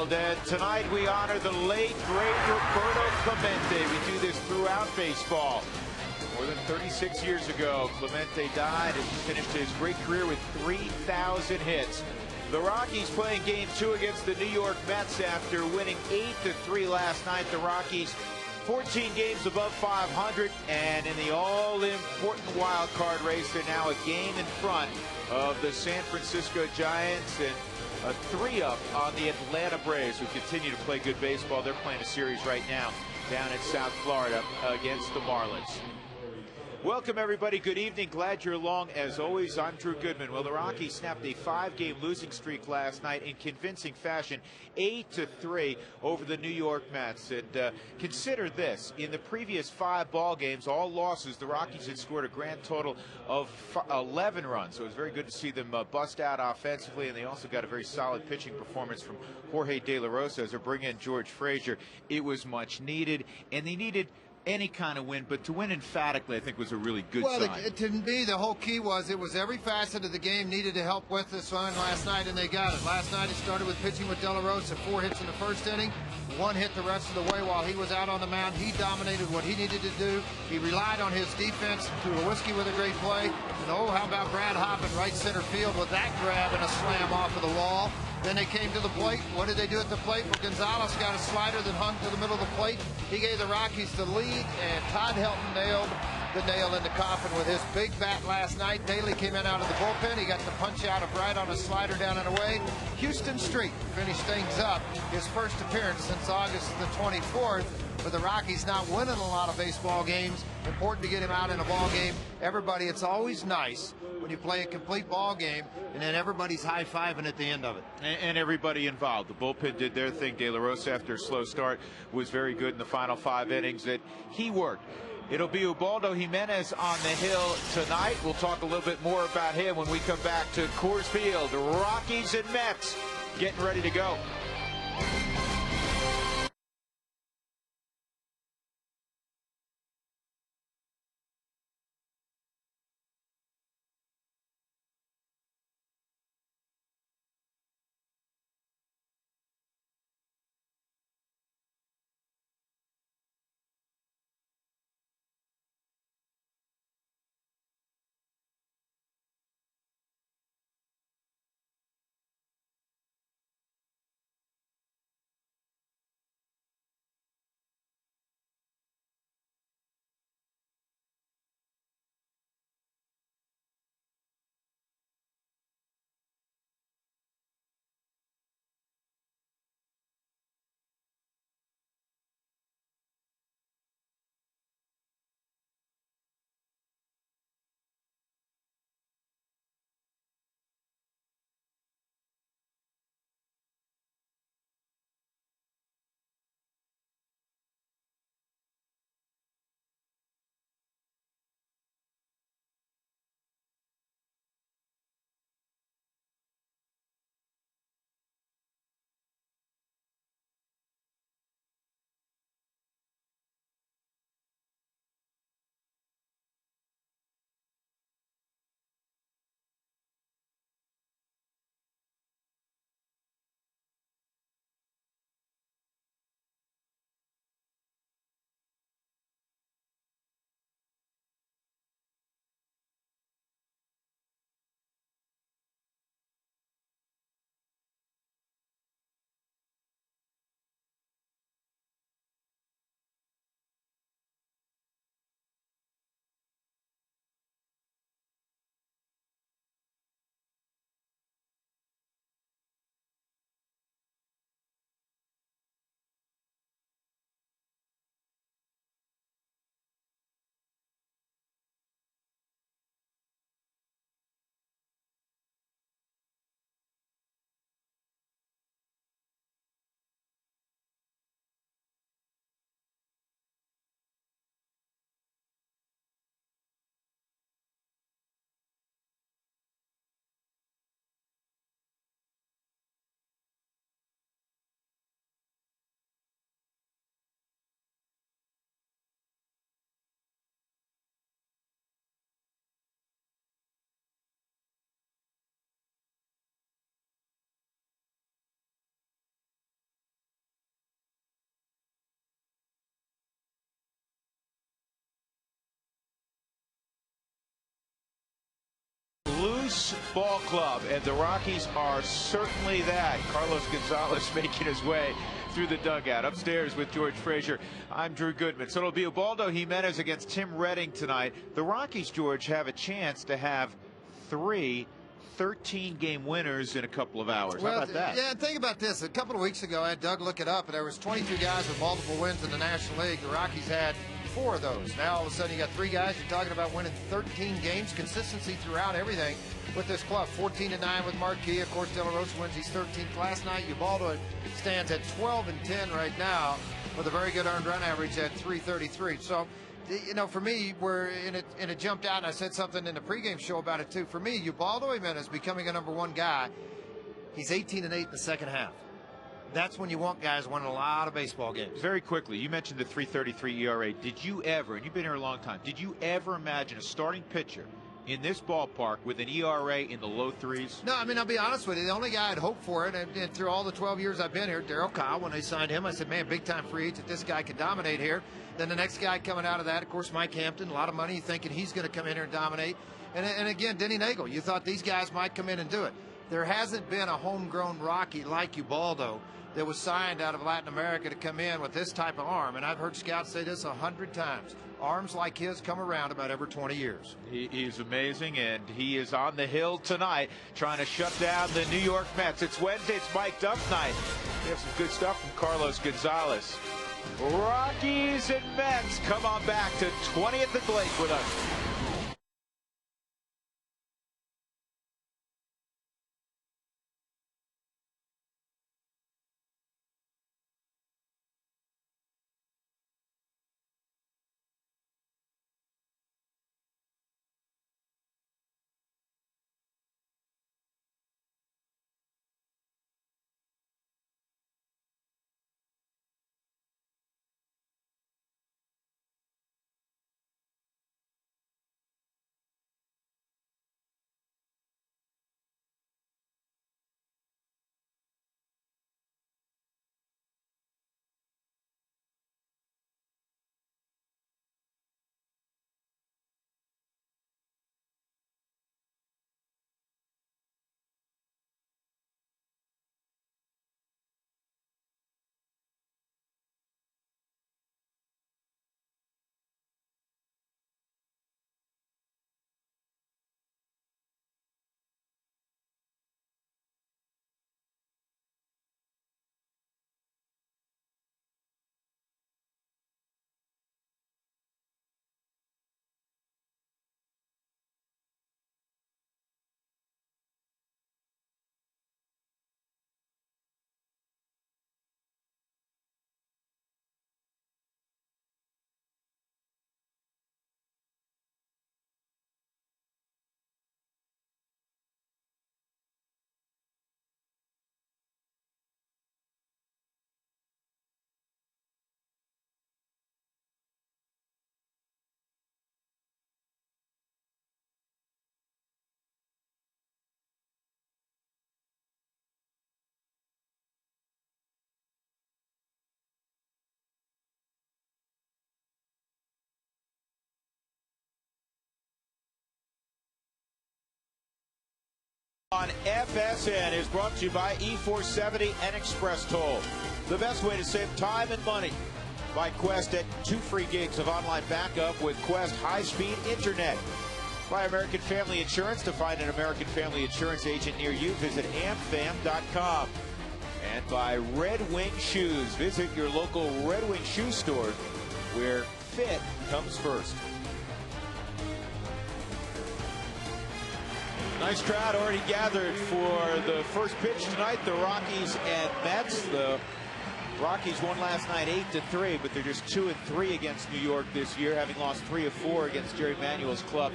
Field, and tonight we honor the late, great Roberto Clemente. We do this throughout baseball. More than 36 years ago, Clemente died and finished his great career with 3,000 hits. The Rockies playing Game 2 against the New York Mets after winning 8-3 last night. The Rockies 14 games above 500, and in the all-important wild card race, they're now a game in front of the San Francisco Giants and a 3-up on the Atlanta Braves, who continue to play good baseball. They're playing a series right now down in South Florida against the Marlins. Welcome, everybody. Good evening. Glad you're along. As always, I'm Drew Goodman. Well, the Rockies snapped a 5-game losing streak last night in convincing fashion, 8-3 over the New York Mets. And consider this: in the previous 5 ball games, all losses, the Rockies had scored a grand total of 11 runs. So it was very good to see them bust out offensively, and they also got a very solid pitching performance from Jorge De La Rosa as they bring in George Frazier. It was much needed, and they needed any kind of win, but to win emphatically, I think, was a really good sign. Well, to me, the whole key was every facet of the game needed to help with this one last night, and they got it. Last night, it started with pitching with De La Rosa, 4 hits in the first inning, 1 hit the rest of the way while he was out on the mound. He dominated what he needed to do. He relied on his defense, threw a whiskey with a great play. And oh, how about Brad Hoppen, right center field, with that grab and a slam off of the wall. Then they came to the plate. What did they do at the plate? Well, Gonzalez got a slider that hung to the middle of the plate. He gave the Rockies the lead, and Todd Helton nailed the nail in the coffin with his big bat last night. Daly came in out of the bullpen. He got the punch out of right on a slider down and away. Houston Street finished things up. His first appearance since August the 24th. With the Rockies not winning a lot of baseball games, important to get him out in a ball game. Everybody, it's always nice when you play a complete ball game and then everybody's high-fiving at the end of it. And everybody involved. The bullpen did their thing. De La Rosa, after a slow start, was very good in the final 5 innings that he worked. It'll be Ubaldo Jimenez on the hill tonight. We'll talk a little bit more about him when we come back to Coors Field. Rockies and Mets getting ready to go. loose ball club, and the Rockies are certainly that. Carlos Gonzalez making his way through the dugout. Upstairs with George Frazier, I'm Drew Goodman. So it'll be Ubaldo Jimenez against Tim Redding tonight. The Rockies, George, have a chance to have 3 13-game winners in a couple of hours. How about that? Yeah, think about this. A couple of weeks ago, I had Doug look it up, and there was 22 guys with multiple wins in the National League. The Rockies had 4 of those. Now, all of a sudden, you got 3 guys. You're talking about winning 13 games, consistency throughout everything with this club. 14-9 with Marquis. Of course, De La Rosa wins his 13th last night. Ubaldo stands at 12-10 right now with a very good earned run average at 333. So, you know, for me, and it jumped out, and I said something in the pregame show about it too. For me, Ubaldo Jimenez becoming a #1 guy. He's 18-8 in the second half. That's when you want guys winning a lot of baseball games. Very quickly, you mentioned the 3.33 ERA. Did you ever, and you've been here a long time, did you ever imagine a starting pitcher in this ballpark with an ERA in the low 3s? No, I mean, I'll be honest with you. The only guy I'd hoped for it, and through all the 12 years I've been here, Darryl Kyle, when they signed him, I said, man, big-time free agent, this guy could dominate here. Then the next guy coming out of that, of course, Mike Hampton, a lot of money, thinking he's going to come in here and dominate. And again, Denny Nagel, you thought these guys might come in and do it. There hasn't been a homegrown Rocky like Ubaldo that was signed out of Latin America to come in with this type of arm. And I've heard scouts say this 100 times. Arms like his come around about every 20 years. He's amazing, and he is on the hill tonight trying to shut down the New York Mets. It's Wednesday. It's mic'd up night. We have some good stuff from Carlos Gonzalez. Rockies and Mets, come on back to 20th and Blake with us. On FSN is brought to you by E470 and Express Toll. The best way to save time and money. By Quest at 2 free gigs of online backup with Quest high-speed internet. By American Family Insurance. To find an American Family Insurance agent near you, visit amfam.com. And by Red Wing Shoes. Visit your local Red Wing shoe store where fit comes first. Nice crowd already gathered for the first pitch tonight. The Rockies and Mets. The Rockies won last night 8-3, but they're just 2-3 against New York this year, having lost 3 of 4 against Jerry Manuel's club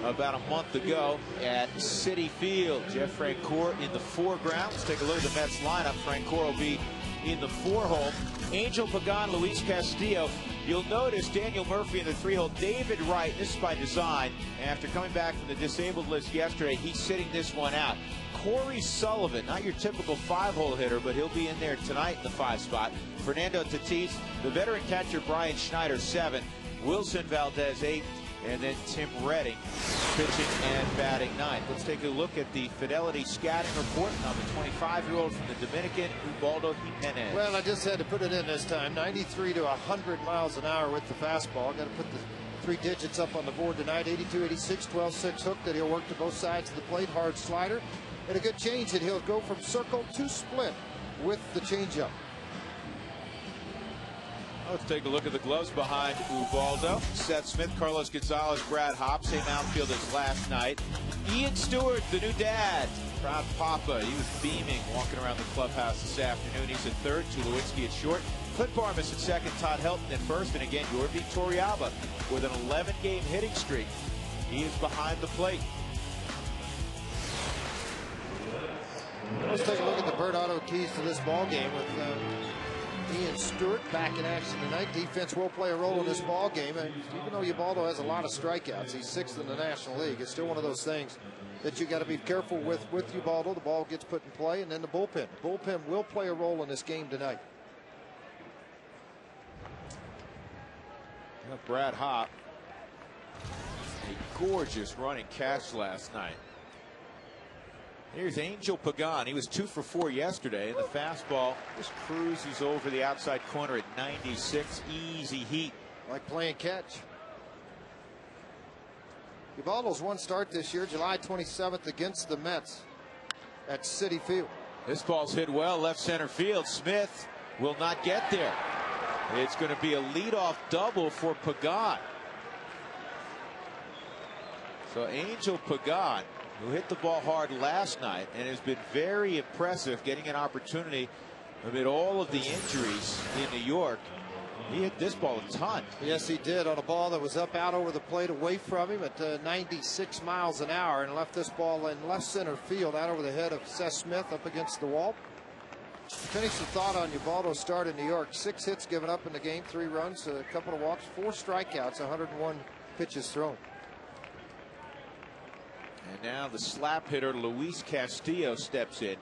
about a month ago at Citi Field. Jeff Francoeur in the foreground. Let's take a look at the Mets lineup. Francoeur will be in the 4-hole. Angel Pagan, Luis Castillo. You'll notice Daniel Murphy in the 3-hole. David Wright, this is by design. After coming back from the disabled list yesterday, he's sitting this one out. Corey Sullivan, not your typical 5-hole hitter, but he'll be in there tonight in the 5 spot. Fernando Tatis, the veteran catcher Brian Schneider, 7. Wilson Valdez, 8. And then Tim Redding pitching and batting ninth. Let's take a look at the Fidelity scouting report on the 25-year-old from the Dominican, Ubaldo Jimenez. Well, I just had to put it in this time. 93 to 100 miles an hour with the fastball. Got to put the 3 digits up on the board tonight. 82, 86, 12-6 hook that he'll work to both sides of the plate. Hard slider. And a good change that he'll go from circle to split with the changeup. Let's take a look at the gloves behind Ubaldo. Seth Smith, Carlos Gonzalez, Brad Hopp, same outfield as last night. Ian Stewart, the new dad, proud papa. He was beaming walking around the clubhouse this afternoon. He's at third, Tulowitzki at short. Clint Barmas at second, Todd Helton at first, and again, Yorvi Torrealba with an 11-game hitting streak. He is behind the plate. Let's take a look at the Bert Otto keys to this ball game with Ian Stewart back in action tonight. Defense will play a role in this ball game, and even though Ubaldo has a lot of strikeouts, he's 6th in the National League. It's still one of those things that you got to be careful with Ubaldo. The ball gets put in play, and then the bullpen. The bullpen will play a role in this game tonight. Brad Hopp, a gorgeous running catch last night. Here's Angel Pagan. He was 2 for 4 yesterday, and the fastball just cruises over the outside corner at 96. Easy heat. Like playing catch. Ubaldo's one start this year, July 27th against the Mets at Citi Field. This ball's hit well, left center field. Smith will not get there. It's going to be a leadoff double for Pagan. So Angel Pagan, who hit the ball hard last night and has been very impressive getting an opportunity amid all of the injuries in New York. He hit this ball a ton. Yes, he did, on a ball that was up out over the plate away from him at 96 miles an hour, and left this ball in left center field out over the head of Seth Smith up against the wall. Finish the thought on Ubaldo's start in New York. 6 hits given up in the game, 3 runs, a couple of walks, 4 strikeouts, 101 pitches thrown. And now the slap hitter Luis Castillo steps in,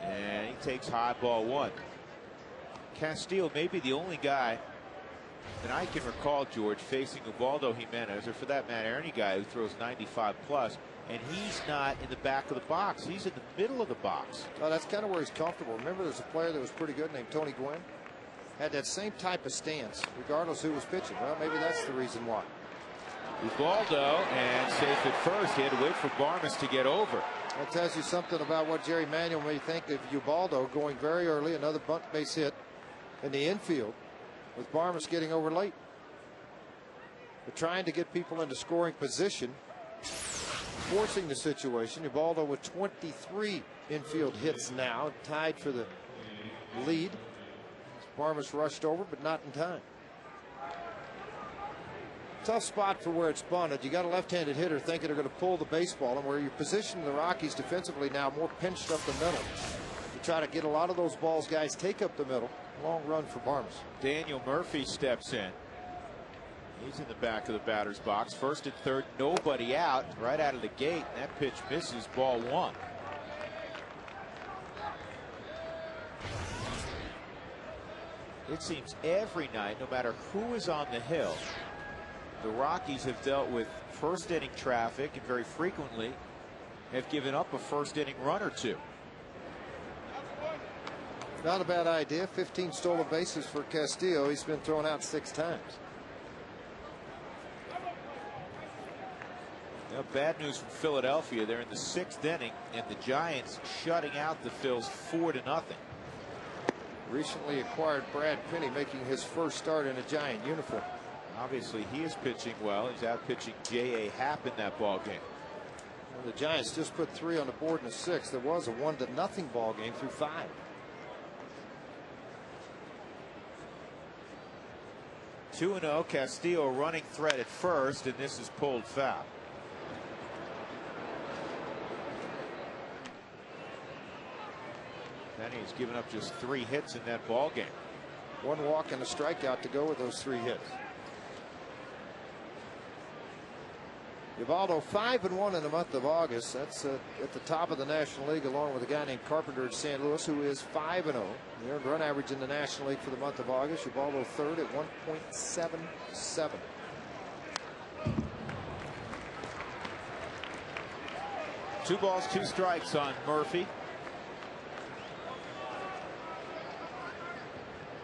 and he takes high ball 1. Castillo may be the only guy that I can recall, George, facing Ubaldo Jimenez, or for that matter any guy who throws 95 plus, and he's not in the back of the box. He's in the middle of the box. Oh, that's kind of where he's comfortable. Remember, there's a player that was pretty good named Tony Gwynn. Had that same type of stance regardless who was pitching. Well, maybe that's the reason why. Ubaldo, and safe at first. He had to wait for Barmas to get over. That tells you something about what Jerry Manuel may think of Ubaldo going very early. Another bunt base hit in the infield with Barmas getting over late. They're trying to get people into scoring position, forcing the situation. Ubaldo with 23 infield hits now, tied for the lead. Barmas rushed over, but not in time. Tough spot for where it's bunted. You got a left-handed hitter thinking they're going to pull the baseball, and where you position the Rockies defensively now more pinched up the middle to try to get a lot of those balls. Guys take up the middle. Long run for Barmas. Daniel Murphy steps in. He's in the back of the batter's box. First and third, nobody out. Right out of the gate, that pitch misses, ball 1. It seems every night, no matter who is on the hill, the Rockies have dealt with first inning traffic, and very frequently have given up a first inning run or 2. Not a bad idea. 15 stolen bases for Castillo. He's been thrown out 6 times. Now, bad news from Philadelphia. They're in the 6th inning, and the Giants shutting out the Phils 4-0. Recently acquired Brad Penny making his first start in a Giant uniform. Obviously, he is pitching well. He's out pitching J.A. Happ in that ball game. Well, the Giants just put 3 on the board in the 6th. There was a 1-0 ball game through 5. 2-0. Castillo running threat at first, and this is pulled foul. Then he's given up just 3 hits in that ball game. 1 walk and a strikeout to go with those 3 hits. Ubaldo 5-1 in the month of August. That's at the top of the National League, along with a guy named Carpenter at St. Louis, who is 5-0. The earned run average in the National League for the month of August. Ubaldo third at 1.77. 2 balls, 2 strikes on Murphy.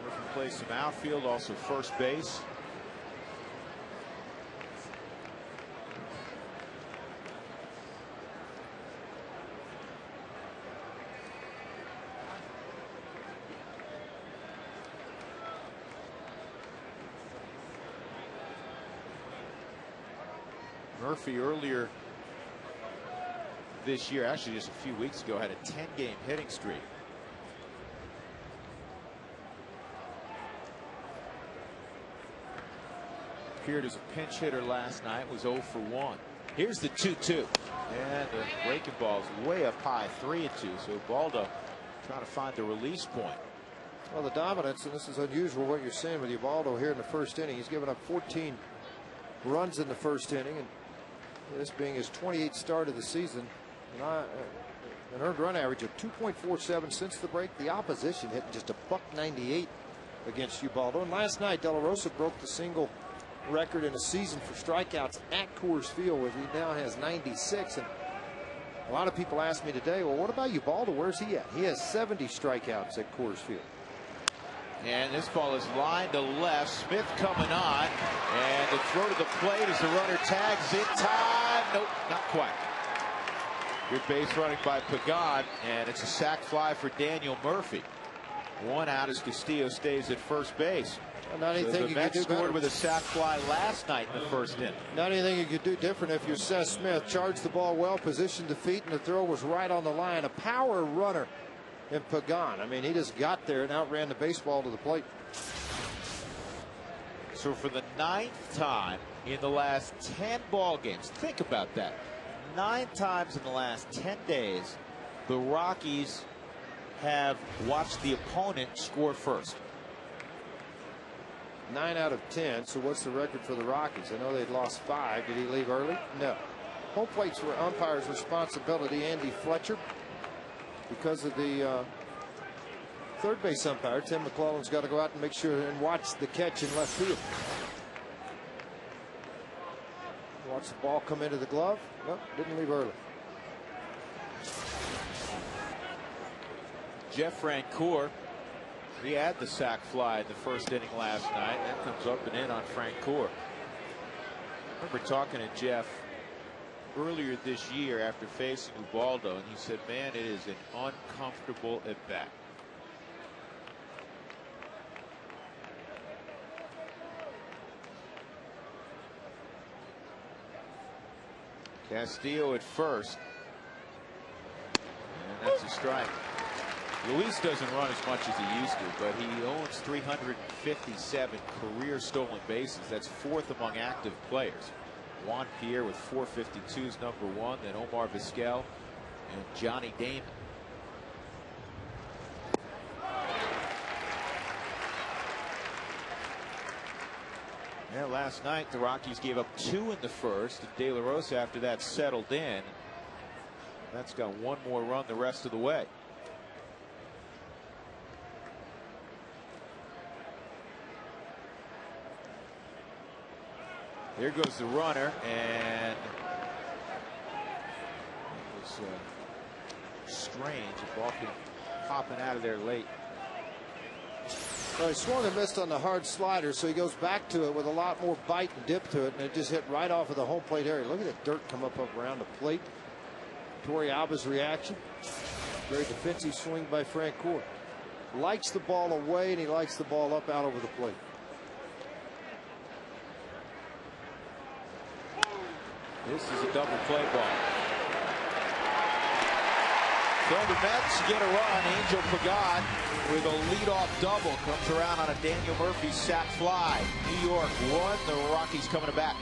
Murphy plays some outfield, also first base. Murphy earlier this year, actually just a few weeks ago, had a 10-game hitting streak. Appeared as a pinch hitter last night, was 0 for 1. Here's the 2-2. And the breaking ball is way up high, 3-2. So Ubaldo trying to find the release point. Well, the dominance, and this is unusual what you're seeing with Ubaldo here in the first inning. He's given up 14 runs in the first inning, and this being his 28th start of the season, and an earned run average of 2.47 since the break. The opposition hitting just a $198 against Ubaldo. And last night, De La Rosa broke the single record in a season for strikeouts at Coors Field, where he now has 96. And a lot of people ask me today, well, what about Ubaldo? Where's he at? He has 70 strikeouts at Coors Field. And this ball is lined to left. Smith coming on. And the throw to the plate as the runner tags in time. Nope, not quite. Good base running by Pagan. And it's a sac fly for Daniel Murphy. 1 out as Castillo stays at first base. Well, not anything so the you Mets could do scored better. with a sac fly last night in the first inning. Not anything you could do different if you're Seth Smith. Charged the ball well, positioned the feet, and the throw was right on the line. A power runner in Pagan. I mean, he just got there and outran the baseball to the plate. So for the 9th time in the last 10 ball games, think about that. 9 times in the last 10 days, the Rockies have watched the opponent score first. 9 out of 10. So what's the record for the Rockies? I know they'd lost 5. Did he leave early? No. Home plate's were umpire's responsibility. Andy Fletcher, because of the third base umpire, Tim McClellan's got to go out and make sure and watch the catch in left field. Watch the ball come into the glove. Nope, didn't leave early. Jeff Francoeur, he had the sac fly in the first inning last night. That comes up and in on Francoeur. I remember talking to Jeff earlier this year after facing Ubaldo, and he said, man, it is an uncomfortable at bat. Castillo at first. And that's a strike. Luis doesn't run as much as he used to, but he owns 357 career stolen bases. That's 4th among active players. Juan Pierre with 452 is number 1, then Omar Vizquel and Johnny Damon. Yeah, last night the Rockies gave up 2 in the first, and De La Rosa after that settled in. That's got 1 more run the rest of the way. Here goes the runner, and it was strange. The ball came popping out of there late. Well, he swung and missed on the hard slider, so he goes back to it with a lot more bite and dip to it, and it just hit right off of the home plate area. Look at the dirt come up around the plate. Torrey Alba's reaction. Very defensive swing by Francoeur. Likes the ball away, and he likes the ball up out over the plate. This is a double play ball. So the Mets get a run. Angel Pagan with a leadoff double comes around on a Daniel Murphy sac fly. New York 1, the Rockies coming back.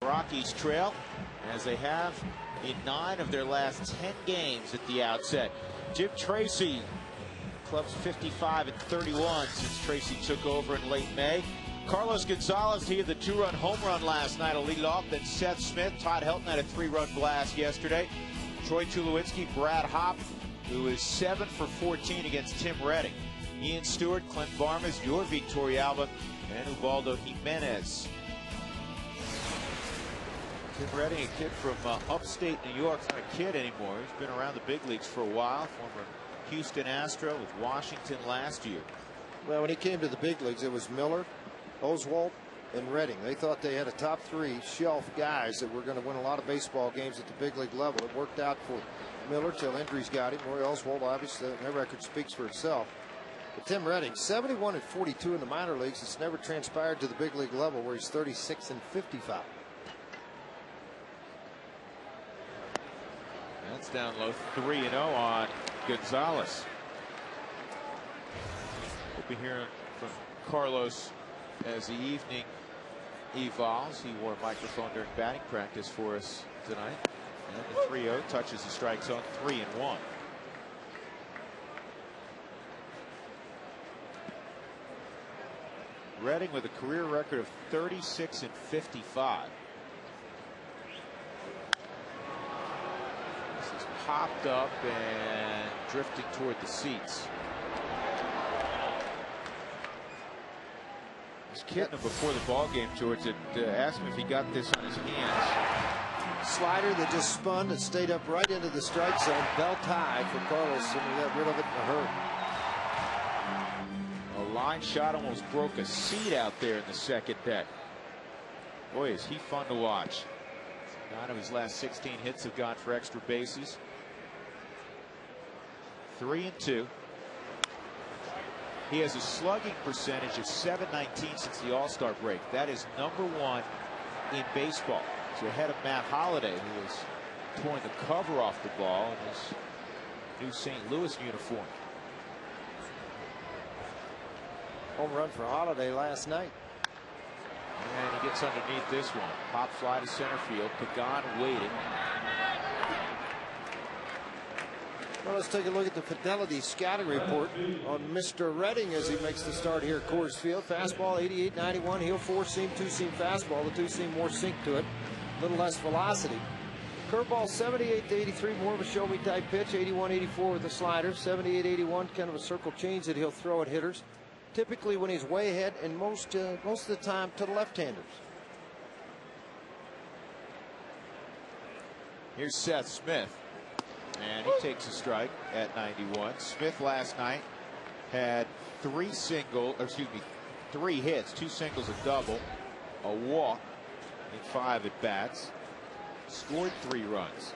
Rockies trail as they have in 9 of their last 10 games at the outset. Jim Tracy, club's 55-31 since Tracy took over in late May. Carlos Gonzalez, he had the 2-run home run last night to lead off. Then Seth Smith, Todd Helton had a 3-run blast yesterday. Troy Tulowitzki, Brad Hopp, who is 7 for 14 against Tim Redding. Ian Stewart, Clint Varmas, your Victorialba, and Ubaldo Jimenez. Tim Redding, a kid from upstate New York, not a kid anymore. He's been around the big leagues for a while. Former Houston Astro with Washington last year. Well, when he came to the big leagues, it was Miller, Oswalt, and Redding. They thought they had a top 3 shelf guys that were going to win a lot of baseball games at the big league level. It worked out for Miller till injuries got him. Roy Oswalt, obviously, that record speaks for itself. But Tim Redding, 71-42 in the minor leagues. It's never transpired to the big league level where he's 36-55. That's down low, 3-0 on Gonzalez. We'll be hearing from Carlos as the evening evolves. He wore a microphone during batting practice for us tonight. And the 3-0 touches the strike zone, 3-1. Redding with a career record of 36-55. This is popped up and drifting toward the seats. I was kidding him before the ball game, George, and asked him if he got this on his hands. Slider that just spun and stayed up right into the strike zone, belt high for Carlos, and he got rid of it in a hurry. A line shot almost broke a seat out there in the second deck. Boy, is he fun to watch. 9 of his last 16 hits have gone for extra bases. 3-2. He has a slugging percentage of .719 since the All-Star break. That is #1 in baseball. He's ahead of Matt Holliday, who is pulling the cover off the ball in his new St. Louis uniform. Home run for Holliday last night. And he gets underneath this one. Pop fly to center field. Pagan waiting. Well, let's take a look at the Fidelity scouting report on Mr. Redding as he makes the start here at Coors Field. Fastball 88-91, heel 4-seam, 2-seam fastball. The 2-seam more sink to it, a little less velocity. Curveball 78-83, more of a show me type pitch. 81-84 with the slider. 78-81, kind of a circle change that he'll throw at hitters. Typically when he's way ahead, and most of the time to the left-handers. Here's Seth Smith. And he takes a strike at 91. Smith last night had 3 hits, 2 singles, a double, a walk in 5 at bats, scored 3 runs.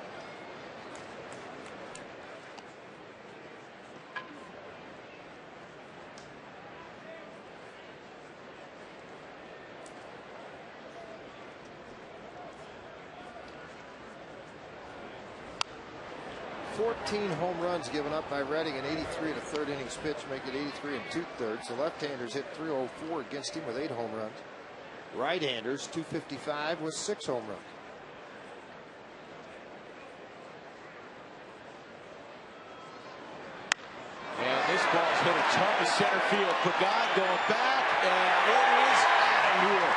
Home runs given up by Redding, and 83 in a 3rd innings pitch, make it 83 and 2/3. The left-handers hit 304 against him with 8 home runs. Right-handers 255 with 6 home runs. And this ball's hit a ton to center field. Pagan going back, and it is out of here.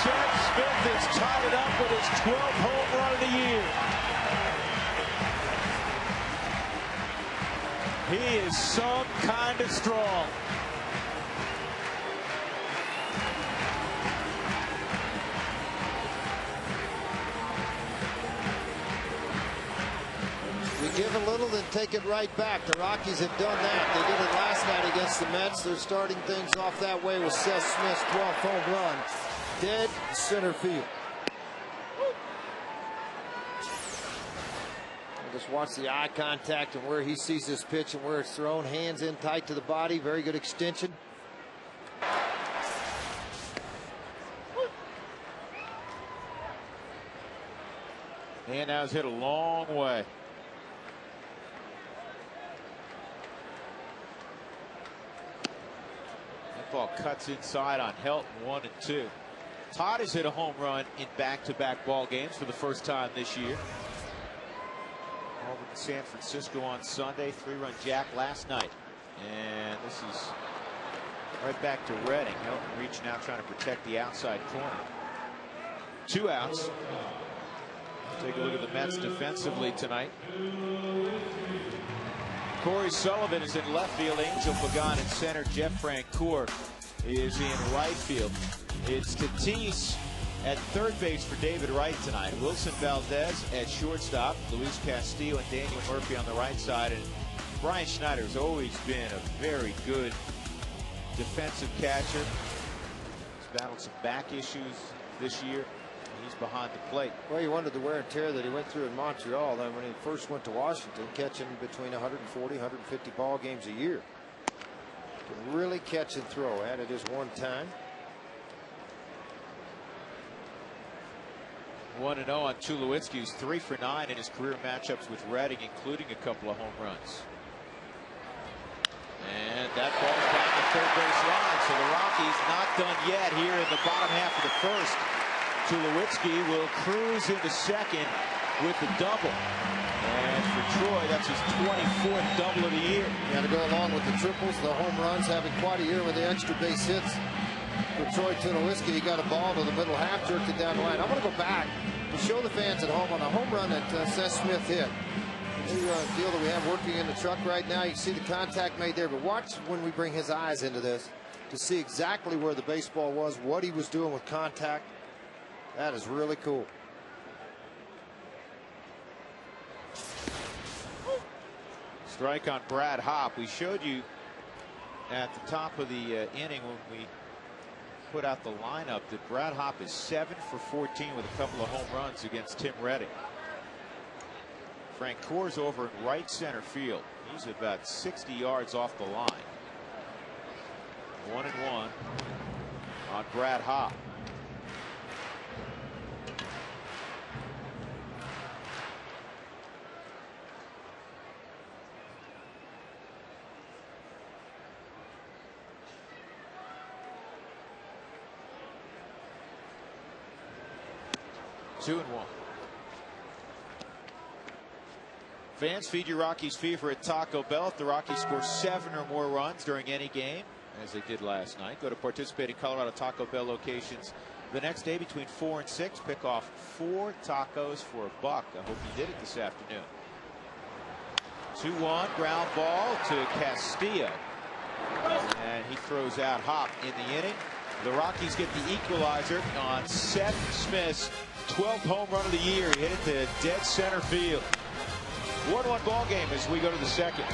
Seth Smith has tied it up with his 12th home run of the year. He is some kind of strong. We give a little, then take it right back. The Rockies have done that. They did it last night against the Mets. They're starting things off that way with Seth Smith's 12th home run. Dead center field. Just watch the eye contact and where he sees this pitch and where it's thrown. Hands in tight to the body. Very good extension. And now it's hit a long way. That ball cuts inside on Helton, 1-2. Todd has hit a home run in back-to-back ball games for the first time this year. Over in San Francisco on Sunday, 3-run jack last night. And this is right back to Redding. Helton reaching out, trying to protect the outside corner. 2 outs. Take a look at the Mets defensively tonight. Corey Sullivan is in left field. Angel Pagan in center. Jeff Francoeur is in right field. It's Tatis at third base for David Wright tonight. Wilson Valdez at shortstop. Luis Castillo and Daniel Murphy on the right side. And Brian Schneider has always been a very good defensive catcher. He's battled some back issues this year. He's behind the plate. Well, you wondered the wear and tear that he went through in Montreal. Then when he first went to Washington, catching between 140, 150 ball games a year. Can really catch and throw. Had it just one time. 1-0 on Tulowitzki, who's 3 for 9 in his career matchups with Redding, including a couple of home runs. And that ball's down the third base line. So the Rockies not done yet here in the bottom half of the first. Tulowitzki will cruise into second with the double. And for Troy, that's his 24th double of the year. Yeah, to go along with the triples, the home runs, having quite a year with the extra base hits. For Troy Tulowitzki, he got a ball to the middle half, jerked it down the line. I want to go back to show the fans at home on a home run that Seth Smith hit. The new deal that we have working in the truck right now, you can see the contact made there, but watch when we bring his eyes into this to see exactly where the baseball was, what he was doing with contact. That is really cool. Strike on Brad Hopp. We showed you at the top of the inning when we put out the lineup that Brad Hopp is 7 for 14 with a couple of home runs against Tim Redding. Francoeur's over in right center field. He's about 60 yards off the line. 1-1 on Brad Hopp. Two and one. Fans, feed your Rockies fever at Taco Bell. If the Rockies score 7 or more runs during any game, as they did last night, go to participating Colorado Taco Bell locations the next day between 4 and 6. Pick off 4 tacos for $1. I hope you did it this afternoon. 2-1 ground ball to Castillo. And he throws out Hopp in the inning. The Rockies get the equalizer on Seth Smith's 12th home run of the year. He hit it to dead center field. 1-1 ball game as we go to the second.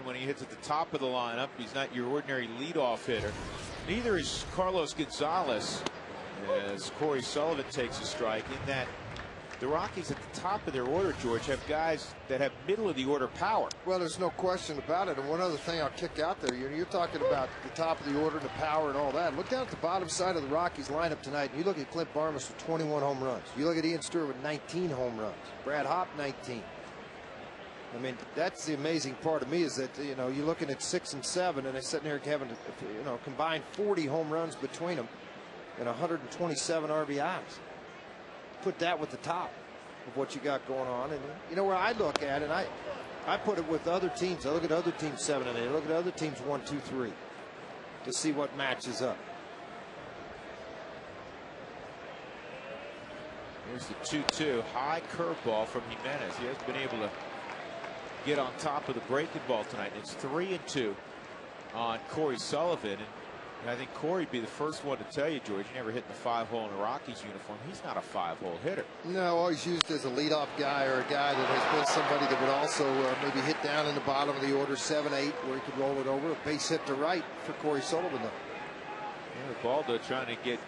When he hits at the top of the lineup, he's not your ordinary leadoff hitter. Neither is Carlos Gonzalez. as Corey Sullivan takes a strike. In that the Rockies at the top of their order, George, have guys that have middle of the order power. Well, there's no question about it. And one other thing I'll kick out there, you're talking about the top of the order and the power and all that. Look down at the bottom side of the Rockies lineup tonight, and you look at Clint Barmas with 21 home runs. You look at Ian Stewart with 19 home runs. Brad Hopp, 19. I mean, that's the amazing part of me, is that, you know, you're looking at 6 and 7, and they're sitting there having, you know, combined 40 home runs between them and 127 RBIs. Put that with the top of what you got going on. And you know where I look at, and I put it with other teams. I look at other teams 7 and 8. I look at other teams 1, 2, 3 to see what matches up. Here's the 2-2 high curveball from Jimenez. He hasn't been able to get on top of the breaking ball tonight. It's 3-2 on Corey Sullivan. And I think Corey would be the first one to tell you, George, he never hit in the 5-hole in a Rockies uniform. He's not a 5-hole hitter. No, always used as a leadoff guy, or a guy that has been somebody that would also maybe hit down in the bottom of the order, 7, 8, where he could roll it over. A base hit to right for Corey Sullivan, though. Yeah, Baldo trying to get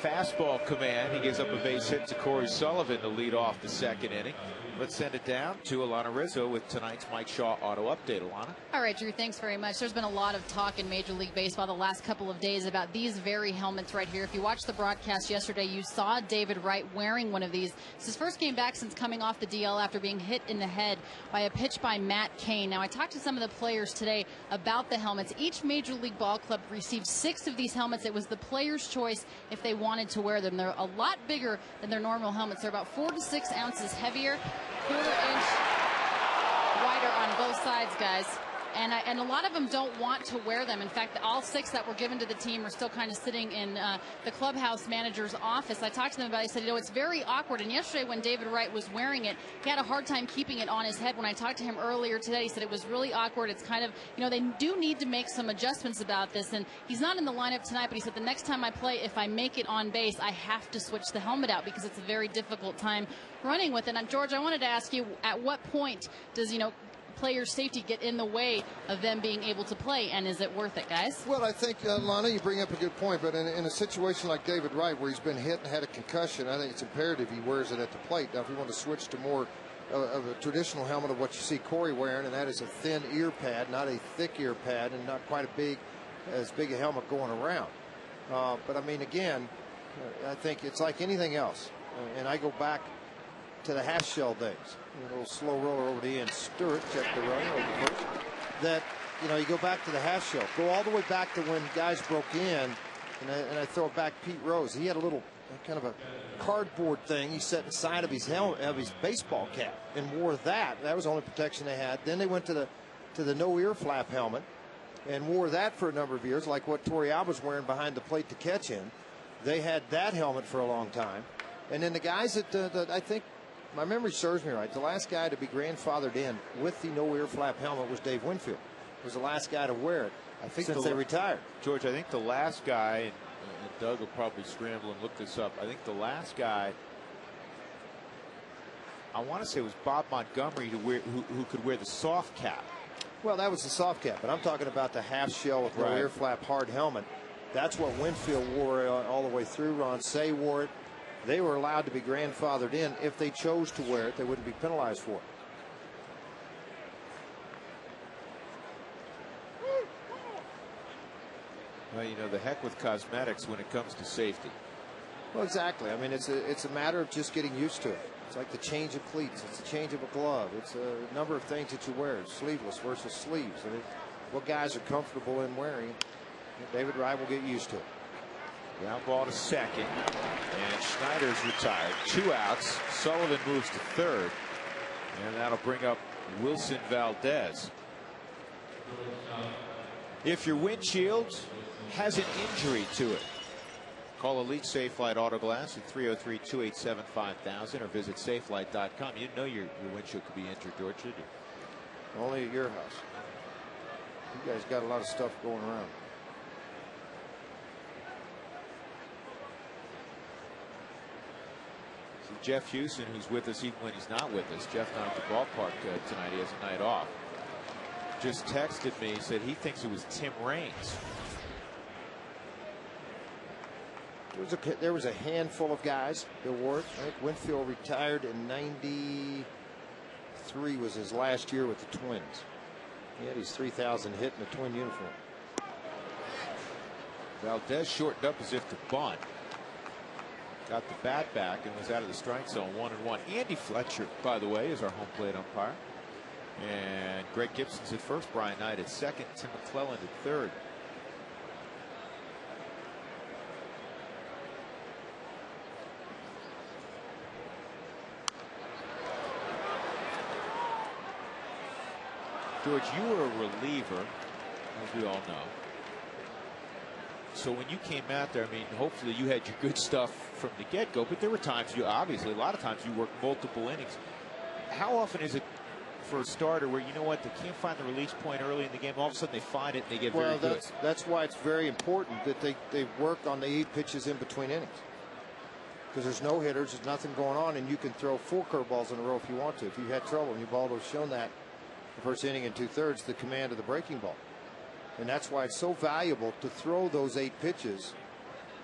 fastball command. He gives up a base hit to Corey Sullivan to lead off the second inning. Let's send it down to Alana Rizzo with tonight's Mike Shaw Auto Update. Alana. All right, Drew, thanks very much. There's been a lot of talk in Major League Baseball the last couple of days about these very helmets right here. If you watched the broadcast yesterday, you saw David Wright wearing one of these. It's his first game back since coming off the DL after being hit in the head by a pitch by Matt Cain. Now, I talked to some of the players today about the helmets. Each Major League Ball club received 6 of these helmets. It was the player's choice if they wanted to wear them. They're a lot bigger than their normal helmets. They're about 4 to 6 ounces heavier, 1/4 inch wider on both sides, guys. And a lot of them don't want to wear them. In fact, all 6 that were given to the team are still kind of sitting in the clubhouse manager's office. I talked to them about it. He said, you know, it's very awkward. And yesterday when David Wright was wearing it, he had a hard time keeping it on his head. When I talked to him earlier today, he said it was really awkward. It's kind of, you know, they do need to make some adjustments about this. And he's not in the lineup tonight, but he said the next time I play, if I make it on base, I have to switch the helmet out because it's a very difficult time running with it. And George, I wanted to ask you, at what point does, you know, players' safety get in the way of them being able to play, and is it worth it, guys? Well, I think, Lana, you bring up a good point, but in a situation like David Wright, where he's been hit and had a concussion, I think it's imperative he wears it at the plate. Now, if we want to switch to more of a traditional helmet of what you see Corey wearing, and that is a thin ear pad, not a thick ear pad, and not quite as big a helmet going around. But I mean, again, I think it's like anything else, and I go back to the half shell days. A little slow roller over to Ian Stewart, check the run over first. That, you know, you go back to the half shell, go all the way back to when guys broke in, and I throw it back Pete Rose. He had a little kind of a cardboard thing he set inside of his helmet, of his baseball cap, and wore that. That was the only protection they had. Then they went to the no ear flap helmet and wore that for a number of years, like what Torrealba's wearing behind the plate to catch in. They had that helmet for a long time. And then the guys that I think, my memory serves me right, the last guy to be grandfathered in with the no ear flap helmet was Dave Winfield. Was the last guy to wear it, I think, since they retired. George, I think the last guy, and Doug will probably scramble and look this up, I think the last guy, I want to say it was Bob Montgomery who could wear the soft cap. Well, that was the soft cap, but I'm talking about the half shell with no ear flap hard helmet. That's what Winfield wore all the way through. Ron Say wore it. They were allowed to be grandfathered in. If they chose to wear it, they wouldn't be penalized for it. Well, you know, the heck with cosmetics when it comes to safety. Well, exactly. I mean, it's a matter of just getting used to it. It's like the change of cleats. It's the change of a glove. It's a number of things that you wear. Sleeveless versus sleeves. I mean, what guys are comfortable in wearing. David Wright will get used to it. Ground ball to second, and Schneider's retired. 2 outs. Sullivan moves to third, and that'll bring up Wilson Valdez. If your windshield has an injury to it, call Elite Safelite Auto Glass at 303-287-5000 or visit safelight.com. You know your windshield could be injured, George, did you? Only at your house. You guys got a lot of stuff going around. Jeff Houston, who's with us even when he's not with us. Jeff not at the ballpark tonight. He has a night off. Just texted me, said he thinks it was Tim Raines. there was a handful of guys that wore it. I think Winfield retired in '93 was his last year with the Twins. He had his 3,000 hit in the Twin uniform. Valdez shortened up as if to bunt. Got the bat back and was out of the strike zone, 1-1. Andy Fletcher, by the way, is our home plate umpire. And Greg Gibson's at first, Brian Knight at second, Tim McClellan at third. George, you were a reliever, as we all know. So when you came out there, I mean, hopefully you had your good stuff from the get-go, but there were times a lot of times you worked multiple innings. How often is it for a starter where, you know what, they can't find the release point early in the game, all of a sudden they find it and they get very good? That's why it's very important that they work on the 8 pitches in between innings. Because there's no hitters, there's nothing going on, and you can throw 4 curveballs in a row if you want to. If you had trouble, and Ubaldo's shown that the first inning and 2/3, the command of the breaking ball. And that's why it's so valuable to throw those 8 pitches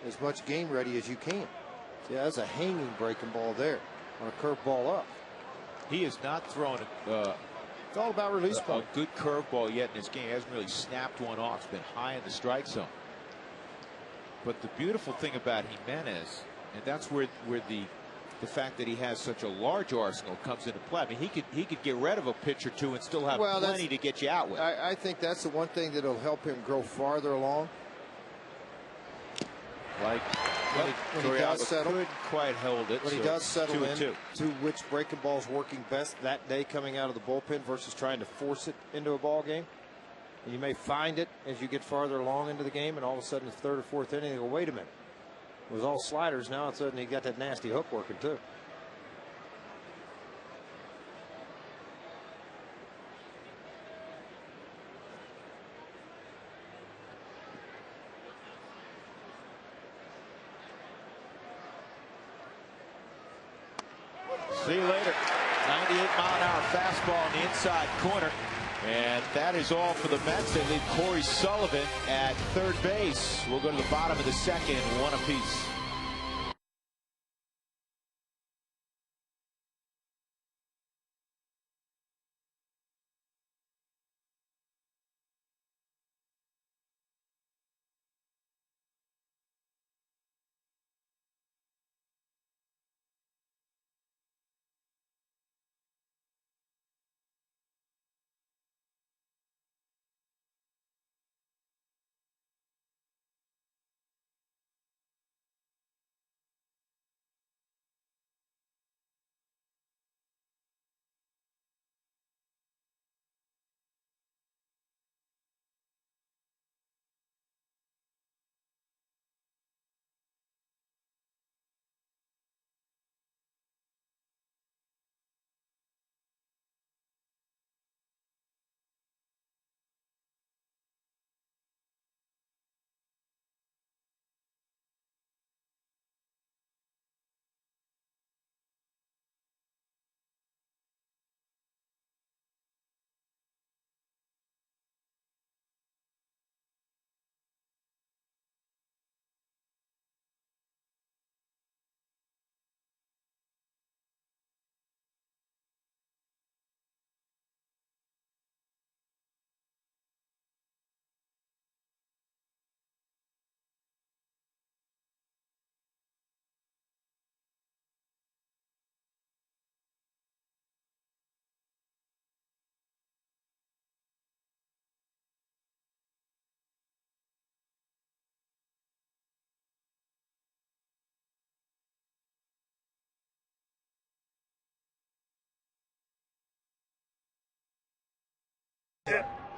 as much game ready as you can. Yeah, that's a hanging breaking ball there on a curve ball up. He has not thrown it's all about release point. A good curveball yet in this game. He hasn't really snapped one off. It's been high in the strike zone. But the beautiful thing about Jimenez, and that's where the fact that he has such a large arsenal comes into play. I mean, he could get rid of a pitch or two and still have plenty to get you out with. I think that's the one thing that'll help him grow farther along. Like when he does settle, couldn't quite hold it. When he does settle in to which breaking ball is working best that day coming out of the bullpen versus trying to force it into a ball game. And you may find it as you get farther along into the game, and all of a sudden, the 3rd or 4th inning, you go, wait a minute. It was all sliders. Now all of a sudden he got that nasty hook working too. See you later. 98-mile-an-hour fastball in the inside corner. And that is all for the Mets. They leave Corey Sullivan at third base. We'll go to the bottom of the second, 1 apiece.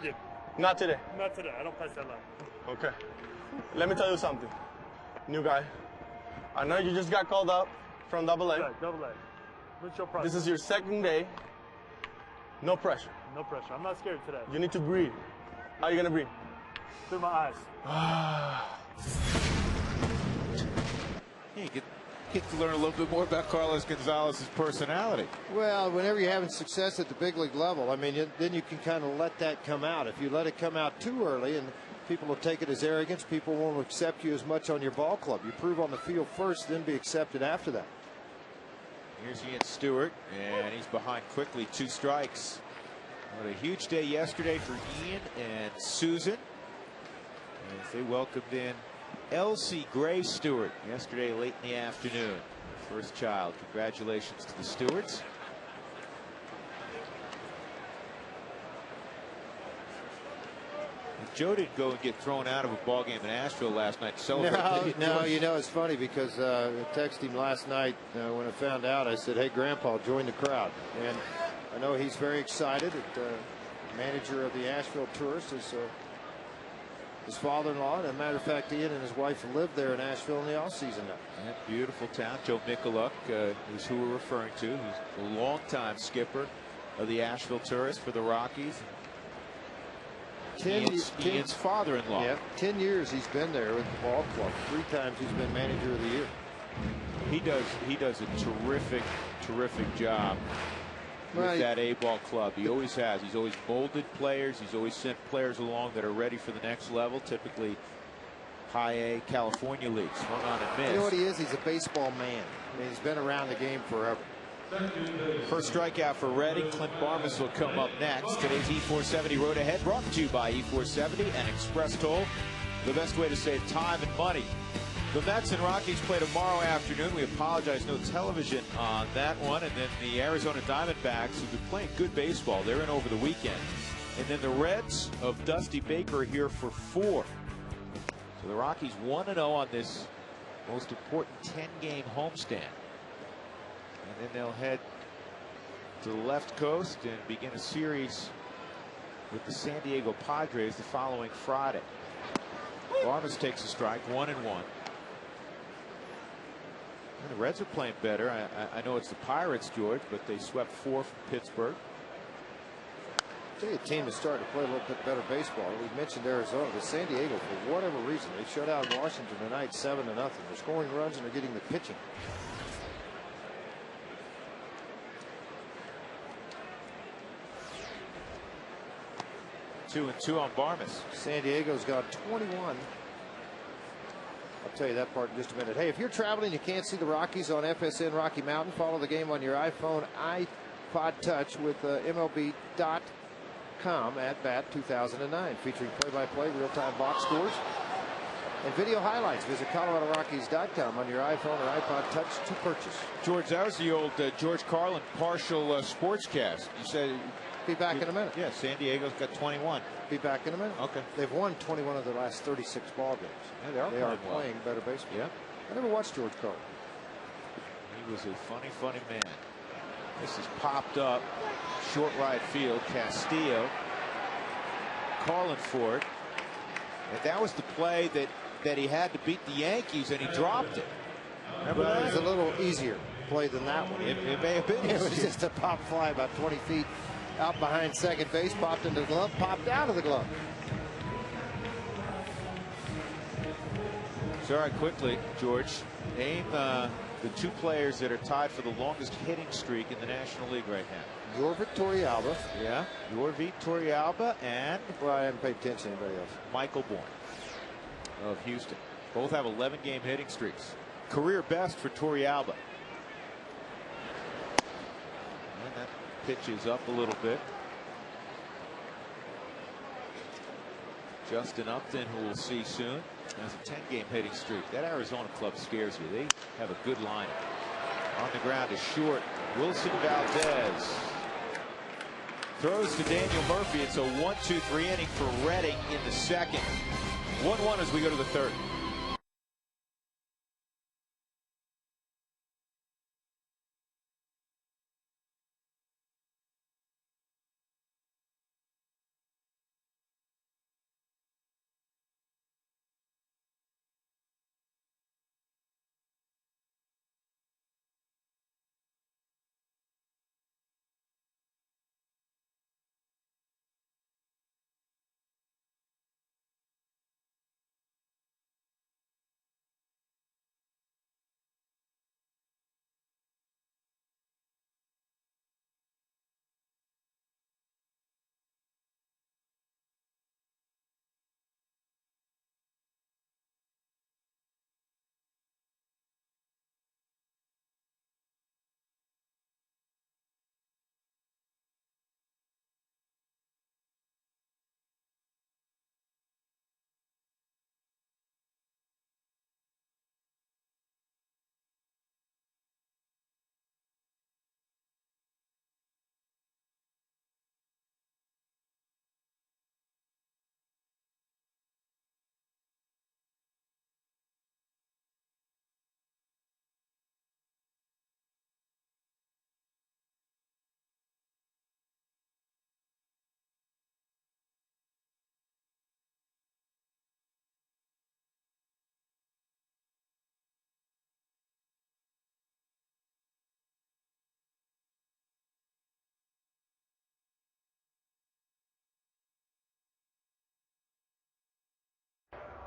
Yeah. Not today. Not today. I don't pass that line. Okay. Let me tell you something. New guy. I know you just got called up from Double A. Right, Double A. What's your problem? This is your second day. No pressure. No pressure. I'm not scared today. You need to breathe. How are you gonna breathe? Through my eyes. You get to learn a little bit more about Carlos Gonzalez's personality. Well, whenever you're having success at the big league level, I mean, then you can kind of let that come out. If you let it come out too early and People will take it as arrogance. People won't accept you as much on your ball club. You prove on the field first, then be accepted after that. Here's Ian Stewart, and he's behind quickly. 2 strikes. What a huge day yesterday for Ian and Susan, as they welcomed in Elsie Gray Stewart yesterday late in the afternoon. First child. Congratulations to the Stewarts. Joe didn't go and get thrown out of a ball game in Asheville last night to celebrate. No, you know, it's funny because I texted him last night when I found out. I said, hey, Grandpa, join the crowd. And I know he's very excited. Manager of the Asheville Tourist is his father-in-law. As a matter of fact, Ian and his wife lived there in Asheville in the off-season now. Yeah, beautiful town. Joe Michaluk is who we're referring to. He's a longtime skipper of the Asheville Tourist for the Rockies. Ian's father-in-law. Yeah, 10 years he's been there with the ball club. 3 times he's been manager of the year. He does a terrific job with that A-ball club. He always has. He's always molded players. He's always sent players along that are ready for the next level, typically high A California leagues. Swung on and missed. You know what he is? He's a baseball man. I mean, he's been around the game forever. First strikeout for Redding. Clint Barmas will come up next. Today's E470 Road Ahead brought to you by E470 and Express Toll. The best way to save time and money. The Mets and Rockies play tomorrow afternoon. We apologize, no television on that one. And then the Arizona Diamondbacks, who've been playing good baseball, they're in over the weekend. And then the Reds of Dusty Baker are here for 4. So the Rockies 1-0 on this most important 10-game homestand. And then they'll head to the left coast and begin a series with the San Diego Padres the following Friday. Barnes takes a strike, 1-1. The Reds are playing better. I know it's the Pirates, George, but they swept 4 from Pittsburgh. I'll tell you a team that's starting to play a little bit better baseball. We mentioned Arizona, but San Diego, for whatever reason, they shut out Washington tonight 7-0. They're scoring runs and they're getting the pitching. Two and 2 on Barmas. San Diego's got 21. I'll tell you that part in just a minute. Hey, if you're traveling and you can't see the Rockies on FSN Rocky Mountain, follow the game on your iPhone, iPod Touch with MLB.com at Bat 2009, featuring play-by-play, real-time box scores, and video highlights. Visit ColoradoRockies.com on your iPhone or iPod Touch to purchase. George, that was the old George Carlin partial sportscast. You said... Be back in a minute. Yeah, San Diego's got 21. Be back in a minute. Okay. They've won 21 of their last 36 ball games. Yeah, they are playing better baseball. Yeah. I never watched George Carlin. He was a funny man. This is popped up. Short right field. Castillo calling for it. And that was the play that he had to beat the Yankees, and he dropped it. Remember that? It was a little easier play than that one. It may have been. It was just a pop fly about 20 feet out behind second base, popped into the glove, popped out of the glove. So, all right, quickly, George, name the 2 players that are tied for the longest hitting streak in the National League right now. Yorvik Torrealba. Yeah, Yorvik Torrealba and... Well, I haven't paid attention to anybody else. Michael Bourne of Houston. Both have 11-game hitting streaks. Career best for Torrealba. And that pitches up a little bit. Justin Upton, who we'll see soon, has a 10-game hitting streak. That Arizona club scares you. They have a good lineup. On the ground is short. Wilson Valdez throws to Daniel Murphy. It's a 1-2-3 inning for Redding in the second. 1-1 as we go to the third.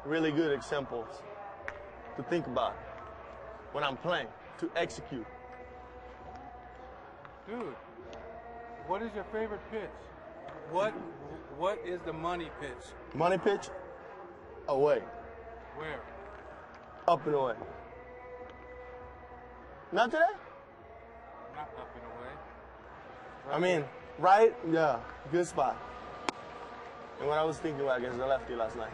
really good examples to think about when I'm playing, to execute. Dude, what is your favorite pitch? What is the money pitch? Money pitch, away, Where? up and away. Not today? Not up and away. I mean, right? Yeah, good spot. And what I was thinking about against the lefty last night.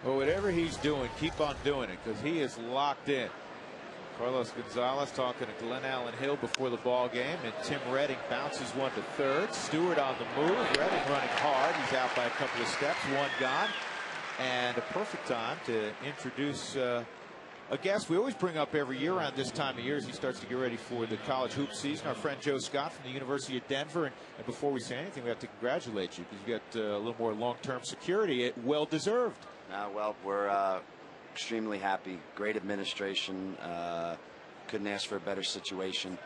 Well, whatever he's doing, keep on doing it because he is locked in. Carlos Gonzalez talking to Glenn Allen Hill before the ball game, and Tim Redding bounces one to third. Stewart on the move. Redding running hard. He's out by a couple of steps. One gone. And a perfect time to introduce a guest we always bring up every year around this time of year as he starts to get ready for the college hoop season. Our friend Joe Scott from the University of Denver. And before we say anything, we have to congratulate you because you got a little more long-term security. Well deserved. Well, we're extremely happy. Great administration. Couldn't ask for a better situation.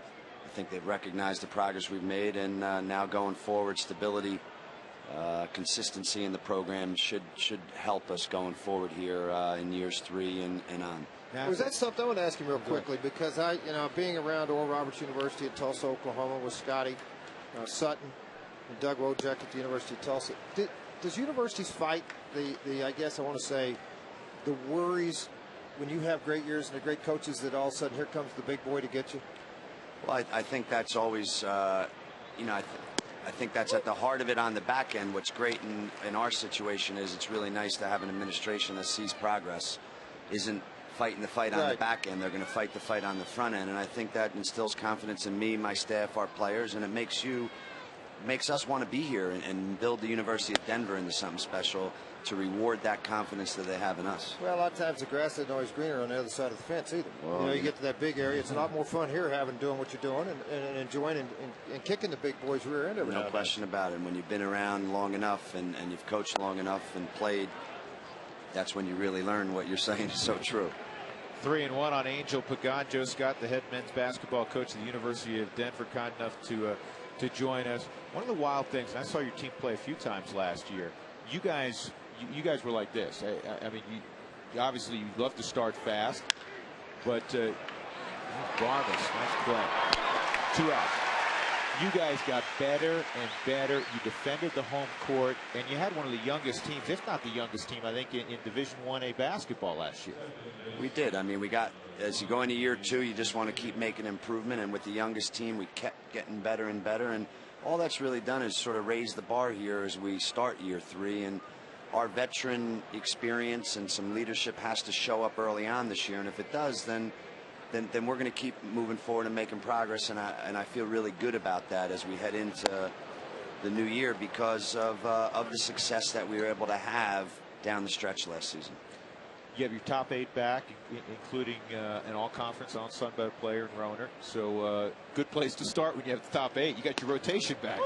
I think they've recognized the progress we've made, and now going forward, stability, consistency in the program should help us going forward here in years 3 and on. Was that something I want to ask him real quickly, because being around Oral Roberts University in Tulsa, Oklahoma, with Scotty Sutton and Doug Wojak at the University of Tulsa, does universities fight I guess I want to say the worries when you have great years and the great coaches that all of a sudden here comes the big boy to get you? Well, I think that's always, I think that's at the heart of it on the back end. What's great in our situation is it's really nice to have an administration that sees progress, isn't fighting the fight on the back end. They're going to fight the fight on the front end, and I think that instills confidence in me, my staff, our players, and it makes us want to be here and build the University of Denver into something special to reward that confidence that they have in us. Well, a lot of times the grass isn't always greener on the other side of the fence either. Well, you get to that big area, it's a lot more fun here doing what you're doing and enjoying and kicking the big boys' rear end every now and then. No question about it. And when you've been around long enough and you've coached long enough and played, that's when you really learn what you're saying is so true. 3-1 on Angel Pagan. Joe Scott, the head men's basketball coach of the University of Denver, kind enough to join us. One of the wild things, and I saw your team play a few times last year, you guys were like this. I mean, obviously you love to start fast, but Vargas, nice play. 2 out. You guys got better and better. You defended the home court, and you had one of the youngest teams, if not the youngest team, I think, in Division 1A basketball last year. We did. I mean, as you go into year 2, you just want to keep making improvement, and with the youngest team, we kept getting better and better, and all that's really done is sort of raise the bar here as we start year 3, and our veteran experience and some leadership has to show up early on this year, and if it does, then we're going to keep moving forward and making progress, and I feel really good about that as we head into the new year because of the success that we were able to have down the stretch last season. You have your top 8 back, including an all-conference on-Sunbelt player in Roner. So good place to start when you have the top 8. You got your rotation back.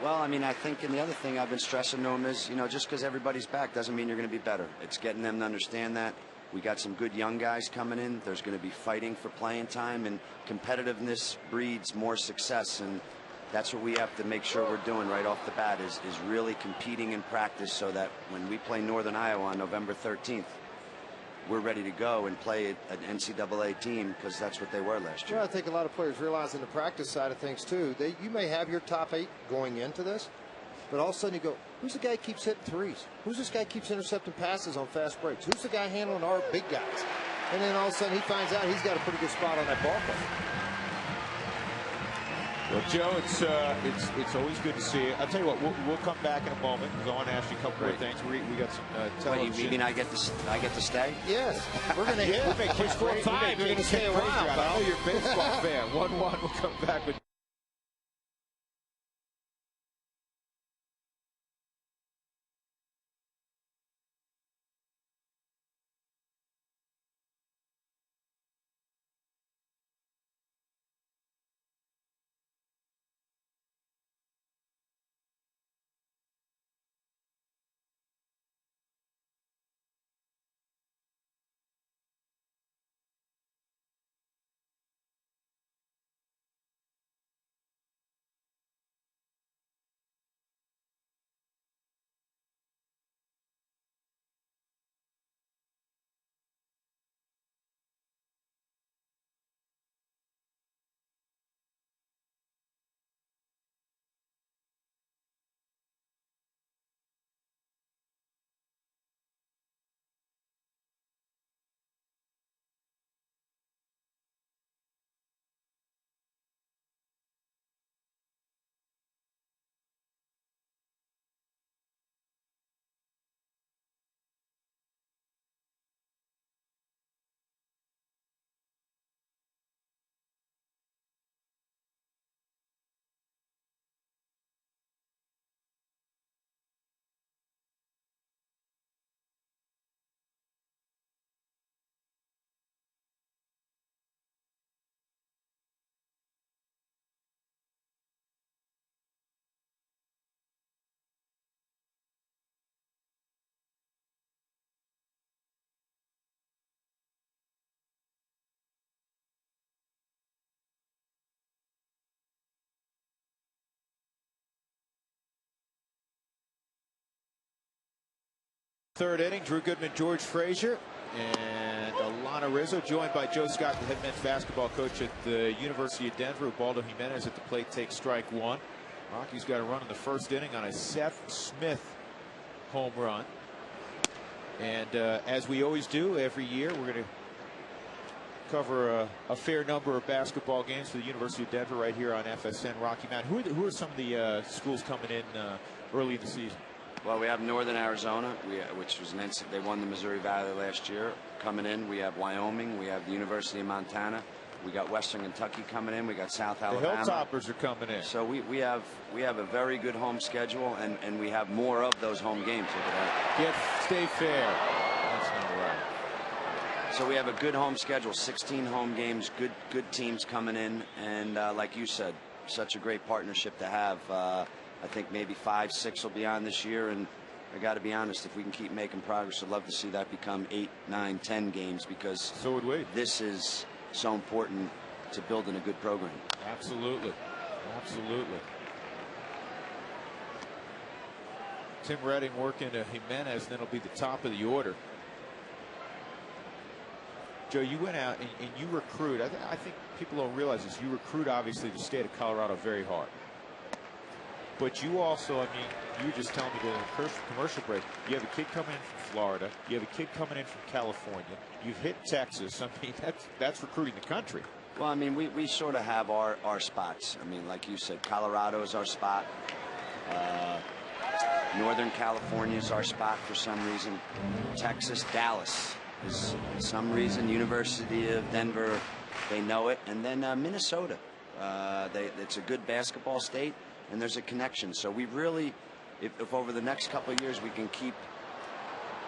Well, I mean, I think, and the other thing I've been stressing to them is, just because everybody's back doesn't mean you're going to be better. It's getting them to understand that. We got some good young guys coming in. There's going to be fighting for playing time, and competitiveness breeds more success, and that's what we have to make sure we're doing right off the bat is really competing in practice so that when we play Northern Iowa on November 13th, we're ready to go and play an NCAA team because that's what they were last year. Well, I think a lot of players realize in the practice side of things too, you may have your top 8 going into this, but all of a sudden you go, who's the guy who keeps hitting threes? Who's this guy who keeps intercepting passes on fast breaks? Who's the guy handling our big guys? And then all of a sudden he finds out he's got a pretty good spot on that ball club. Well, Joe, it's always good to see you. I'll tell you what, we'll come back in a moment because I want to ask you a couple more things. We got some television. Wait, you mean I get to stay? Yes, we're going to hit. We make Kick Crazy. We're going to stay around. I know you're a baseball fan. 1-1. We'll come back with. third inning. Drew Goodman, George Frazier, and Alana Rizzo, joined by Joe Scott, the head men's basketball coach at the University of Denver. Ubaldo Jimenez at the plate takes strike one. Rockies got a run in the first inning on a Seth Smith home run. And as we always do every year, we're going to cover a fair number of basketball games for the University of Denver right here on FSN Rocky Mountain. Who are some of the schools coming in early in the season? Well, we have Northern Arizona, which was they won the Missouri Valley last year. Coming in, we have Wyoming, we have the University of Montana, we got Western Kentucky coming in, we got South Alabama. The Hilltoppers are coming in. So we have a very good home schedule, and we have more of those home games. Look at that. Stay fair. That's not right. So we have a good home schedule, 16 home games, good teams coming in, and like you said, such a great partnership to have. I think maybe 5, 6 will be on this year, and I got to be honest, if we can keep making progress, I'd love to see that become 8, 9, 10 games, because so would we. This is so important to building a good program. Absolutely. Absolutely. Tim Redding working to Jimenez, and then it'll be the top of the order. Joe, you went out and you recruit. I think people don't realize this. You recruit, obviously, the state of Colorado very hard. But you also, I mean, you were just telling me during the commercial break, you have a kid coming in from Florida. You have a kid coming in from California. You've hit Texas. I mean, that's recruiting the country. Well, I mean, we sort of have our spots. I mean, like you said, Colorado is our spot. Northern California is our spot for some reason. Texas, Dallas is for some reason. University of Denver, they know it. And then Minnesota. It's a good basketball state, and there's a connection. So we really, if over the next couple of years we can keep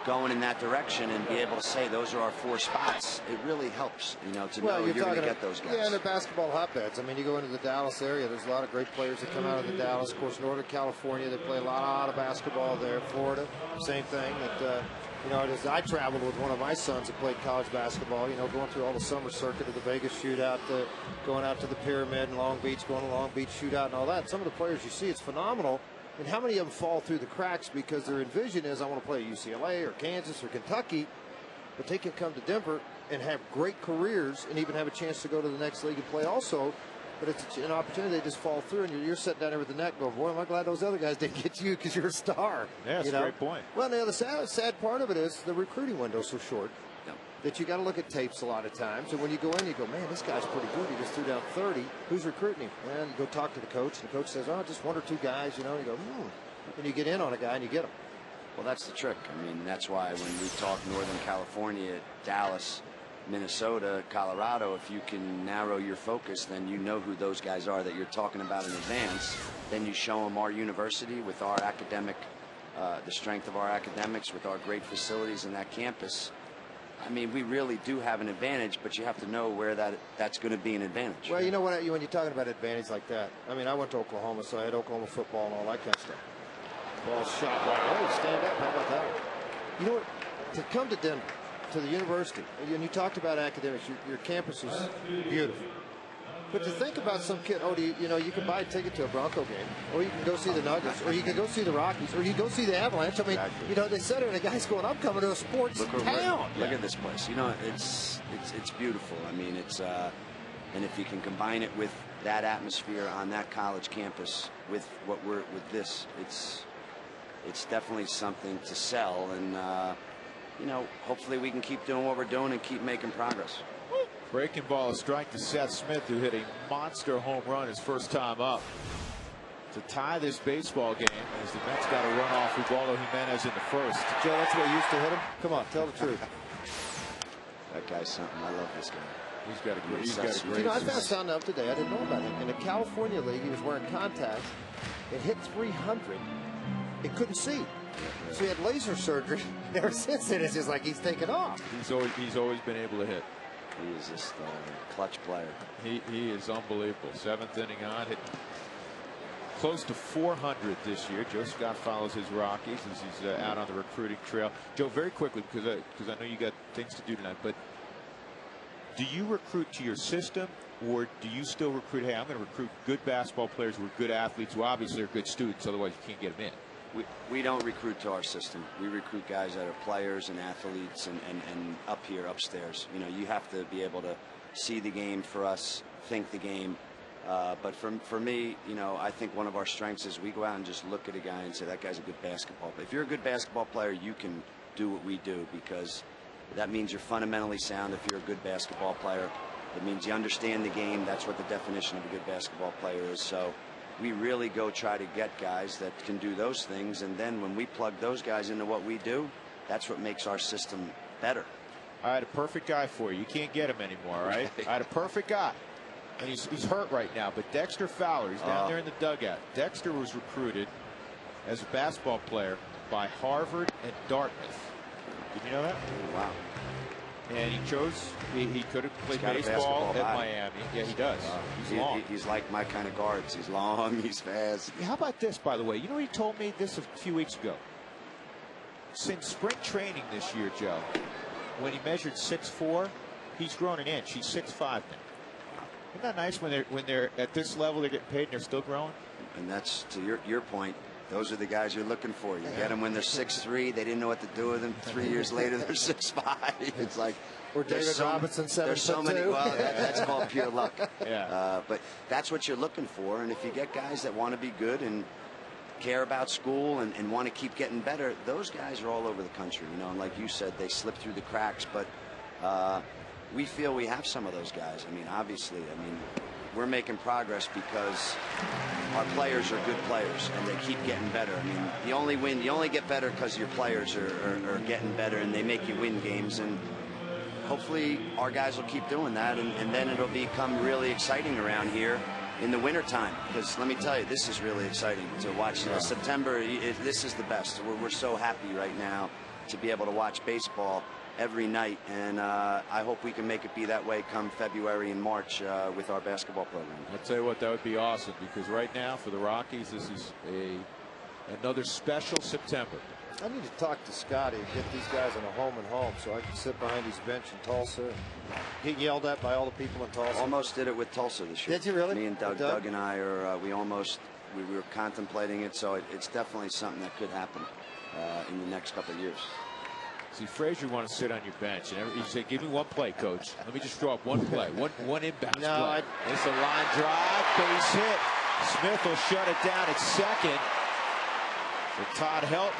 going in that direction and be able to say those are our 4 spots, it really helps, you know, to know you're going to get those guys. Yeah, and the basketball hotbeds. I mean, you go into the Dallas area, there's a lot of great players that come out of the Dallas. Of course, Northern California, they play a lot of basketball there. Florida, same thing. That you know, I traveled with one of my sons that played college basketball, you know, going through all the summer circuit of the Vegas shootout, going out to the Pyramid in Long Beach, going to Long Beach shootout and all that. Some of the players you see, it's phenomenal. And how many of them fall through the cracks because their envision is, I want to play at UCLA or Kansas or Kentucky, but they can come to Denver and have great careers and even have a chance to go to the next league and play also. But it's an opportunity, they just fall through, and you're sitting down there with the net going, boy, am I glad those other guys didn't get you because you're a star. Yeah, that's a great point. Well, the other sad part of it is the recruiting window's so short that you got to look at tapes a lot of times. And when you go in, you go, man, this guy's pretty good. He just threw down 30. Who's recruiting him? And you go talk to the coach, and the coach says, oh, just 1 or 2 guys, you know. And you go, and you get in on a guy and you get him. Well, that's the trick. I mean, that's why when we talk Northern California, Dallas, Minnesota, Colorado, if you can narrow your focus, then you know who those guys are that you're talking about in advance. Then you show them our university with our academic, the strength of our academics, with our great facilities in that campus. I mean, we really do have an advantage, but you have to know where that's going to be an advantage. Well, you know what? When you're talking about advantage like that, I mean, I went to Oklahoma, so I had Oklahoma football and all that kind of stuff. Ball shot right. Oh, stand up. How about that? You know what? To come to Denver, to the university, and you talked about academics, your campus is beautiful. But to think about some kid, you know, you can buy a ticket to a Bronco game, or you can go see the Nuggets, or you can go see the Rockies, or you can go see the Avalanche. I mean, you know, they said it, and the guy's going, I'm coming to a sports town. Look at this place. You know, it's beautiful. I mean, it's and if you can combine it with that atmosphere on that college campus with this, it's definitely something to sell. And you know, hopefully we can keep doing what we're doing and keep making progress. Breaking ball, a strike to Seth Smith, who hit a monster home run his first time up to tie this baseball game as the Mets got a run off Ubaldo Jimenez in the first. Joe, that's what you used to hit him? Come on, tell the truth. That guy's something. I love this guy. He's got a great. You know, I found something out today. I didn't know about him. In the California League, he was wearing contacts. It hit 300. It couldn't see. So he had laser surgery. Ever since then, it's just like he's taken off. He's always been able to hit. He is just a clutch player. He is unbelievable. 7th inning on, hit close to 400 this year. Joe Scott follows his Rockies as he's out on the recruiting trail. Joe, very quickly, because I know you got things to do tonight, but do you recruit to your system, or do you still recruit, hey, I'm going to recruit good basketball players who are good athletes, who obviously are good students, otherwise you can't get them in? We don't recruit to our system. We recruit guys that are players and athletes and up here, upstairs. You know, you have to be able to see the game for us, think the game. But for me, you know, I think one of our strengths is we go out and just look at a guy and say, that guy's a good basketball player. If you're a good basketball player, you can do what we do, because that means you're fundamentally sound. If you're a good basketball player, it means you understand the game. That's what the definition of a good basketball player is. So we really go try to get guys that can do those things, and then when we plug those guys into what we do, that's what makes our system better. I had a perfect guy for you. You can't get him anymore, right? I had a perfect guy. And he's hurt right now, but Dexter Fowler, he's down there in the dugout. Dexter was recruited as a basketball player by Harvard and Dartmouth. Did you know that? Wow. And he chose, he could have played baseball at Miami. Yeah, he does. He's long. He's like my kind of guards. He's long, he's fast. How about this, by the way? You know, he told me this a few weeks ago. Since spring training this year, Joe, when he measured 6'4", he's grown an inch. He's 6'5" now. Isn't that nice when they're at this level, they're getting paid and they're still growing? And that's to your point. Those are the guys you're looking for. You get them when they're 6'3". They didn't know what to do with them. 3 years later, they're 6'5". It's like, or David Robinson, 7'2". There's so many. Well, that's called pure luck. Yeah. But that's what you're looking for. And if you get guys that want to be good and care about school and want to keep getting better, those guys are all over the country. You know, and like you said, they slip through the cracks. But we feel we have some of those guys. I mean, obviously, we're making progress because our players are good players and they keep getting better. I mean, you only get better because your players are getting better and they make you win games. And hopefully our guys will keep doing that, and then it'll become really exciting around here in the wintertime. Because let me tell you, this is really exciting to watch. September, this is the best. We're so happy right now to be able to watch baseball every night, and I hope we can make it be that way come February and March with our basketball program. I'll tell you what, that would be awesome, because right now for the Rockies, this is another special September. I need to talk to Scotty and get these guys in a home and home so I can sit behind his bench in Tulsa and get yelled at by all the people in Tulsa. Almost did it with Tulsa this year. Did you really? Me and Doug and I are we were contemplating it, so it's definitely something that could happen in the next couple of years. See, Frazier want to sit on your bench, and he said, "Give me one play, coach. Let me just draw up one play, one inbounds play." It's a line drive, base hit. Smith will shut it down at second for Todd Helton.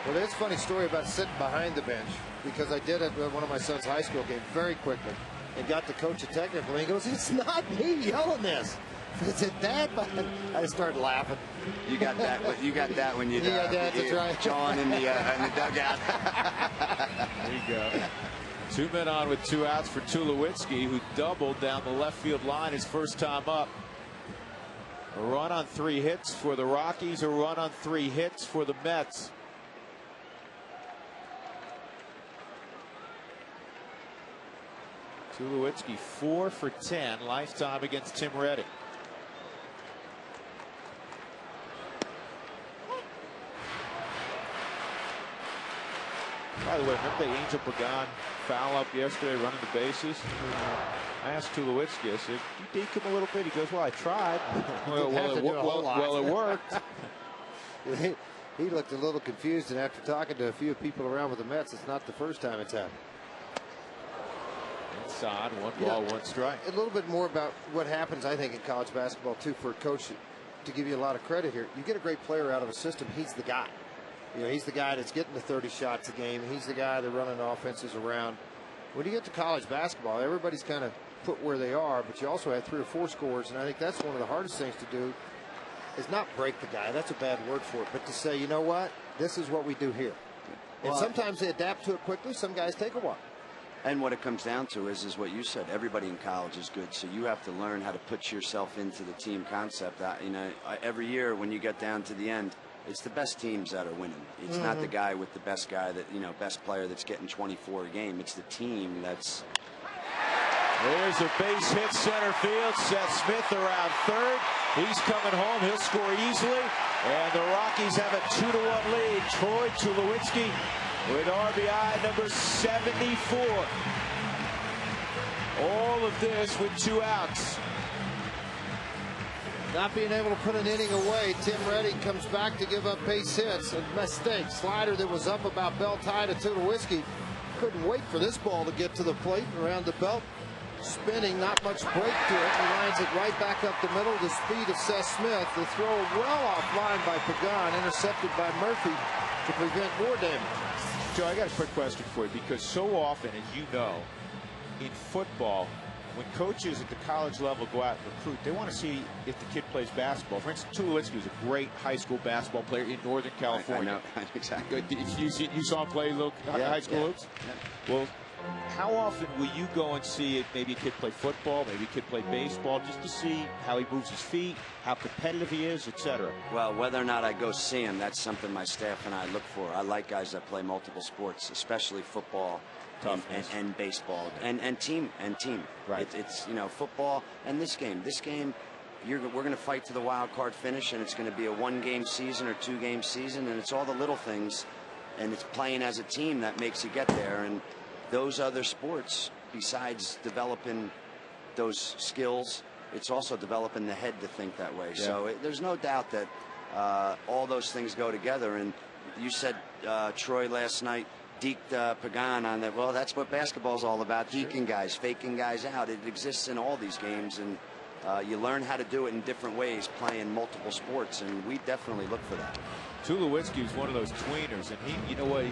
Well, there's a funny story about sitting behind the bench, because I did it at one of my son's high school games very quickly and got to coach a technical, and he goes, "It's not me yelling this. Is it that?" I started laughing. You got that when you that's right. John in the dugout. There you go. 2 men on with 2 outs for Tulowitzki, who doubled down the left field line his first time up. A run on 3 hits for the Rockies, a run on 3 hits for the Mets. Tulowitzki 4 for 10 lifetime against Tim Reddick. By the way, remember the Angel Pagan foul up yesterday running the bases? I asked Tulowitzki, I said, "You deke him a little bit?" He goes, "Well, I tried." Well, it worked. He looked a little confused, and after talking to a few people around with the Mets, it's not the first time it's happened. Inside, 1 ball, 1 strike. A little bit more about what happens, I think, in college basketball, too, for a coach to give you a lot of credit here. You get a great player out of a system, he's the guy. You know, he's the guy that's getting the 30 shots a game. He's the guy that's running offenses around. When you get to college basketball, everybody's kind of put where they are, but you also have 3 or 4 scorers, and I think that's one of the hardest things to do, is not break the guy. That's a bad word for it, but to say, you know what, this is what we do here. And sometimes they adapt to it quickly. Some guys take a while. And what it comes down to is what you said. Everybody in college is good, so you have to learn how to put yourself into the team concept. You know, every year when you get down to the end, it's the best teams that are winning. It's not the guy with the best guy that, you know, best player that's getting 24 a game. It's the team that's. There's a base hit center field. Seth Smith around third. He's coming home. He'll score easily. And the Rockies have a 2-1 lead. Troy Tulowitzki with RBI number 74. All of this with 2 outs. Not being able to put an inning away, Tim Reddy comes back to give up base hits. A mistake. Slider that was up about belt high to Tulowitzki. Couldn't wait for this ball to get to the plate and around the belt. Spinning, not much break to it. He lines it right back up the middle. The speed of Seth Smith. The throw well offline by Pagan, intercepted by Murphy to prevent more damage. Joe, I got a quick question for you, because so often, as you know, in football, when coaches at the college level go out and recruit, they want to see if the kid plays basketball. For instance, Tulowitzki was a great high school basketball player in Northern California. I know. Exactly. You saw him play little high school hoops? Yeah. Well, how often will you go and see maybe a kid play football, maybe a kid play baseball, just to see how he moves his feet, how competitive he is, etc.? Well, whether or not I go see him, that's something my staff and I look for. I like guys that play multiple sports, especially football and baseball and team. Right. It's football and this game. We're going to fight to the wild card finish, and it's going to be a 1-game season or 2-game season, and it's all the little things, and it's playing as a team that makes you get there. And those other sports, besides developing those skills, it's also developing the head to think that way. Yeah. So there's no doubt that all those things go together. And you said Troy last night deked Pagan on that. Well, that's what basketball's all about, deking guys, faking guys out. It exists in all these games, and you learn how to do it in different ways, playing multiple sports, and we definitely look for that. Tulowitzki was one of those tweeners, and you know what, you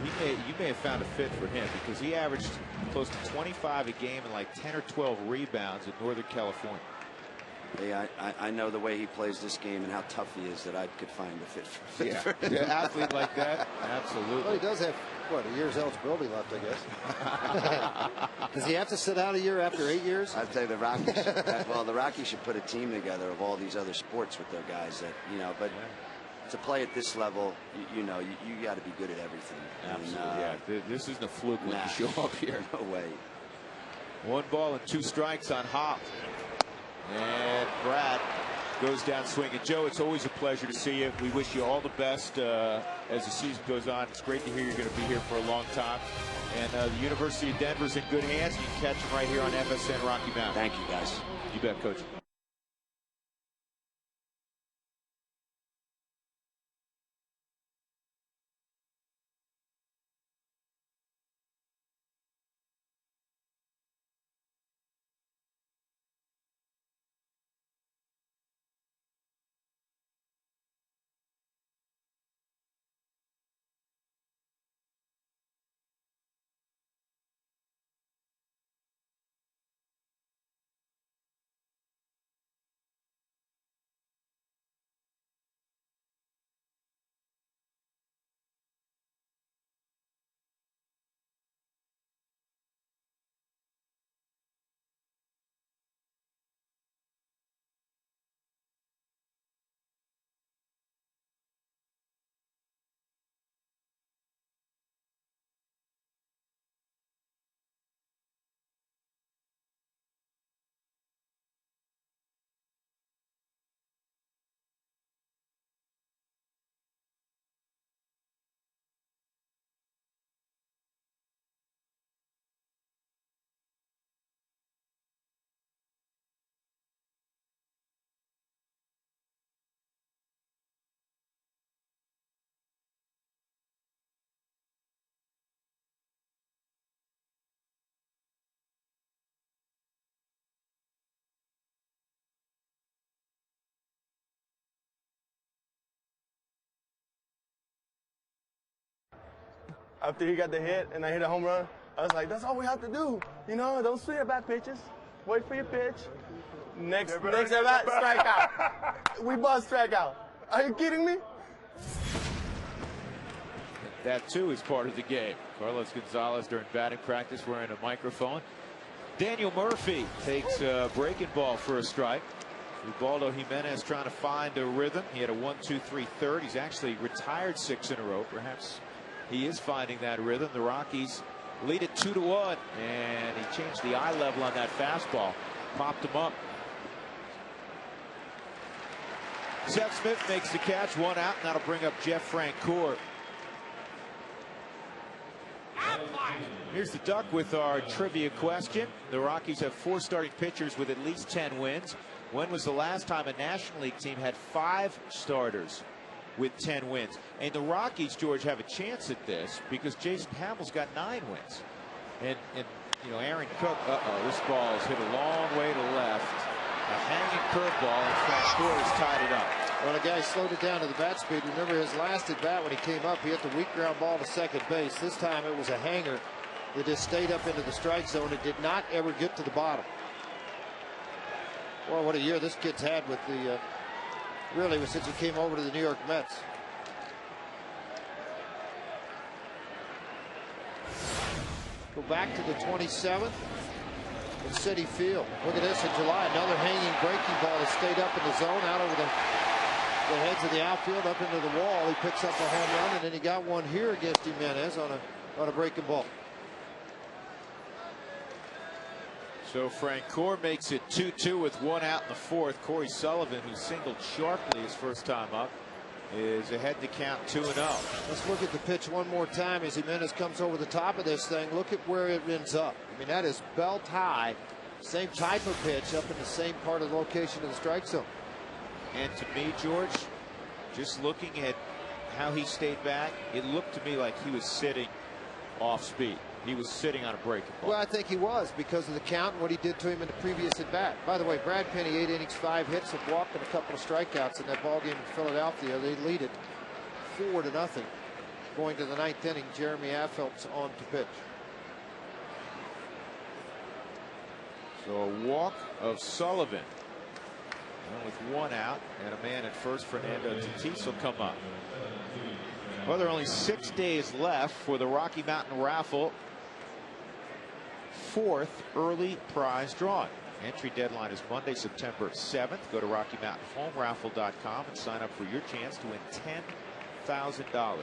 may have found a fit for him, because he averaged close to 25 a game and like 10 or 12 rebounds in Northern California. Yeah, I know the way he plays this game and how tough he is, that I could find a fit for him. Yeah, athlete like that, absolutely. Well, he does have, what, a year's eligibility left, I guess. Does he have to sit out a year after 8 years? I'd say the Rockies. The Rockies should put a team together of all these other sports with their guys that, but. Yeah. To play at this level, you got to be good at everything. Absolutely, This isn't a fluke when you show up here. No way. 1 ball and 2 strikes on Hop. And Brad goes down swinging. Joe, it's always a pleasure to see you. We wish you all the best as the season goes on. It's great to hear you're going to be here for a long time. And the University of Denver's in good hands. You can catch them right here on FSN Rocky Mountain. Thank you, guys. You bet, Coach. After he got the hit and I hit a home run, I was like, that's all we have to do. Don't swing at back pitches. Wait for your pitch. Next at bat, strike out. We bust strike out. Are you kidding me? That, too, is part of the game. Carlos Gonzalez, during batting practice, wearing a microphone. Daniel Murphy takes a breaking ball for a strike. Ubaldo Jimenez trying to find a rhythm. He had a 1-2-3 third. He's actually retired 6 in a row. Perhaps he is finding that rhythm. The Rockies lead it 2-1, and he changed the eye level on that fastball. Popped him up. Seth Smith makes the catch, 1 out, and that'll bring up Jeff Francoeur. Here's the Duck with our trivia question. The Rockies have 4 starting pitchers with at least 10 wins. When was the last time a National League team had 5 starters with 10 wins? And the Rockies, George, have a chance at this because Jason Hamill's got 9 wins. And you know, Aaron Cook, this ball is hit a long way to left. A hanging curveball, and Francoeur has tied it up. Well, the guy slowed it down to the bat speed. Remember his last at bat when he came up, he hit the weak ground ball to second base. This time it was a hanger that just stayed up into the strike zone. It did not ever get to the bottom. Well, what a year this kid's had with the, really, since he came over to the New York Mets. Go back to the 27th at Citi Field. Look at this in July. Another hanging breaking ball that stayed up in the zone, out over the heads of the outfield, up into the wall. He picks up a home run, and then he got one here against Jimenez on a breaking ball. So Francoeur makes it 2-2 with 1 out in the 4th. Corey Sullivan, who singled sharply his first time up, is ahead to count 2-0. Let's look at the pitch one more time as Jimenez comes over the top of this thing. Look at where it ends up. I mean, that is belt high. Same type of pitch up in the same part of the location of the strike zone. And to me, George, just looking at how he stayed back, it looked to me like he was sitting off speed. He was sitting on a breaking ball. Well, I think he was because of the count and what he did to him in the previous at bat. By the way, Brad Penny, 8 innings, 5 hits, a walk, and a couple of strikeouts in that ball game in Philadelphia. They lead it 4-0. Going to the 9th inning, Jeremy Affeld's on to pitch. So a walk of Sullivan. And with 1 out and a man at first, Fernando Tatis will come up. Well, there are only 6 days left for the Rocky Mountain Raffle. 4th early prize drawing. Entry deadline is Monday, September 7th. Go to RockyMountainHomeRaffle.com and sign up for your chance to win $10,000.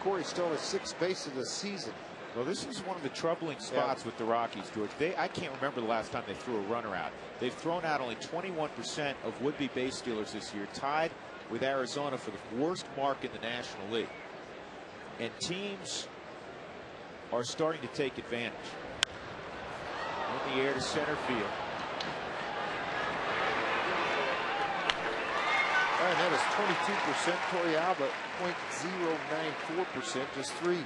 Corey stole his 6th base of the season. Well, this is one of the troubling spots with the Rockies, George. I can't remember the last time they threw a runner out. They've thrown out only 21% of would-be base stealers this year, tied with Arizona for the worst mark in the National League. And teams are starting to take advantage. In the air to center field. All right, that is 22%. Torey Alba, 0.094%, just 3.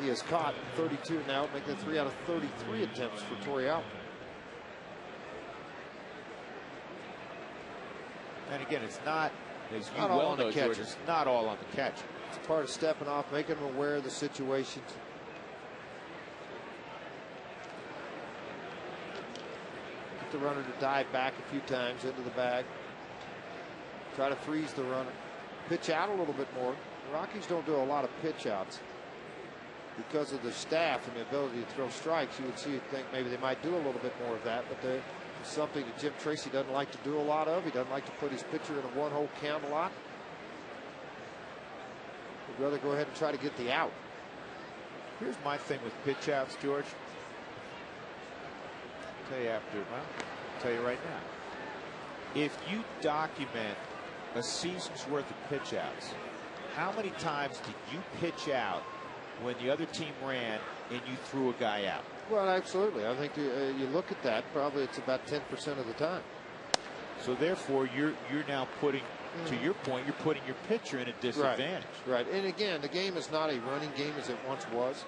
He has caught 32 now, making it 3 out of 33 attempts for Torey Alba. And again, it's not, as you Not all well on the know, George, catcher. it's not all on the catcher. It's part of stepping off, making him aware of the situations. Get the runner to dive back a few times into the bag. Try to freeze the runner. Pitch out a little bit more. The Rockies don't do a lot of pitch outs because of the staff and the ability to throw strikes. You would think maybe they might do a little bit more of that, but it's something that Jim Tracy doesn't like to do a lot of. He doesn't like to put his pitcher in a one-hole count a lot. He'd rather go ahead and try to get the out. Here's my thing with pitch outs, George. I'll tell you after, well, I'll tell you right now. If you document a season's worth of pitch outs, how many times did you pitch out when the other team ran and you threw a guy out? Well, absolutely. I think you look at that, probably it's about 10% of the time. So therefore, you're now putting, to your point, you're putting your pitcher in a disadvantage. Right. And again, the game is not a running game as it once was.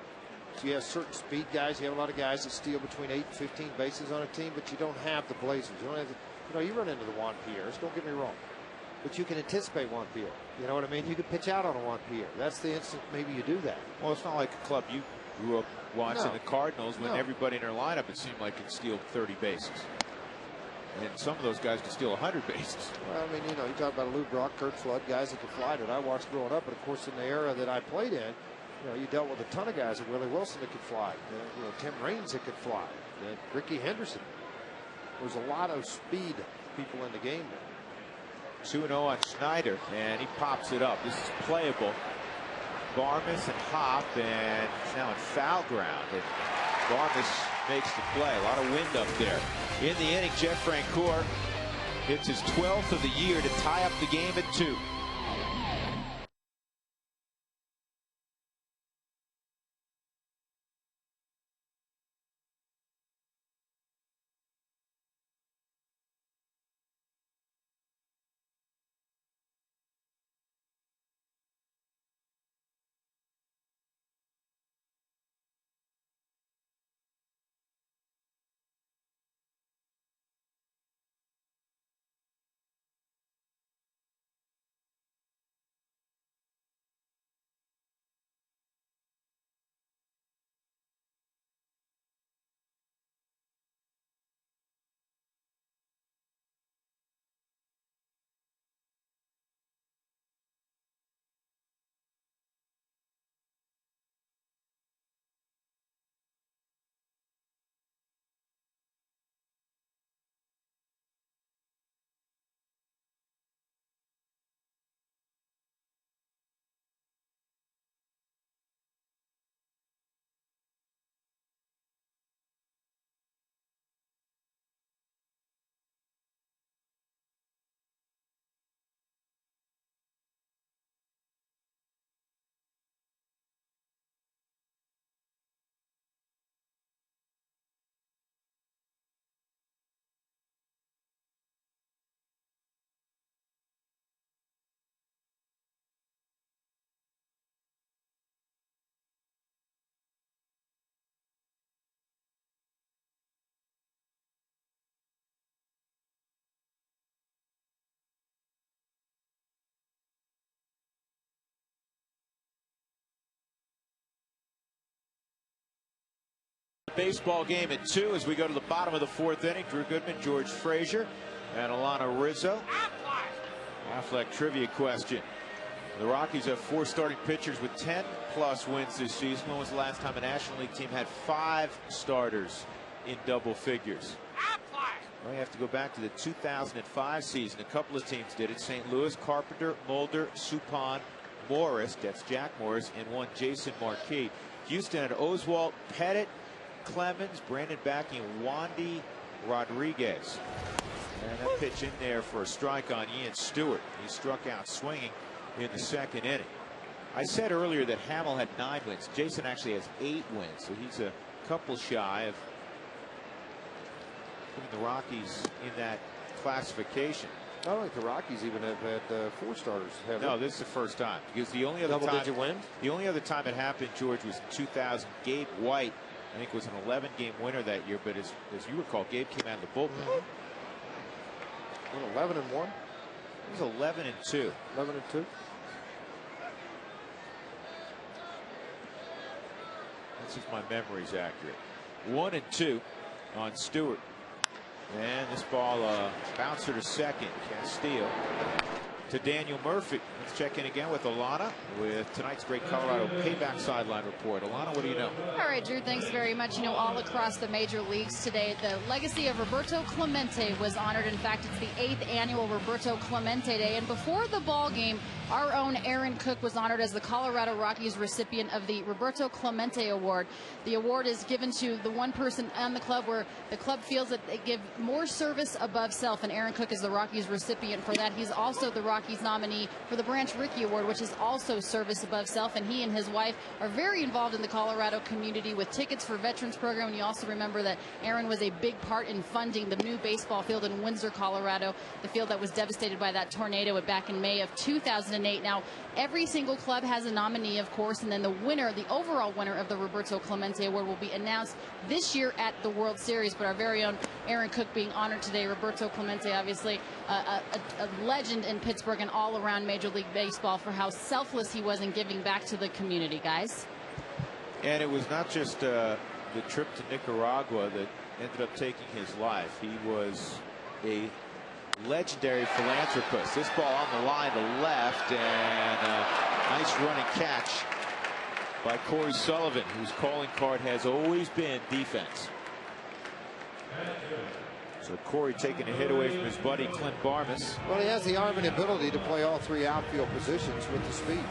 So you have certain speed guys. You have a lot of guys that steal between 8 and 15 bases on a team, but you don't have the blazers. You don't have you run into the Juan Pierres, don't get me wrong. But you can anticipate Juan Pierre. You know what I mean? You can pitch out on a Juan Pierre. That's the instant maybe you do that. Well, it's not like a club you grew up watching, the Cardinals, when everybody in their lineup, it seemed like, could steal 30 bases. And some of those guys could steal 100 bases. Well, I mean, you talk about Lou Brock, Kurt Flood, guys that could fly that I watched growing up. But of course, in the era that I played in, you dealt with a ton of guys, like Willie Wilson that could fly, Tim Raines that could fly, Ricky Henderson. There's a lot of speed people in the game there. 2-0 on Schneider, and he pops it up. This is playable. Barmes and Hop, and it's now in foul ground. And Barmes makes the play. A lot of wind up there. In the inning, Jeff Francoeur hits his 12th of the year to tie up the game at 2. baseball game at 2 as we go to the bottom of the 4th inning. Drew Goodman, George Frazier, and Alana Rizzo. Affleck trivia question. The Rockies have 4 starting pitchers with 10+ wins this season. When was the last time a National League team had 5 starters in double figures? Well, you have to go back to the 2005 season. A couple of teams did it. St. Louis, Carpenter, Mulder, Suppan, Morris, that's Jack Morris, and one Jason Marquis. Houston had Oswalt, Pettit, Clemens, Brandon Backey, and Wandy Rodriguez. And that pitch in there for a strike on Ian Stewart. He struck out swinging in the 2nd inning. I said earlier that Hamill had 9 wins. Jason actually has 8 wins, so he's a couple shy of putting the Rockies in that classification. I don't think the Rockies even have had 4 starters. No, this is the first time, because the only other double-digit win. The only other time it happened, George, was in 2000. Gabe White, I think, was an 11-game winner that year. But as you recall, Gabe came out of the bullpen. 11-1. It was 11-2. 11-2. That's if my memory's accurate. 1-2 on Stewart. And this ball bouncer to second. Castillo to Daniel Murphy. Let's check in again with Alana with tonight's great Colorado payback sideline report. Alana, what do you know? All right, Drew, thanks very much. You know, all across the major leagues today, the legacy of Roberto Clemente was honored. In fact, it's the 8th annual Roberto Clemente Day. And before the ball game, our own Aaron Cook was honored as the Colorado Rockies recipient of the Roberto Clemente Award. The award is given to the one person on the club where the club feels that they give more service above self, and Aaron Cook is the Rockies recipient for that. He's also the Rockies nominee for the Branch Rickey Award, which is also service above self, and he and his wife are very involved in the Colorado community with Tickets for Veterans program. And you also remember that Aaron was a big part in funding the new baseball field in Windsor, Colorado, the field that was devastated by that tornado back in May of 2008. Now, every single club has a nominee, of course, and then the winner, the overall winner of the Roberto Clemente Award, will be announced this year at the World Series. But our very own Aaron Cook being honored today. Roberto Clemente, obviously a legend in Pittsburgh and all around Major League Baseball for how selfless he was in giving back to the community, guys. And it was not just the trip to Nicaragua that ended up taking his life. He was a legendary philanthropist. This ball on the line to left, and a nice running catch by Corey Sullivan, whose calling card has always been defense. So Corey taking a hit away from his buddy Clint Barmas. Well, he has the arm and ability to play all 3 outfield positions with the speed.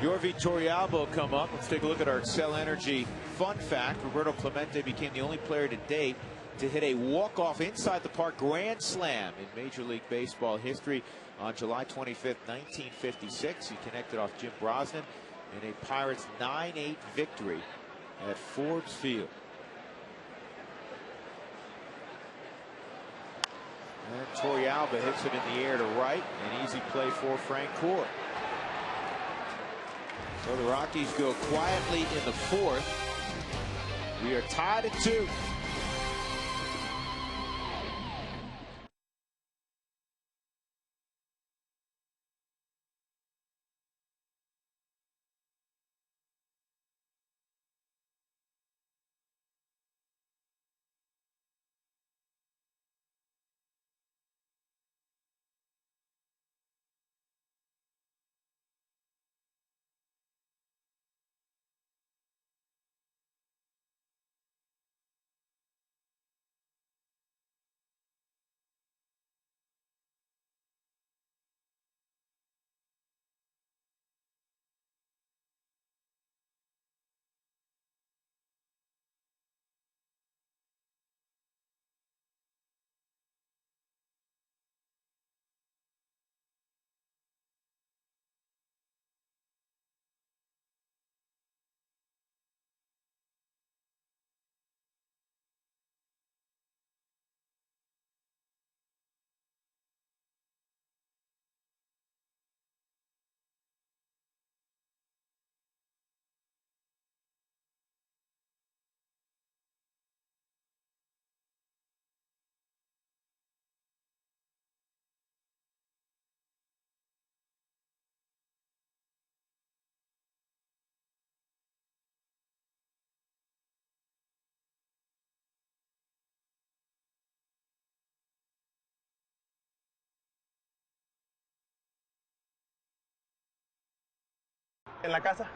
Yorvi Torrealba come up. Let's take a look at our Excel Energy fun fact. Roberto Clemente became the only player to date to hit a walk-off inside the park grand slam in Major League Baseball history on July 25th, 1956. He connected off Jim Brosnan in a Pirates 9-8 victory at Forbes Field. And Torrealba hits it in the air to right. An easy play for Frank Court. So the Rockies go quietly in the 4th. We are tied at 2. En la casa?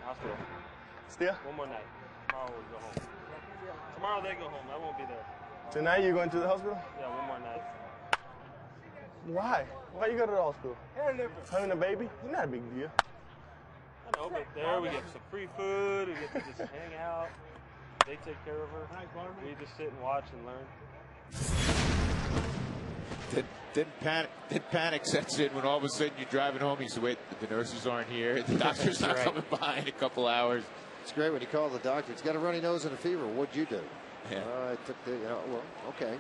Hospital. Still? One more night. Tomorrow we'll go home. Tomorrow they go home. I won't be there. Tonight you going to the hospital? Yeah, one more night. Why? Why you go to the hospital? Having a baby? Not a big deal. I know, but there we get some free food. We get to just hang out. They take care of her. We just sit and watch and learn. Then panic sets in when all of a sudden you're driving home. You say, wait, the nurses aren't here. The doctor's not coming by in a couple hours. It's great when you call the doctor. It's got a runny nose and a fever. What'd you do? Yeah. I took the, well, okay.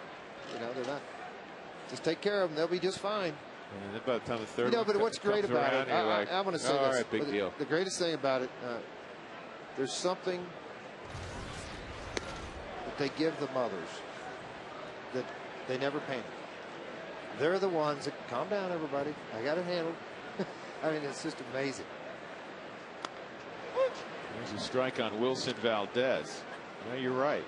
They're not. Just take care of them. They'll be just fine. And then by the time the third but what's great about it, I'm going to say this. All right, big deal. The greatest thing about it, there's something that they give the mothers that they never painted. They're the ones that, calm down, everybody. I got it handled. I mean, it's just amazing. There's a strike on Wilson Valdez. Yeah, you're right.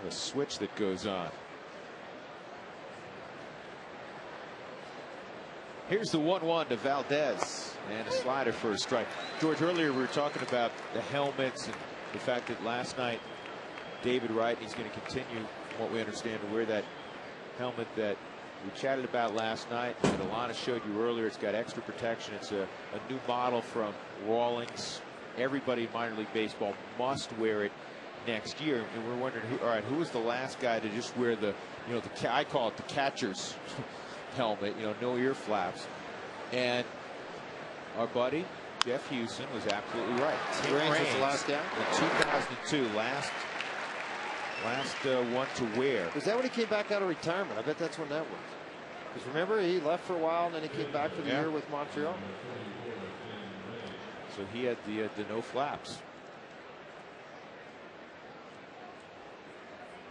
A switch that goes on. Here's the 1-1 to Valdez and a slider for a strike. George, earlier we were talking about the helmets and the fact that last night David Wright, he's going to continue, from what we understand, to wear that helmet that we chatted about last night that Alana showed you earlier. It's got extra protection. It's a new model from Rawlings. Everybody in minor league baseball must wear it next year. And we're wondering, who was the last guy to just wear the, I call it the catcher's helmet, no ear flaps. And our buddy Jeff Houston was absolutely right. Tim Raines was Raines, the last guy in 2002, last one to wear. Was that when he came back out of retirement? I bet that's when that was. Because remember, he left for a while and then he came back for the year with Montreal. So he had the no flaps.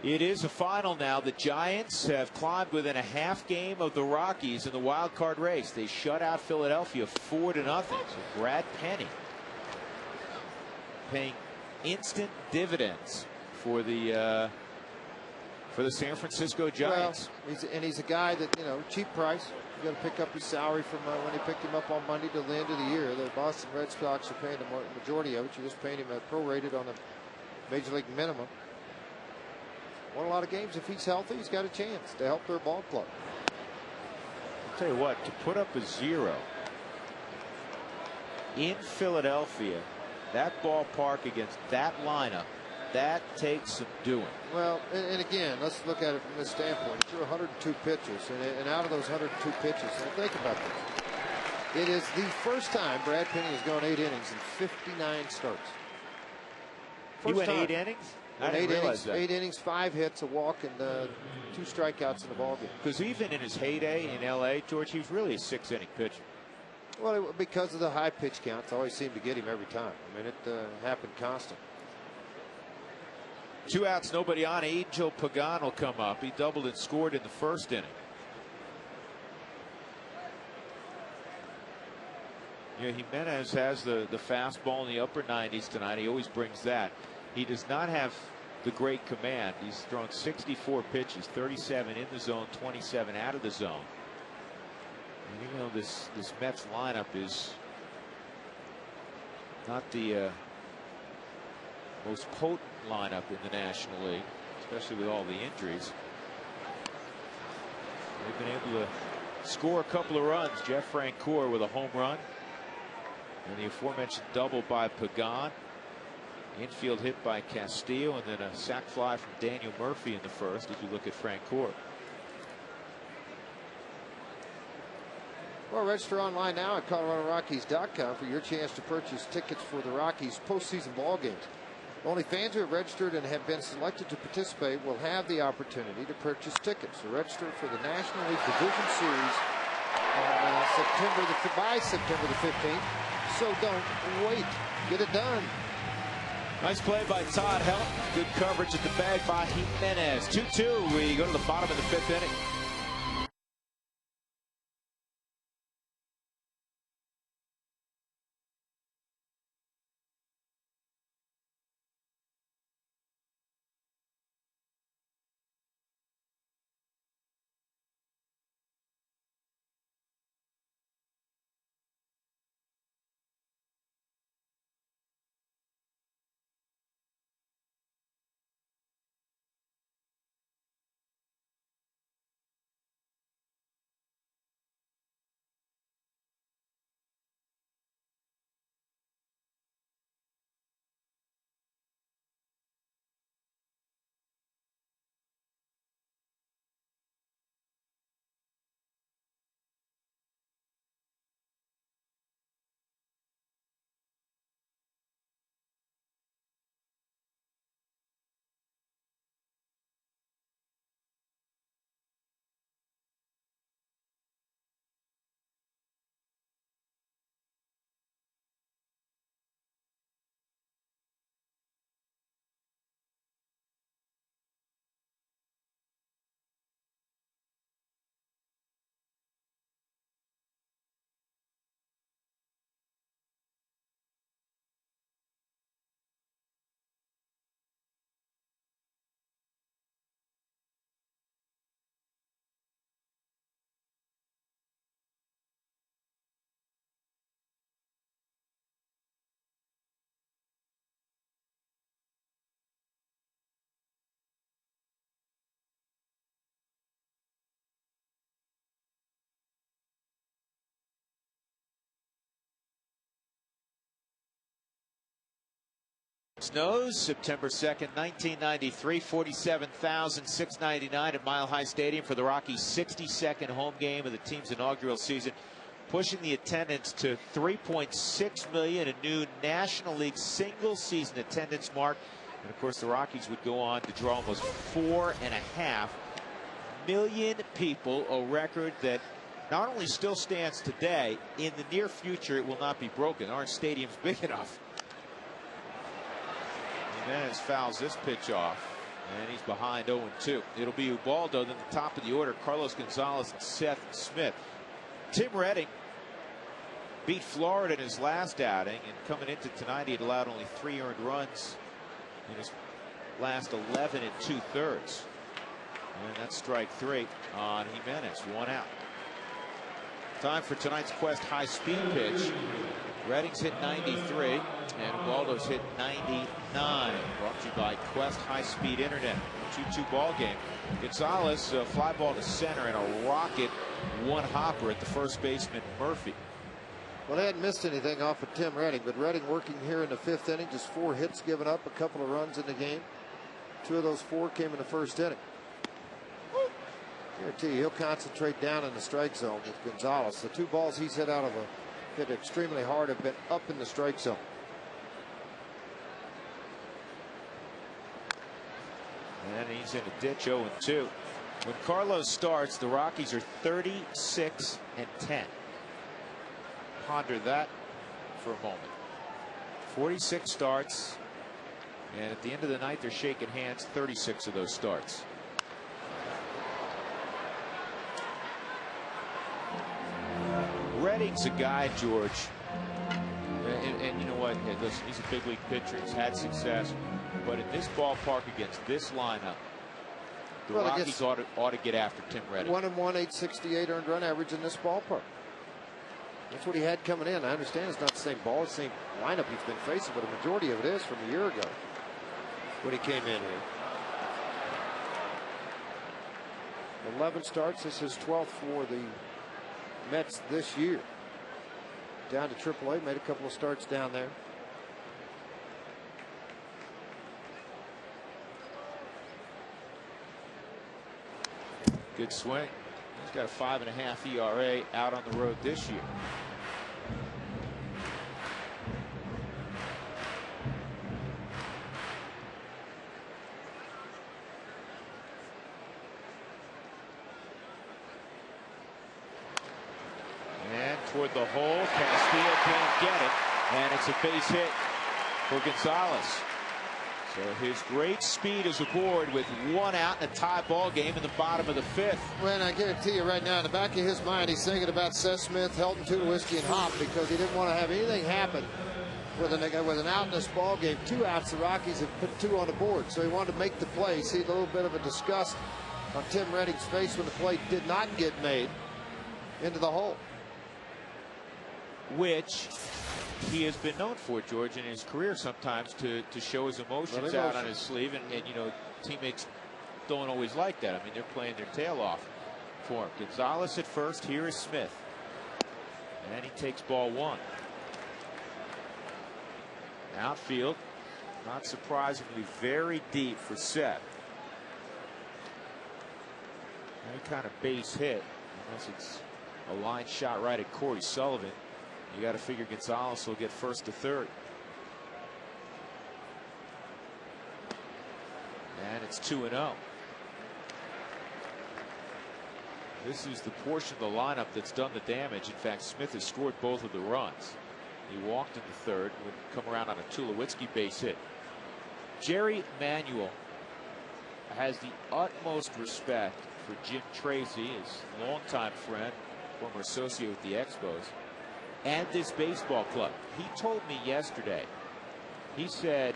It is a final now. The Giants have climbed within a half game of the Rockies in the wild card race. They shut out Philadelphia 4-0. So Brad Penny paying instant dividends for the San Francisco Giants. Well, he's a guy that, cheap price. You got to pick up his salary from when they picked him up on Monday to the end of the year. The Boston Red Sox are paying the majority of it. You're just paying him prorated on the major league minimum. Won a lot of games. If he's healthy, he's got a chance to help their ball club. I'll tell you what, to put up a 0 in Philadelphia, that ballpark against that lineup, that takes some doing. Well, and again, let's look at it from this standpoint. Threw 102 pitches, and out of those 102 pitches, now think about this. It is the first time Brad Penny has gone 8 innings in 59 starts. He went 8 innings? I didn't realize that. 8 innings, 5 hits, a walk, and 2 strikeouts in the ballgame. Because even in his heyday in L.A., George, he was really a 6-inning pitcher. Well, because of the high pitch counts, always seemed to get him every time. I mean, it happened constant. 2 outs, nobody on. Angel Pagan will come up. He doubled and scored in the first inning. Jimenez has the fastball in the upper 90s tonight. He always brings that. He does not have the great command. He's thrown 64 pitches, 37 in the zone, 27 out of the zone. And even though this Mets lineup is not the most potent lineup in the National League, especially with all the injuries, they've been able to score a couple of runs. Jeff Francoeur with a home run, and the aforementioned double by Pagan. Infield hit by Castillo, and then a sac fly from Daniel Murphy in the first as you look at Francoeur. Well, register online now at ColoradoRockies.com for your chance to purchase tickets for the Rockies postseason ball games. Only fans who have registered and have been selected to participate will have the opportunity to purchase tickets. So register for the National League Division Series by September the 15th. So don't wait. Get it done. Nice play by Todd Helton. Good coverage at the bag by Jimenez. 2-2. We go to the bottom of the 5th inning. Snows, September 2nd, 1993, 47,699 at Mile High Stadium for the Rockies' 62nd home game of the team's inaugural season, pushing the attendance to 3.6 million, a new National League single-season attendance mark. And, of course, the Rockies would go on to draw almost 4.5 million people, a record that not only still stands today, in the near future it will not be broken. Aren't stadiums big enough? Jimenez fouls this pitch off, and he's behind 0-2. It'll be Ubaldo, then the top of the order, Carlos Gonzalez and Seth Smith. Tim Redding beat Florida in his last outing, and coming into tonight, he had allowed only 3 earned runs in his last 11 2/3. And that's strike 3 on Jimenez, 1 out. Time for tonight's Quest high-speed pitch. Redding's hit 93, and Ubaldo's hit 99. Brought to you by Quest high-speed internet. 2-2 ball game. Gonzalez, fly ball to center, and a rocket one-hopper at the first baseman, Murphy. Well, they hadn't missed anything off of Tim Redding, but Redding working here in the 5th inning, just 4 hits given up, a couple of runs in the game. 2 of those 4 came in the 1st inning. Guarantee you, he'll concentrate down in the strike zone with Gonzalez. The 2 balls he's hit out of hit extremely hard have been up in the strike zone. And he's in a ditch, 0-2. When Carlos starts, the Rockies are 36-10. Ponder that for a moment. 46 starts, and at the end of the night, they're shaking hands 36 of those starts. Redding's a guy, George, and you know what? Hey, listen, he's a big league pitcher. He's had success, but in this ballpark against this lineup, the Rockies ought to get after Tim Redding. 1-1, 868 earned run average in this ballpark. That's what he had coming in. I understand it's not the same ball, the same lineup he's been facing, but a majority of it is from a year ago when he came in here. 11 starts. This is 12th for the Mets this year. Down to AAA, made a couple of starts down there. Good swing. He's got a 5.5 ERA out on the road this year. And toward the hole, Castillo can't get it, and it's a base hit for Gonzalez. So his great speed is aboard with 1 out in a tie ball game in the bottom of the 5th. Well, I guarantee you right now, in the back of his mind, he's thinking about Seth Smith, Helton, Tuna Whiskey, and Hop, because he didn't want to have anything happen with an out in this ball game. 2 outs, the Rockies have put 2 on the board, so he wanted to make the play. See a little bit of a disgust on Tim Redding's face when the play did not get made into the hole. Which he has been known for, George, in his career sometimes to show his emotions out on his sleeve, and you know, teammates don't always like that. I mean, they're playing their tail off for him. Gonzalez at first. Here is Smith, and he takes ball 1. Outfield, not surprisingly, very deep for Seth. Any kind of base hit, unless it's a line shot right at Corey Sullivan. You got to figure Gonzalez will get first to third. And it's 2-0. This is the portion of the lineup that's done the damage. In fact, Smith has scored both of the runs. He walked in the 3rd, would come around on a Tulowitzki base hit. Jerry Manuel has the utmost respect for Jim Tracy, his longtime friend, former associate with the Expos, and this baseball club. He told me yesterday, he said,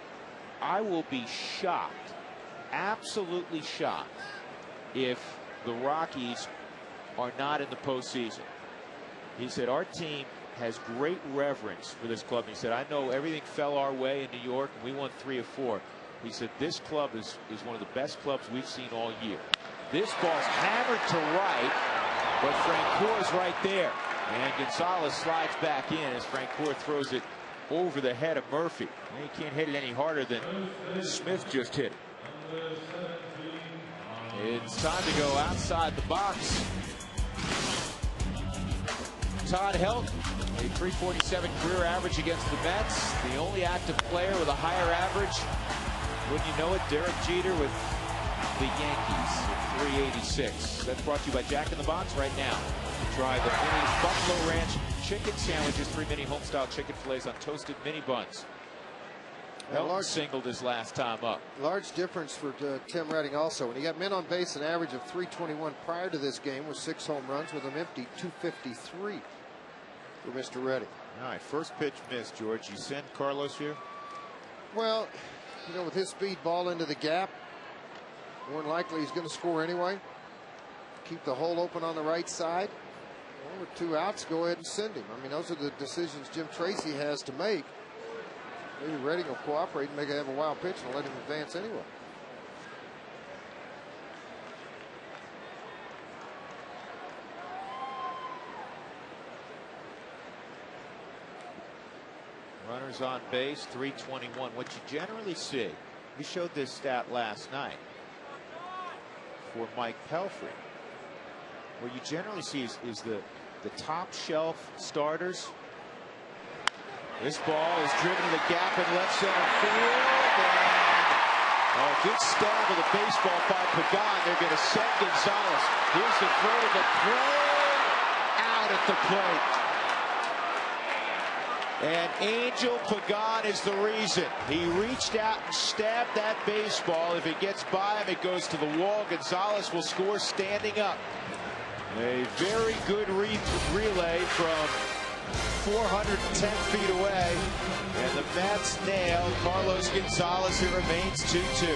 I will be shocked, absolutely shocked, if the Rockies are not in the postseason. He said, our team has great reverence for this club. He said, I know everything fell our way in New York, and we won 3 of 4. He said, this club is one of the best clubs we've seen all year. This ball's hammered to right, but Francoeur's right there. And Gonzalez slides back in as Francoeur throws it over the head of Murphy. And he can't hit it any harder than Smith just hit it. It's time to go outside the box. Todd Helton, a .347 career average against the Mets. The only active player with a higher average. Wouldn't you know it, Derek Jeter with the Yankees at .386. That's brought to you by Jack in the Box right now. Try the mini Buffalo Ranch chicken sandwiches, 3 mini homestyle chicken fillets on toasted mini buns. Helton singled his last time up. Large difference for Tim Redding also. When he got men on base, an average of .321 prior to this game with 6 home runs with him empty, .253 for Mr. Redding. All right, first pitch missed, George. You send Carlos here? Well, you know, with his speed, ball into the gap, more than likely he's going to score anyway. Keep the hole open on the right side. Well, with 2 outs, go ahead and send him. I mean, those are the decisions Jim Tracy has to make. Maybe Redding will cooperate and make it have a wild pitch and let him advance anyway. Runners on base, 321. What you generally see, we showed this stat last night for Mike Pelfrey. What you generally see is the top shelf starters. This ball is driven to the gap in left center field. And a good stab of the baseball by Pagan. They're going to send Gonzalez. Here's the throw to the plate. Out at the plate. And Angel Pagan is the reason. He reached out and stabbed that baseball. If it gets by him, it goes to the wall. Gonzalez will score standing up. A very good relay from 410 feet away, and the Mets nail Carlos Gonzalez. It remains 2-2.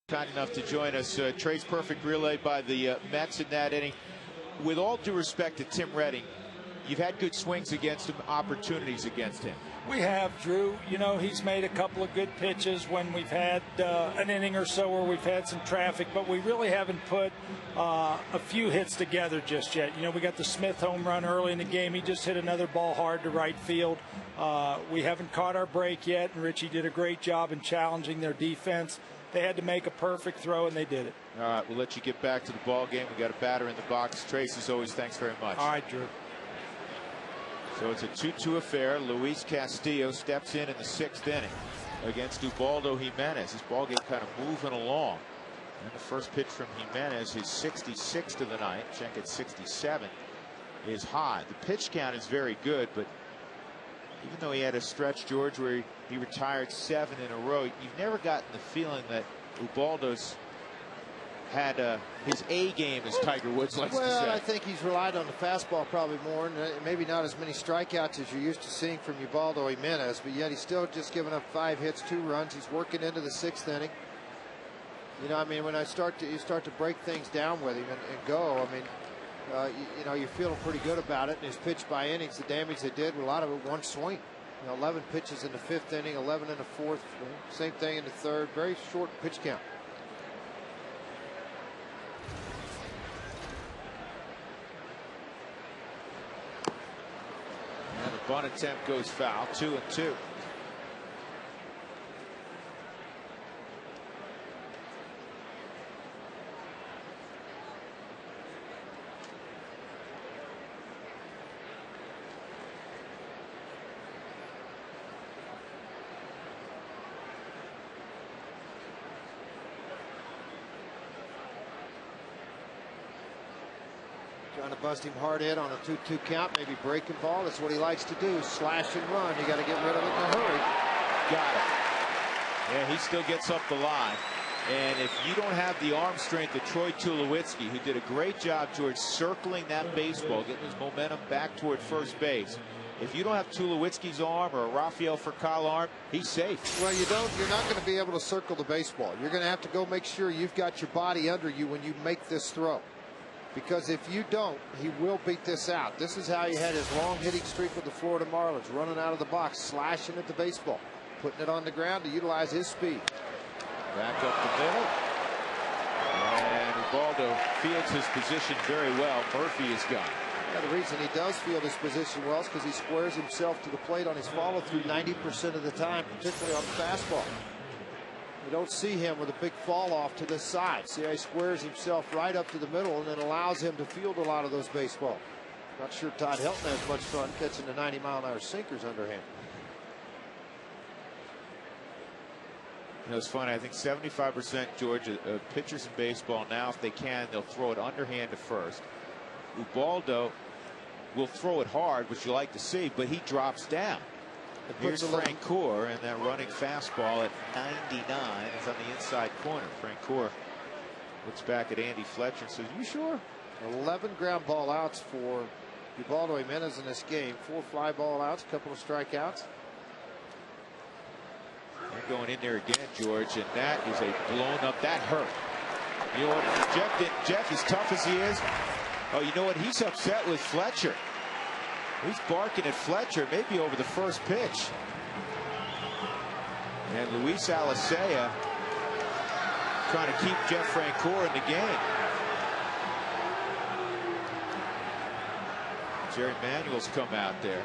Kind enough to join us. Trey's perfect relay by the Mets in that inning. With all due respect to Tim Redding, you've had good swings against him, opportunities against him. We have, Drew. You know, he's made a couple of good pitches when we've had an inning or so where we've had some traffic, but we really haven't put a few hits together just yet. You know, we got the Smith home run early in the game. He just hit another ball hard to right field. We haven't caught our break yet, and Richie did a great job in challenging their defense. They had to make a perfect throw, and they did it. All right, we'll let you get back to the ball game. We got a batter in the box. Trace, as always, thanks very much. All right, Drew. So it's a 2-2 affair. Luis Castillo steps in the 6th inning against Ubaldo Jimenez. This ball game kind of moving along. And the first pitch from Jimenez, his 66th of the night. Check at 67 is high. The pitch count is very good, but even though he had a stretch, George, where he retired 7 in a row, you've never gotten the feeling that Ubaldo's had his A game, as Tiger Woods likes to say. Well, I think he's relied on the fastball probably more, and maybe not as many strikeouts as you're used to seeing from Ubaldo Jimenez, but yet he's still just giving up 5 hits, 2 runs. He's working into the 6th inning. You know, I mean, when you start to break things down with him and go, I mean, you know, you're feeling pretty good about it. And his pitch by innings, the damage they did, a lot of it one swing. You know, 11 pitches in the 5th inning, 11 in the 4th, same thing in the 3rd. Very short pitch count. And the Bunt attempt goes foul. 2-2. Trying to bust him hard in on a 2-2 count, maybe breaking ball. That's what he likes to do, slash and run. You got to get rid of it in a hurry. Got it. Yeah, he still gets up the line. And if you don't have the arm strength of Troy Tulowitzki, who did a great job, George, circling that baseball, getting his momentum back toward first base. If you don't have Tulowitzki's arm or a Rafael Furcal arm, he's safe. Well, you're not going to be able to circle the baseball. You're going to have to go make sure you've got your body under you when you make this throw. Because if you don't, he will beat this out. This is how he had his long hitting streak with the Florida Marlins, running out of the box, slashing at the baseball, putting it on the ground to utilize his speed. Back up the middle. And Ubaldo fields his position very well. Murphy is gone. Yeah, the reason he does field his position well is because he squares himself to the plate on his follow through 90% of the time, particularly on the fastball. You don't see him with a big fall off to the side. See how he squares himself right up to the middle and then allows him to field a lot of those baseballs. Not sure Todd Helton has much fun catching the 90-mile-an-hour sinkers under him. You know, it's funny. I think 75%, George, of pitchers in baseball now, if they can, they'll throw it underhand to first. Ubaldo will throw it hard, which you like to see, but he drops down. Here's Francoeur, and that running fastball at 99 is on the inside corner. Francoeur looks back at Andy Fletcher and says, "You sure?" 11 ground ball outs for Ubaldo Jimenez in this game. 4 fly ball outs, a couple of strikeouts. They're going in there again, George, and that is a blown up. That hurt. You know what? Jeff, as tough as he is, oh, you know what? He's upset with Fletcher. He's barking at Fletcher, maybe over the first pitch. And Luis Alicea trying to keep Jeff Francoeur in the game. Jerry Manuel's come out there.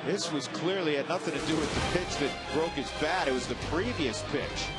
This was clearly had nothing to do with the pitch that broke his bat. It was the previous pitch.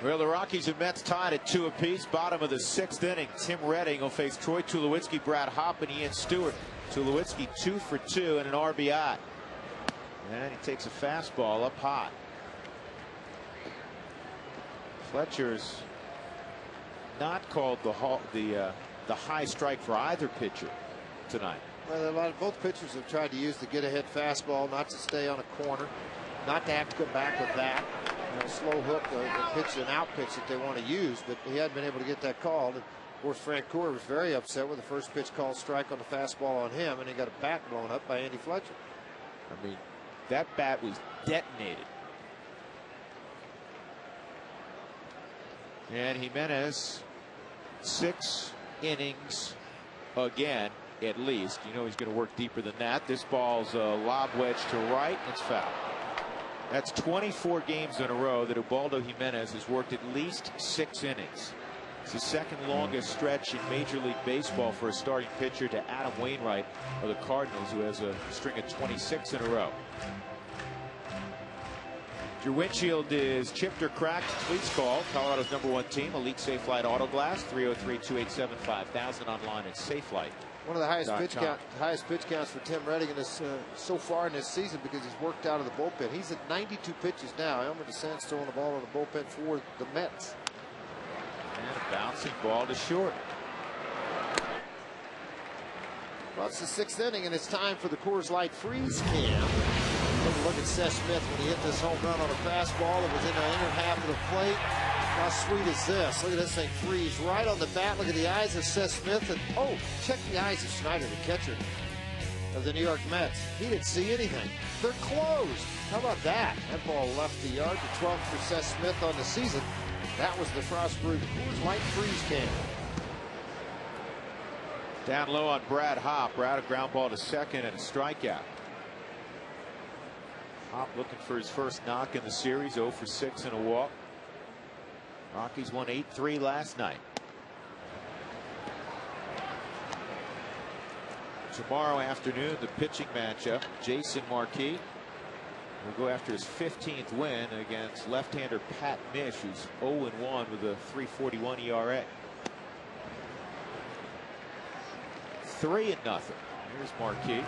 Well, the Rockies and Mets tied at 2 apiece. Bottom of the 6th inning. Tim Redding will face Troy Tulowitzki, Brad Hopp, and Ian Stewart. Tulowitzki 2 for 2 and an RBI. And he takes a fastball up high. Fletcher's not called the high strike for either pitcher tonight. Well, both pitchers have tried to use the get-ahead fastball, not to stay on a corner, not to have to go back with that. Slow hook, the pitch, an out pitch that they want to use, but he hadn't been able to get that called. And of course, Francoeur was very upset with the first pitch called strike on the fastball on him, and he got a bat blown up by Andy Fletcher. I mean, that bat was detonated. And Jimenez, 6 innings again, at least. You know he's going to work deeper than that. This ball's a lob wedge to right. It's foul. That's 24 games in a row that Ubaldo Jimenez has worked at least 6 innings. It's the second longest stretch in Major League Baseball for a starting pitcher to Adam Wainwright of the Cardinals, who has a string of 26 in a row. Your windshield is chipped or cracked, please call Colorado's #1 team, Elite Safelite Auto Glass, 303-287-5000, online at Safelite. One of the highest pitch counts for Tim Redding in this so far in this season, because he's worked out of the bullpen. He's at 92 pitches now. Elmer DeSantis throwing the ball in the bullpen for the Mets. And a bouncing ball to short. Well, it's the 6th inning, and it's time for the Coors Light Freeze Cam. Take a look at Seth Smith when he hit this home run on a fastball that was in the inner half of the plate. How sweet is this? Look at this thing freeze right on the bat. Look at the eyes of Seth Smith. And oh, check the eyes of Schneider, the catcher of the New York Mets. He didn't see anything. They're closed. How about that? That ball left the yard. The 12th for Seth Smith on the season. That was the Frostbrewed Coors Light Freeze Can. Down low on Brad Hopp. Brad, a ground ball to second and a strikeout. Hopp looking for his first knock in the series, 0 for 6 and a walk. Rockies won 8-3 last night. Tomorrow afternoon, the pitching matchup. Jason Marquis will go after his 15th win against left-hander Pat Mish, who's 0-1 with a 3.41 ERA. 3-0. Here's Marquis.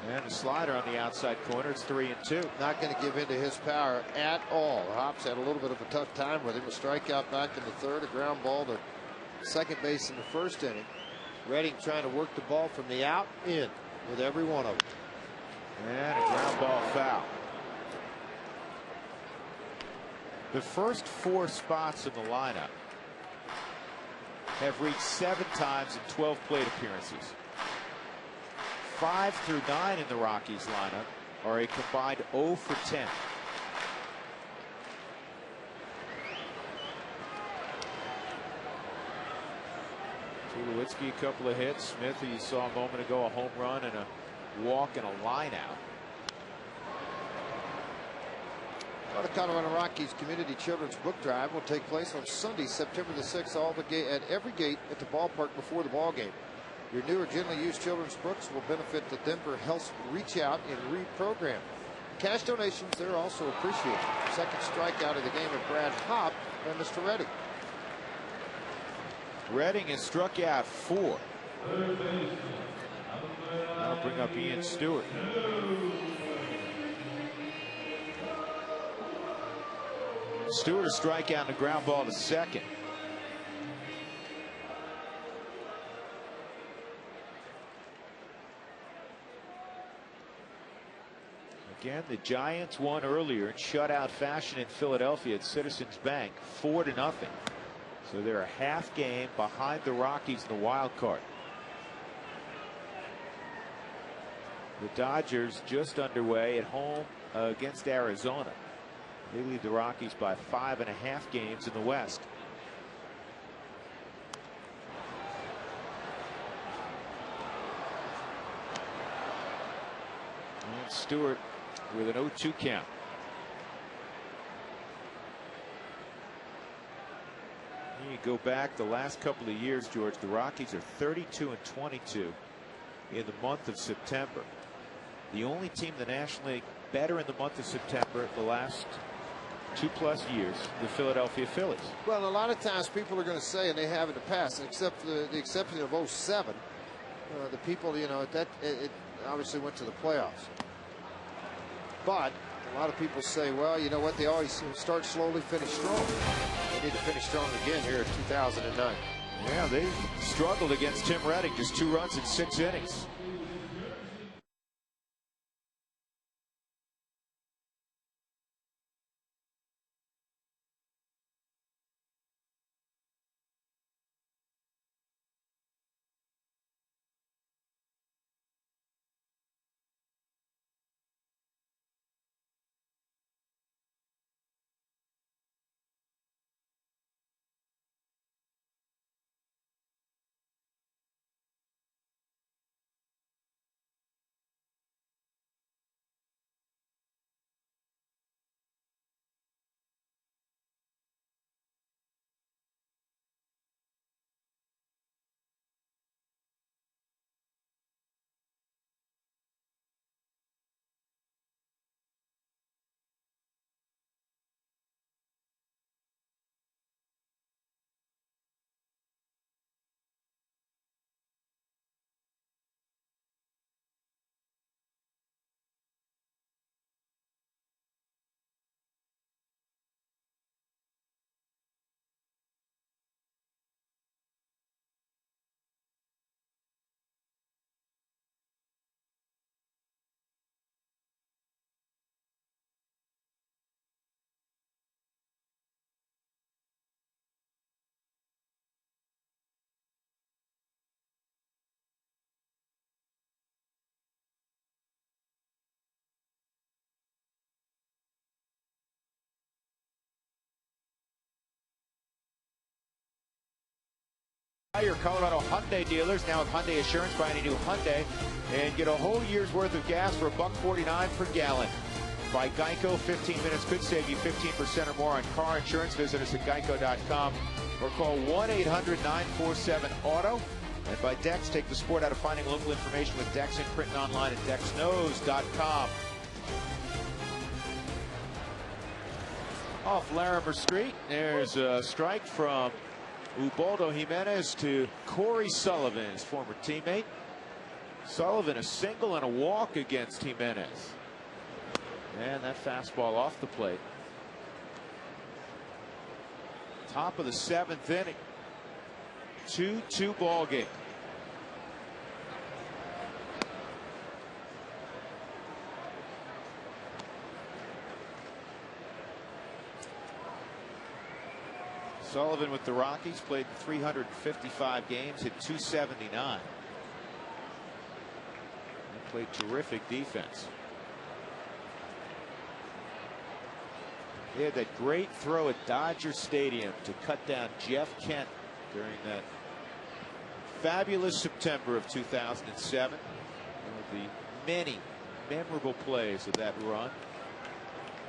And a slider on the outside corner. It's 3-2. Not going to give in to his power at all. Hops had a little bit of a tough time with him. A strikeout back in the 3rd, a ground ball to second base in the 1st inning. Redding trying to work the ball from the out in with every one of them. And a ground ball foul. The first 4 spots in the lineup have reached 7 times in 12 plate appearances. 5 through 9 in the Rockies lineup are a combined 0 for 10. Tulowitzki, a couple of hits. Smith, who you saw a moment ago, a home run and a walk and a line out. Well, the Colorado Rockies Community Children's Book Drive will take place on Sunday, September the 6th, at every gate at the ballpark before the ball game. Your new or generally used children's books will benefit the Denver Health Reach Out and Read program. Cash donations, they're also appreciated. Second strikeout of the game of Brad Hopp and Mr. Redding. Redding has struck out 4. That'll bring up Ian Stewart. Stewart a strikeout and a ground ball to second. Again, the Giants won earlier in shutout fashion in Philadelphia at Citizens Bank, 4-0. So they're a half game behind the Rockies in the wild card. The Dodgers just underway at home against Arizona. They lead the Rockies by 5.5 games in the West. And Stewart with an 0-2 count. You go back the last couple of years, George, the Rockies are 32-22 in the month of September. The only team in the National League better in the month of September the last 2+ years, the Philadelphia Phillies. Well, a lot of times people are going to say, and they have in the past, except for the exception of 07, the people, you know, it obviously went to the playoffs. But a lot of people say, well, you know what, they always start slowly, finish strong. They need to finish strong again here in 2009. Yeah, they struggled against Tim Reddick, just 2 runs in 6 innings. Your Colorado Hyundai dealers now with Hyundai Assurance. Buy any new Hyundai and get a whole year's worth of gas for $1.49 per gallon. By Geico, 15 minutes could save you 15% or more on car insurance. Visit us at geico.com or call 1-800-947-AUTO. And by Dex, take the sport out of finding local information with Dex and printing online at dexknows.com. Off Larimer Street, there's a strike from Ubaldo Jimenez to Corey Sullivan, his former teammate. Sullivan a single and a walk against Jimenez. And that fastball off the plate. Top of the 7th inning. 2-2 ball game. Sullivan with the Rockies played 355 games, hit .279. He played terrific defense. He had that great throw at Dodger Stadium to cut down Jeff Kent during that fabulous September of 2007. One of the many memorable plays of that run.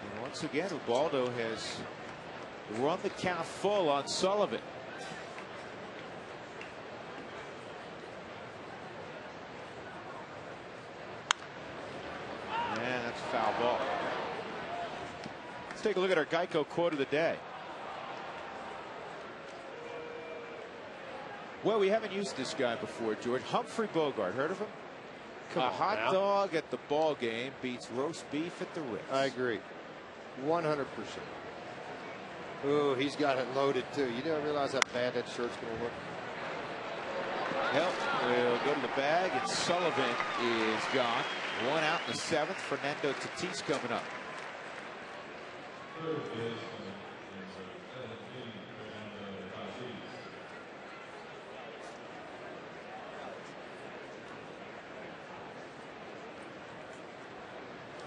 And once again, Ubaldo has run the count full on Sullivan. And that's a foul ball. Let's take a look at our Geico quote of the day. Well, we haven't used this guy before, George. Humphrey Bogart, heard of him? A hot dog at the ball game beats roast beef at the Ritz. I agree. 100%. Ooh, he's got it loaded too. You don't realize how bad that shirt's going to look. Yep, we'll go to the bag, and Sullivan is gone. 1 out in the 7th. Fernando Tatis coming up.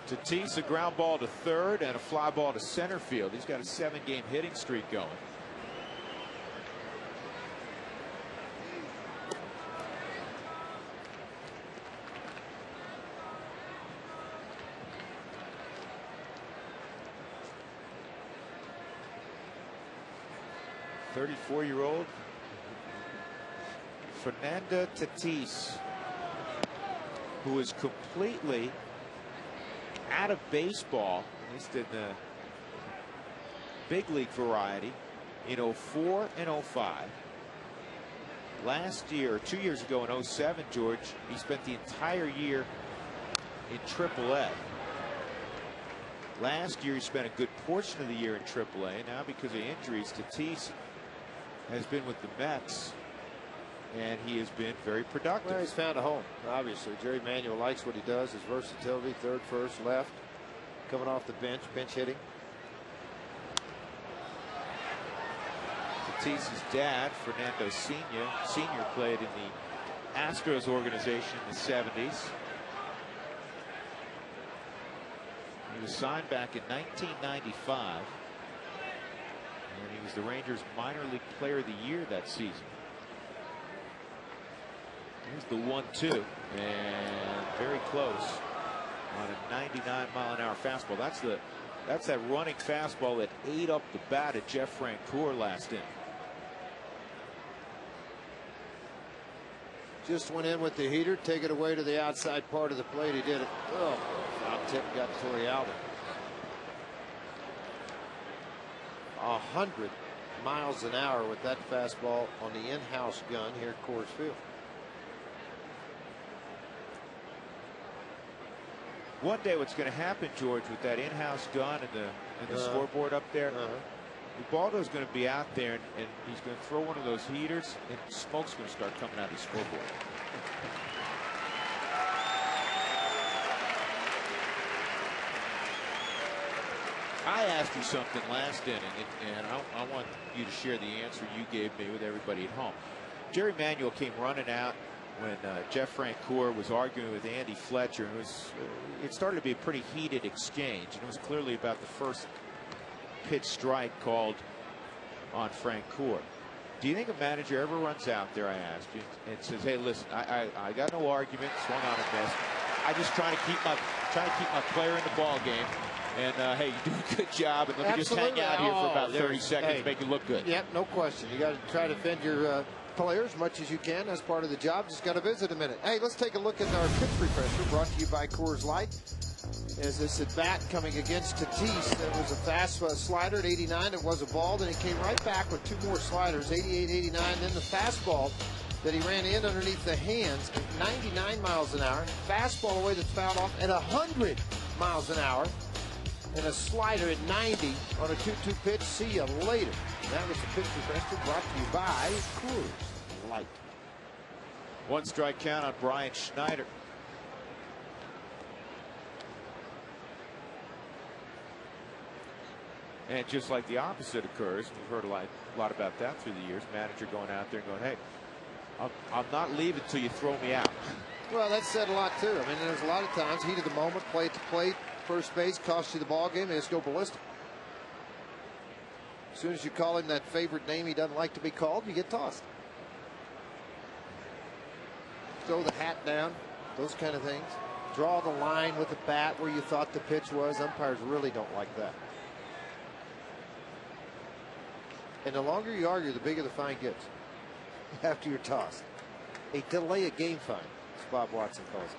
Tatis, a ground ball to third and a fly ball to center field. He's got a 7-game hitting streak going. .34-year-old Fernando Tatis. who is completely out of baseball, at least in the big league variety, in 04 and 05. Last year, 2 years ago in 07, George, he spent the entire year in AAA. Last year, he spent a good portion of the year in AAA. Now, because of injuries, Tatis has been with the Mets, and he has been very productive. Well, he's found a home, obviously. Jerry Manuel likes what he does, his versatility, third, first, left, coming off the bench hitting. Tatis's dad, Fernando Sr., played in the Astros organization in the 70s. He was signed back in 1995, and he was the Rangers minor league player of the year that season. Here's the 1-2, and very close on a 99-mile-an-hour fastball. That's that running fastball that ate up the bat of Jeff Francoeur last inning. Just went in with the heater, take it away to the outside part of the plate. He did it. Oh, foul tip got Torrealba. 100 miles an hour with that fastball on the in-house gun here at Coors Field. One day what's going to happen, George, with that in-house gun and the scoreboard up there, Ubaldo's going to be out there and he's going to throw one of those heaters and smoke's going to start coming out of the scoreboard. I asked you something last inning, and I want you to share the answer you gave me with everybody at home. Jerry Manuel came running out when Jeff Francoeur was arguing with Andy Fletcher. It started to be a pretty heated exchange, and it was clearly about the first pitch strike called on Francoeur. Do you think a manager ever runs out there, I asked you, and says, hey, listen, I got no argument, swung on and missed. I just trying to keep my player in the ball game. And hey, you do a good job, and let me just hang out here for about 30 seconds, make you look good. Yep, no question. You got to try to defend your player as much as you can. That's part of the job. Just got to visit a minute. Hey, let's take a look at our pitch refresher, brought to you by Coors Light. As this at bat coming against Tatis, it was a fast slider at 89. It was a ball. Then he came right back with two more sliders, 88, 89. Then the fastball that he ran in underneath the hands at 99 miles an hour. Fastball away that's fouled off at 100 miles an hour. And a slider at 90 on a 2-2 pitch. See you later. And that was the pitch refresher brought to you by Coors Light. One strike count on Brian Schneider. And just like the opposite occurs, we've heard a lot about that through the years. Manager going out there and going, hey, I'm not leaving until you throw me out. Well, that said a lot too. I mean, there's a lot of times, heat of the moment, play at the plate, first base, costs you the ball game, and just go ballistic. As soon as you call him that favorite name he doesn't like to be called, you get tossed. Throw the hat down, those kind of things. Draw the line with the bat where you thought the pitch was. Umpires really don't like that. And the longer you argue, the bigger the fine gets after you're tossed. A delay a game fine, as Bob Watson calls it.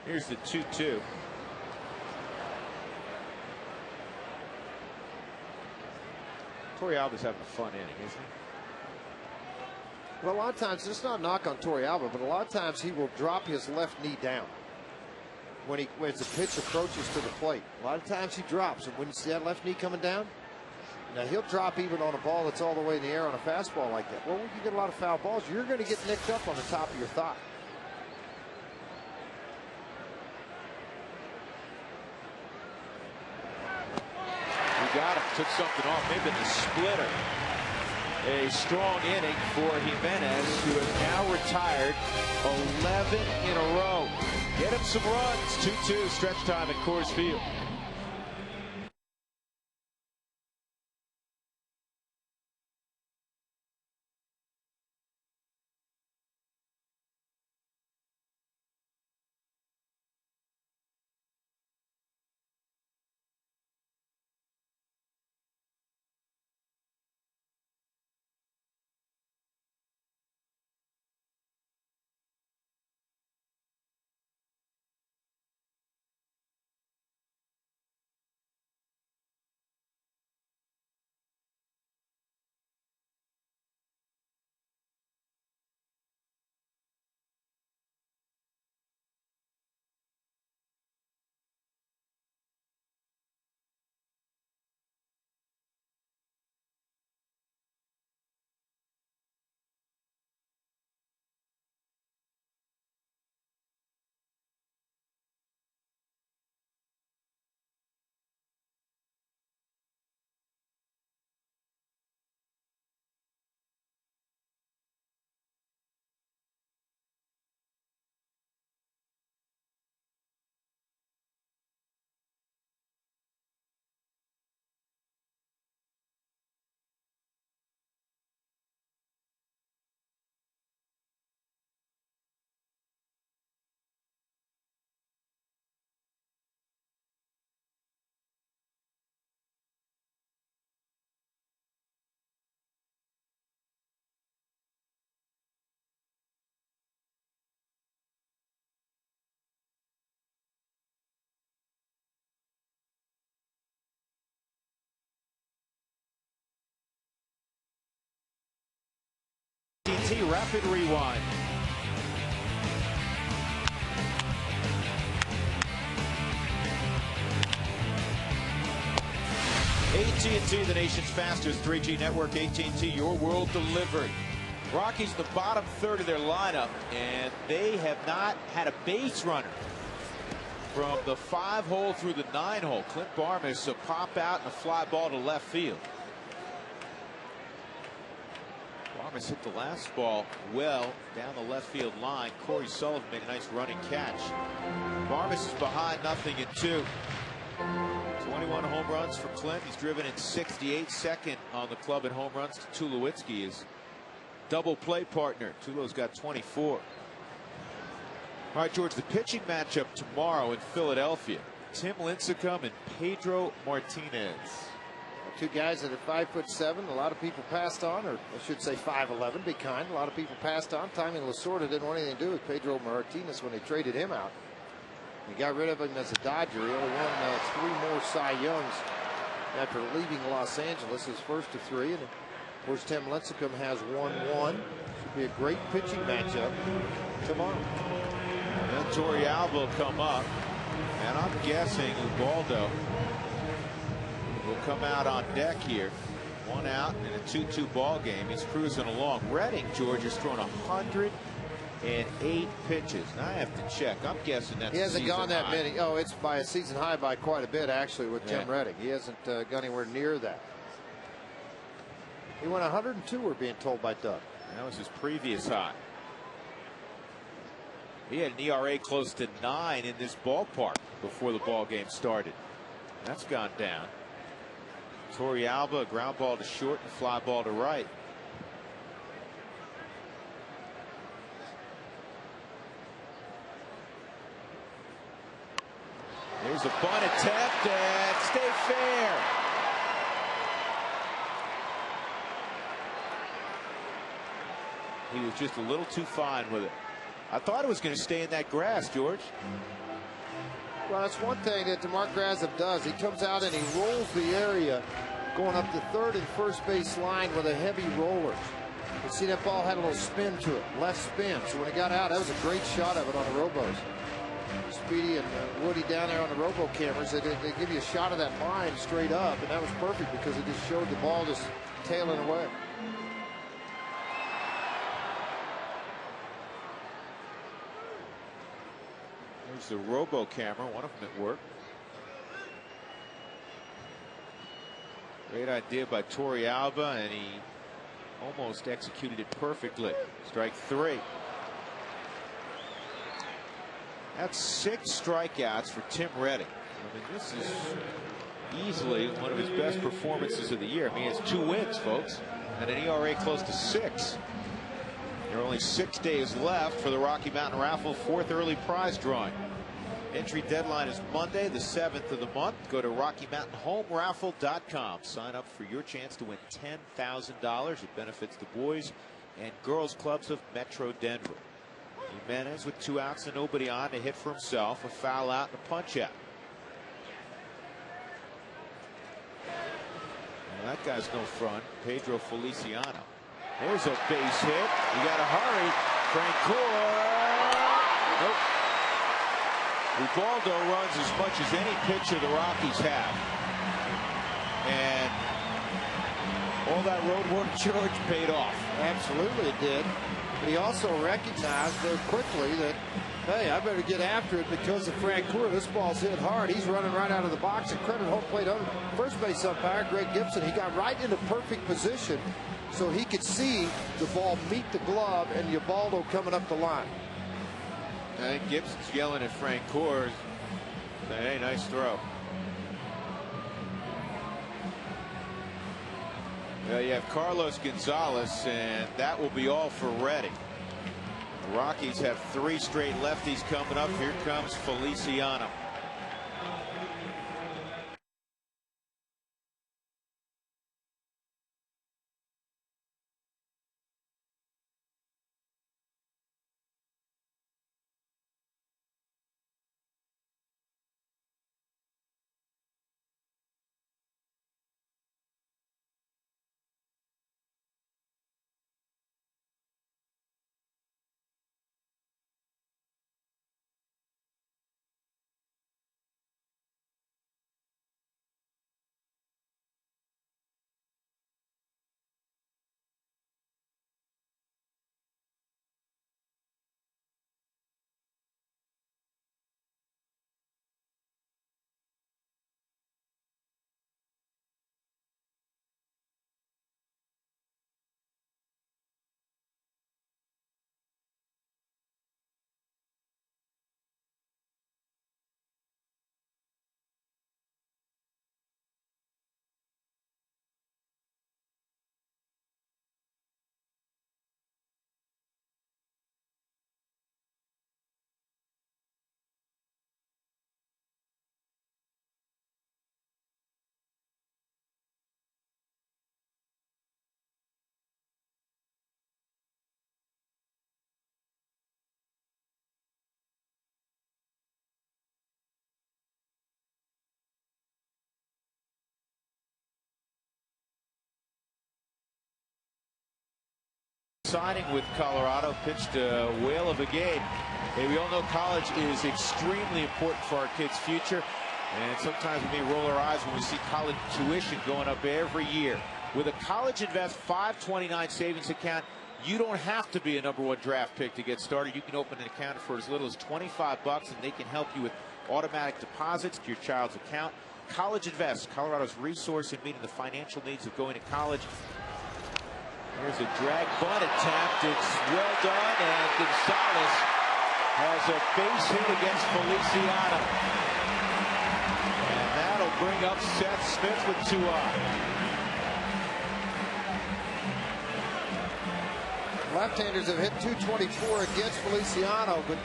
Here's the 2-2. Torrealba's having a fun inning, isn't he? Well, a lot of times, it's not a knock on Torrealba, but a lot of times he will drop his left knee down when the pitch approaches to the plate. A lot of times he drops, and when you see that left knee coming down, now he'll drop even on a ball that's all the way in the air on a fastball like that. Well, when you get a lot of foul balls, you're going to get nicked up on the top of your thigh. He got him, took something off, maybe the splitter. A strong inning for Jimenez, who has now retired 11 in a row. Get him some runs. 2-2 stretch time at Coors Field. AT&T Rapid Rewind. AT&T, the nation's fastest 3G network. AT&T, your world delivered. Rockies the bottom third of their lineup, and they have not had a base runner from the 5-hole through the 9-hole. Clint Barmas a pop out and a fly ball to left field. Barmas hit the last ball well down the left field line. Corey Sullivan made a nice running catch. Barmas is behind 0-2. 21 home runs for Clint. He's driven in 68, second on the club in home runs to Tulowitzki, his double play partner. Tulo's got 24. All right, George, the pitching matchup tomorrow in Philadelphia. Tim Lincecum and Pedro Martinez. Two guys that are 5'7". A lot of people passed on, or I should say 5'11". Be kind. A lot of people passed on. Tommy Lasorda didn't want anything to do with Pedro Martinez when they traded him out. He got rid of him as a Dodger. He only won 3 more Cy Youngs after leaving Los Angeles, his first of 3. And of course, Tim Lincecum has 1-1. Should be a great pitching matchup tomorrow. And then Torrealba will come up, and I'm guessing Ubaldo will come out on deck here. 1 out in a 2-2 ball game. He's cruising along. Redding, George, has thrown 108 pitches. Now I have to check. I'm guessing that's he hasn't gone that high. many. Oh, it's by a season high by quite a bit, actually, with Tim Redding. He hasn't gone anywhere near that. He went 102, we're being told by Doug. That was his previous high. He had an ERA close to 9 in this ballpark before the ball game started. That's gone down. Torrealba, a ground ball to short and fly ball to right. There's a bunt attempt and stay fair. He was just a little too fine with it. I thought it was going to stay in that grass, George. Well, that's one thing that DeMarc Grassup does. He comes out and he rolls the area going up the third and first base line with a heavy roller. You see that ball had a little spin to it, left spin. So when it got out, that was a great shot of it on the Robos. Speedy and Woody down there on the Robo cameras, they give you a shot of that line straight up, and that was perfect because it just showed the ball just tailing away. There's the Robo camera, one of them at work. Great idea by Torrealba, and he almost executed it perfectly. Strike 3. That's 6 strikeouts for Tim Redding. I mean, this is easily one of his best performances of the year. I mean, he has 2 wins, folks, and an ERA close to 6. There are only 6 days left for the Rocky Mountain Raffle 4th early prize drawing. Entry deadline is Monday, the 7th of the month. Go to RockyMountainHomeRaffle.com. Sign up for your chance to win $10,000. It benefits the boys and girls clubs of Metro Denver. Jimenez with 2 outs and nobody on to hit for himself. A foul out and a punch out. Well, that guy's no front. Pedro Feliciano. There's a base hit. You got to hurry. Francoeur. Nope. Ubaldo runs as much as any pitcher the Rockies have. And all that road work, George, paid off. Absolutely it did. But he also recognized very quickly that, hey, I better get after it because of Francoeur. This ball's hit hard. He's running right out of the box. And credit home plate first base umpire Greg Gibson. He got right into perfect position so he could see the ball meet the glove and Ubaldo coming up the line. I think Gibson's yelling at Francoeur, saying, hey, nice throw. Well, you have Carlos Gonzalez, and that will be all for Redding. The Rockies have 3 straight lefties coming up. Here comes Feliciano. Signing with Colorado, pitched a whale of a game. Hey, we all know college is extremely important for our kids' future, and sometimes we may roll our eyes when we see college tuition going up every year. With a College Invest 529 savings account, you don't have to be a #1 draft pick to get started. You can open an account for as little as $25, and they can help you with automatic deposits to your child's account. College Invest, Colorado's resource in meeting the financial needs of going to college. Here's a drag bunt attempt. It's well done, and Gonzalez has a base hit against Feliciano. And that'll bring up Seth Smith with 2 on. Left-handers have hit .224 against Feliciano, but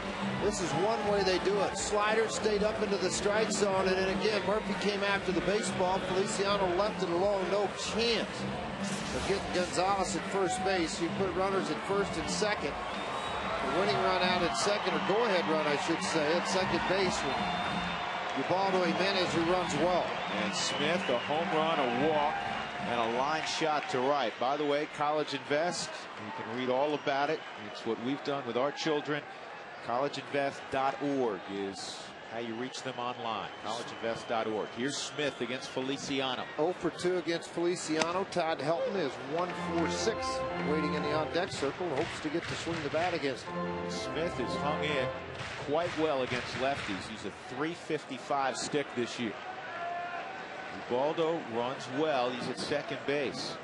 this is one way they do it. Slider stayed up into the strike zone, and then again, Murphy came after the baseball. Feliciano left it alone, no chance of getting Gonzalez at first base. You put runners at first and second. The winning run out at second, or go-ahead run, I should say, at second base with Ubaldo Jimenez, who runs well. And Smith, a home run, a walk, and a line shot to right. By the way, College Invest, you can read all about it. It's what we've done with our children. collegeinvest.org is how you reach them online. collegeinvest.org. Here's Smith against Feliciano. 0 for 2 against Feliciano. Todd Helton is 1-for-6 waiting in the on-deck circle. Hopes to get to swing the bat against him. Smith has hung in quite well against lefties. He's a .355 stick this year. Ubaldo runs well. He's at second base.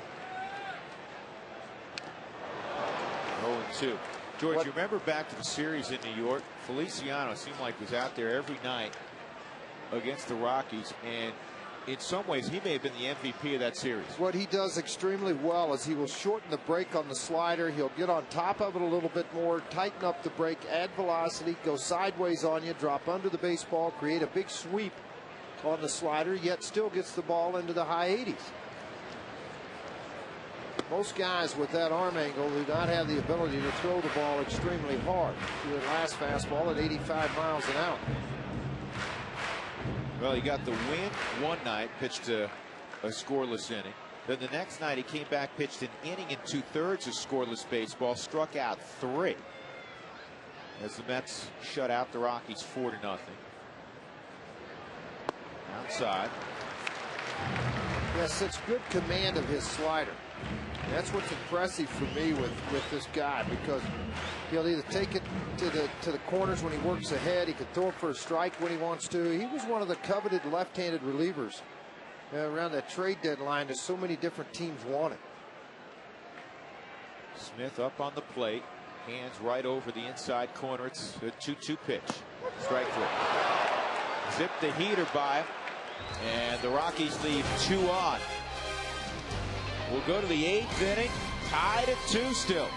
0-2. George, you remember back to the series in New York? Feliciano seemed like was out there every night against the Rockies, and in some ways he may have been the MVP of that series. What he does extremely well is he will shorten the break on the slider. He'll get on top of it a little bit more, tighten up the break, add velocity, go sideways on you, drop under the baseball, create a big sweep on the slider, yet still gets the ball into the high 80s. Most guys with that arm angle do not have the ability to throw the ball extremely hard. He had last fastball at 85 miles an hour. Well, he got the win one night, pitched a scoreless inning. Then the next night he came back, pitched an inning and 2/3 of scoreless baseball, struck out 3 as the Mets shut out the Rockies 4-0. Outside. Yes, such good command of his slider. That's what's impressive for me with this guy, because he'll either take it to the corners when he works ahead. He can throw it for a strike when he wants to. He was one of the coveted left-handed relievers around that trade deadline that so many different teams wanted. Smith up on the plate, hands right over the inside corner. It's a 2-2 pitch. Strike 3. Zip the heater by him, and the Rockies leave 2 on. We'll go to the 8th inning, tied at 2 still.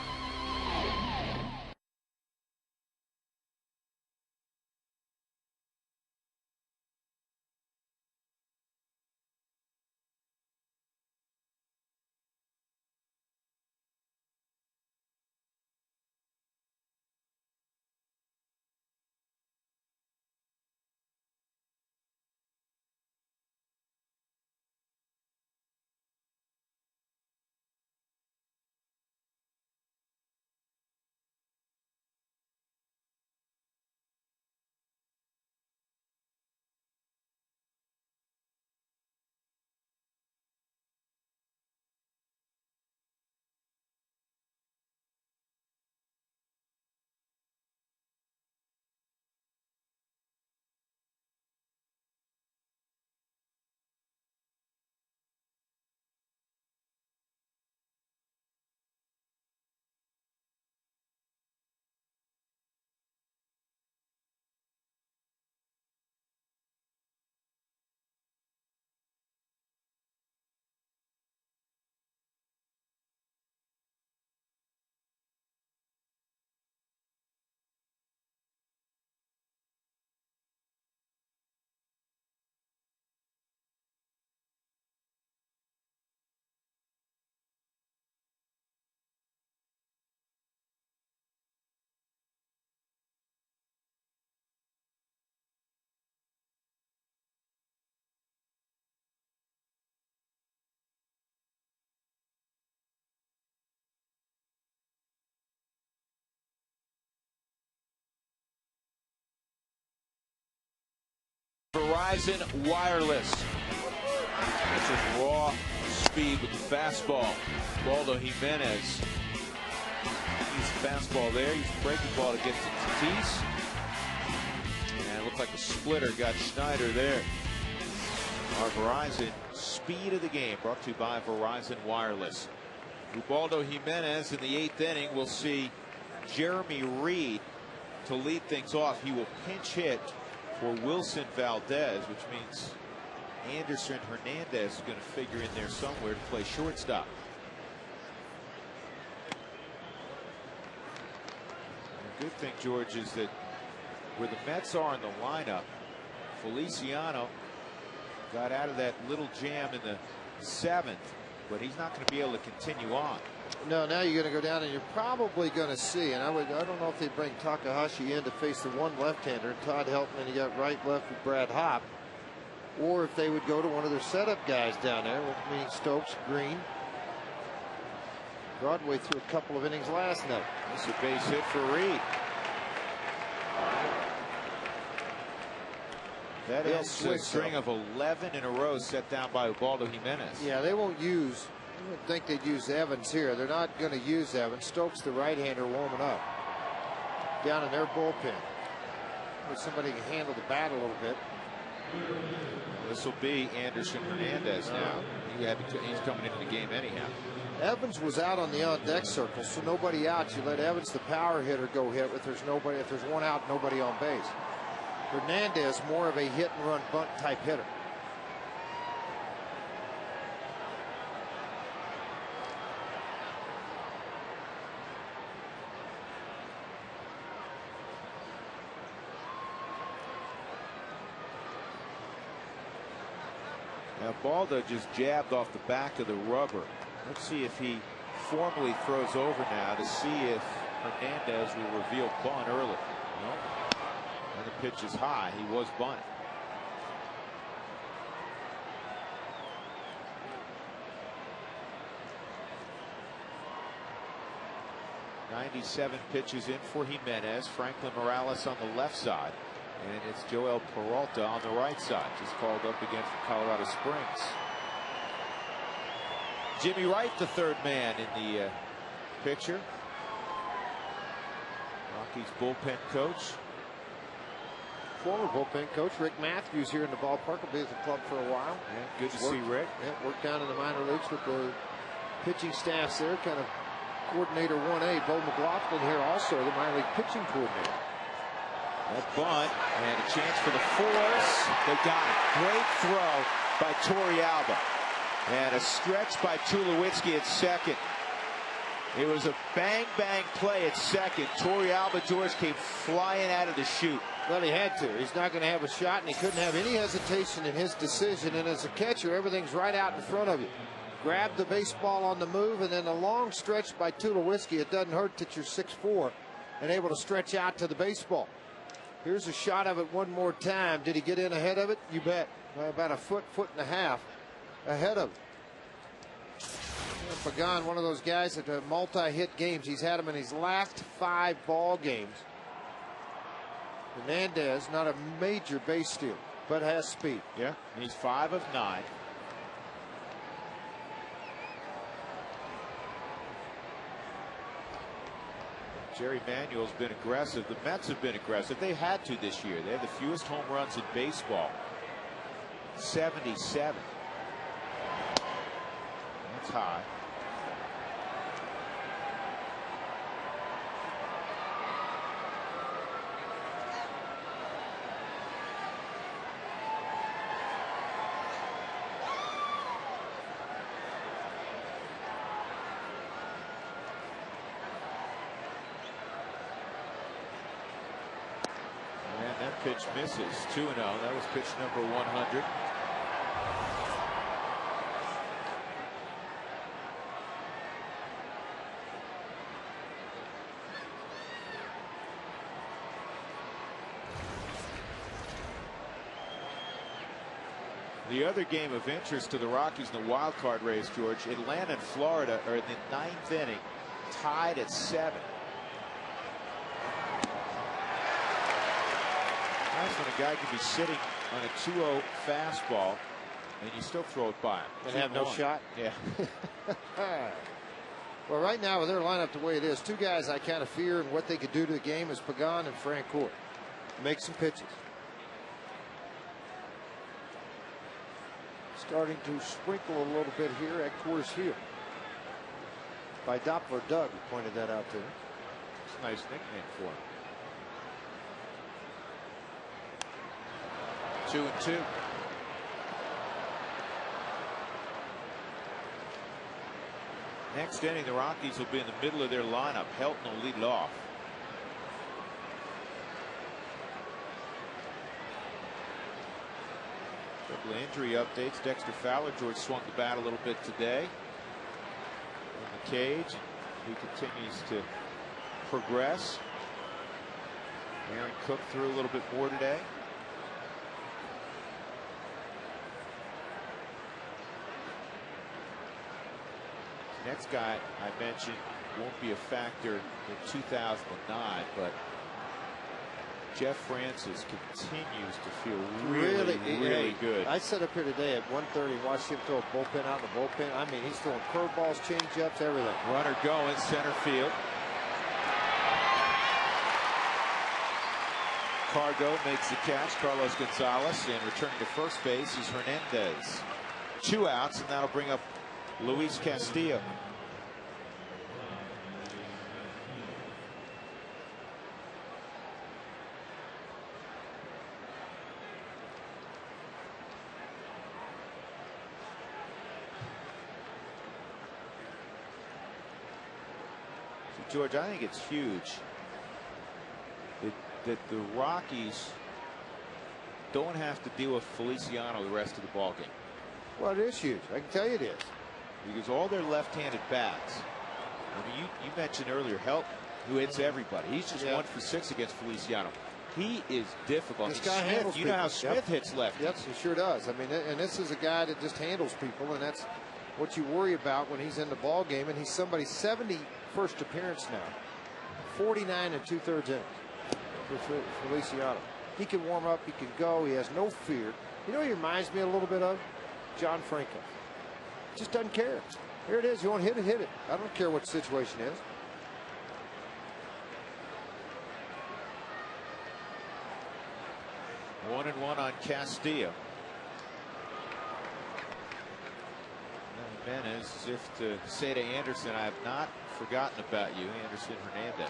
Verizon Wireless. That's just raw speed with the fastball. Baldo Jimenez. He's the fastball there. He's the breaking ball to get to Tatis. And it looked like a splitter got Schneider there. Our Verizon speed of the game brought to you by Verizon Wireless. Ubaldo Jimenez in the 8th inning. We'll see Jeremy Reed to lead things off. He will pinch hit for Wilson Valdez, which means Anderson Hernandez is going to figure in there somewhere to play shortstop. The good thing, George, is that where the Mets are in the lineup, Feliciano got out of that little jam in the 7th, but he's not going to be able to continue on. No, now you're going to go down, and you're probably going to see, and I don't know if they bring Takahashi in to face the one left-hander, Todd Helton, and you got right, left with Brad Hopp, or if they would go to one of their setup guys down there, meaning Stokes, Green. Broadway threw a couple of innings last night. This is a base hit for Reed. That is a string of 11 in a row set down by Ubaldo Jimenez. Yeah, they won't use. I would think they'd use Evans here. They're not going to use Evans. Stokes, the right-hander, warming up down in their bullpen. Where somebody can handle the bat a little bit. This will be Anderson Hernandez now. He's coming into the game anyhow. Evans was out on the on-deck circle, so nobody out. You let Evans, the power hitter, go hit. If there's nobody, if there's one out, nobody on base. Hernandez, more of a hit-and-run bunt type hitter. Now Baldo just jabbed off the back of the rubber. Let's see if he formally throws over now to see if Hernandez will reveal bunt early. No. And the pitch is high. He was bunting. .97 pitches in for Jimenez. Franklin Morales on the left side. And it's Joel Peralta on the right side, just called up again from Colorado Springs. Jimmy Wright, the third man in the picture. Rockies bullpen coach. Former bullpen coach Rick Matthews here in the ballpark. Will be at the club for a while. Yeah, good to see Rick. Yeah, worked down in the minor leagues with the pitching staffs there. Kind of coordinator 1A. Bo McLaughlin here also, the minor league pitching coordinator. That bunt and a chance for the force. They got it. Great throw by Torey Alba. And a stretch by Tulowitzki at second. It was a bang-bang play at second. Torey Alba George came flying out of the chute. Well, he had to. He's not going to have a shot, and he couldn't have any hesitation in his decision. And as a catcher, everything's right out in front of you. Grab the baseball on the move, and then a long stretch by Tulowitzki. It doesn't hurt that you're 6'4", and able to stretch out to the baseball. Here's a shot of it one more time. Did he get in ahead of it? You bet. By about a foot, foot and a half ahead of it. Pagan, one of those guys that multi-hit games. He's had him in his last 5 ball games. Hernandez, not a major base stealer, but has speed. Yeah, he's 5 of 9. Jerry Manuel's been aggressive. The Mets have been aggressive. They had to this year. They have the fewest home runs in baseball. 77. That's high. Pitch misses. 2-0. That was pitch number 100. The other game of interest to the Rockies in the wild card race, George, Atlanta and Florida are in the 9th inning, tied at 7. nice when a guy can be sitting on a 2-0 fastball and you still throw it by him. And have no shot? Yeah. Well, right now with their lineup the way it is, two guys I kind of fear and what they could do to the game is Pagan and Francoeur. Make some pitches. Starting to sprinkle a little bit here at Coors Field. By Doppler Doug, who pointed that out to him. It's a nice nickname for him. 2-2. Next inning, the Rockies will be in the middle of their lineup. Helton will lead it off. Couple of injury updates. Dexter Fowler, George swung the bat a little bit today in the cage. He continues to progress. Aaron Cook threw a little bit more today. Next guy I mentioned won't be a factor in 2009, but Jeff Francis continues to feel really good. I sat up here today at 1:30 and watched him throw a bullpen out in the bullpen. I mean, he's throwing curveballs, changeups, everything. Runner going center field. Cargo makes the catch. Carlos Gonzalez, and returning to first base is Hernandez. 2 outs, and that'll bring up Luis Castillo. So George, I think it's huge that the Rockies don't have to deal with Feliciano the rest of the ballgame. Well, it is huge. I can tell you it is. Because all their left-handed bats. I mean, you mentioned earlier Helton, who hits everybody. He's just 1 for 6 against Feliciano. He is difficult. This guy handles you know how Smith hits left. Yes, he sure does. I mean, and this is a guy that just handles people, and that's what you worry about when he's in the ball game. And he's somebody's 71st appearance now, 49 2/3 innings for Feliciano. He can warm up. He can go. He has no fear. You know, he reminds me a little bit of John Franco. Just doesn't care. Here it is. You want to hit it, hit it. I don't care what the situation is. One and one on Castillo. And Ben, as if to say to Anderson, I have not forgotten about you, Anderson Hernandez.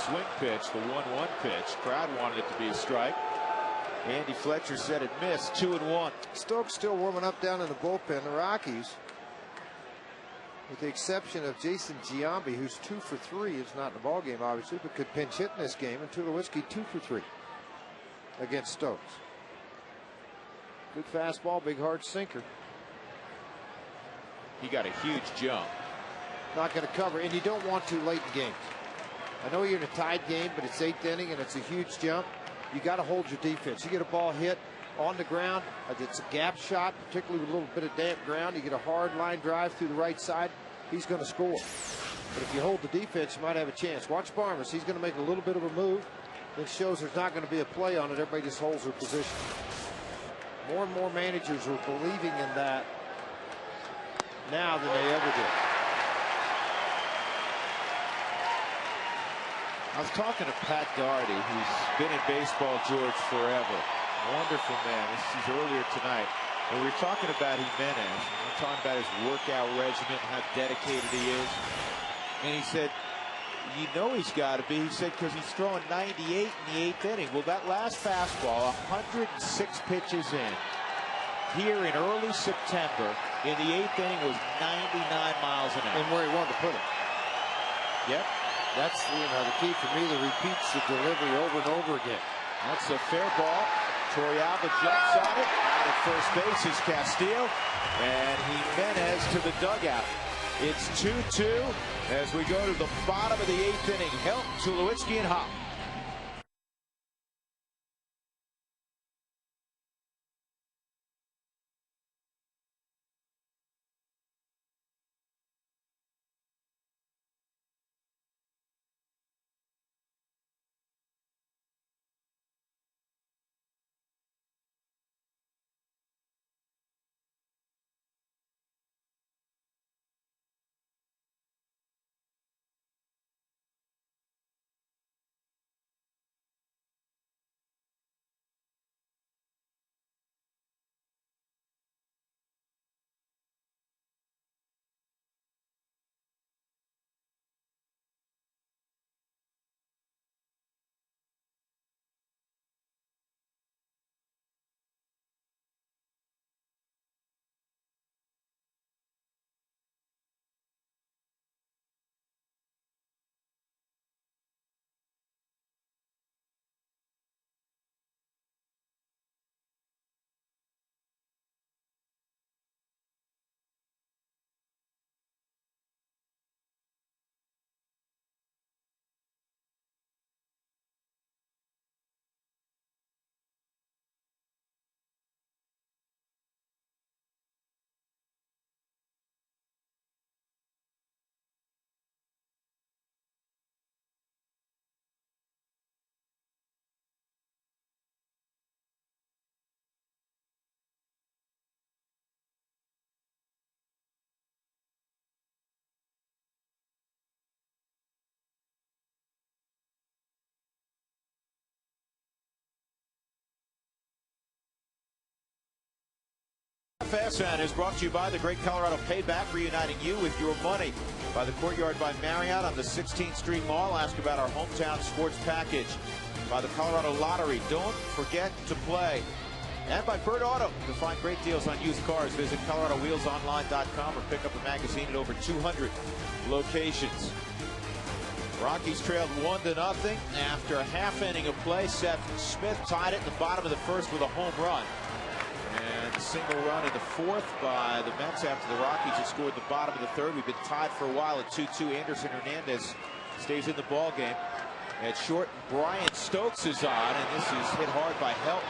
Swing pitch, the 1-1 pitch. Crowd wanted it to be a strike. Andy Fletcher said it missed. 2-1. Stokes still warming up down in the bullpen. The Rockies, with the exception of Jason Giambi, who's 2 for 3, is not in the ball game obviously, but could pinch hit in this game. And Tulowitzki 2 for 3 against Stokes. Good fastball, big hard sinker. He got a huge jump. Not going to cover, and you don't want to late in games. I know you're in a tied game, but it's 8th inning and it's a huge jump. You got to hold your defense. You get a ball hit on the ground, it's a gap shot, particularly with a little bit of damp ground. You get a hard line drive through the right side, he's going to score. But if you hold the defense, you might have a chance. Watch Barnes. He's going to make a little bit of a move that shows there's not going to be a play on it. Everybody just holds their position. More and more managers are believing in that now than they ever did. I was talking to Pat Doherty, who's been in baseball, George, forever. Wonderful man. This is earlier tonight. And we were talking about Jimenez. We were talking about his workout regimen, how dedicated he is. And he said, you know he's got to be. He said, because he's throwing 98 in the 8th inning. Well, that last fastball, 106 pitches in, here in early September, in the 8th inning, was 99 miles an hour. And where he wanted to put it. Yep. That's the key for me, that repeats the delivery over and over again. That's a fair ball. Torrealba jumps on it. Out of first base is Castillo. And Jimenez to the dugout. It's 2-2 as we go to the bottom of the 8th inning. Helton, Tulowitzki, and Hop. FSN is brought to you by the Great Colorado Payback, reuniting you with your money. By the Courtyard by Marriott on the 16th Street Mall. Ask about our hometown sports package. By the Colorado Lottery. Don't forget to play. And by Bird Auto. To find great deals on used cars, visit ColoradoWheelsOnline.com or pick up a magazine at over 200 locations. Rockies trailed 1-0 after a half inning of play. Seth Smith tied it in the bottom of the first with a home run. And a single run in the fourth by the Mets after the Rockies had scored the bottom of the third. We've been tied for a while at 2-2. Anderson Hernandez stays in the ball game. At short, Brian Stokes is on, and this is hit hard by Helton.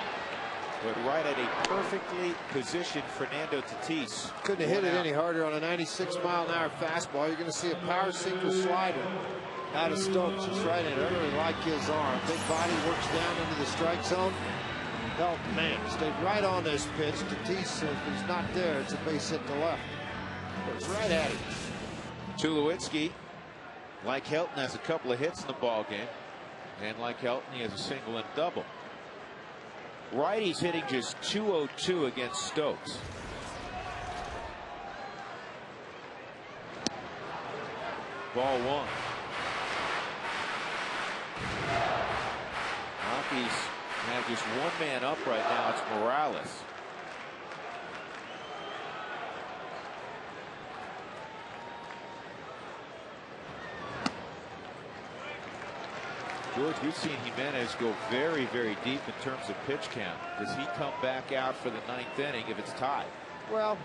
But right at a perfectly positioned Fernando Tatis. Couldn't have hit it any harder on a 96-mile-an-hour fastball. You're going to see a power single slider out of Stokes. It's right in. I really like his arm. Big body works down into the strike zone. Helton, man, stayed right on this pitch. Tatis, if he's not there, it's a base hit to left. But it's right at him. Tulowitzki, like Helton, has a couple of hits in the ball game. And like Helton, he has a single and double. Righty's hitting just .202 against Stokes. Ball one. Rockies have just one man up right now. It's Morales. George, we've seen Jimenez go very, very deep in terms of pitch count. Does he come back out for the ninth inning if it's tied? Well,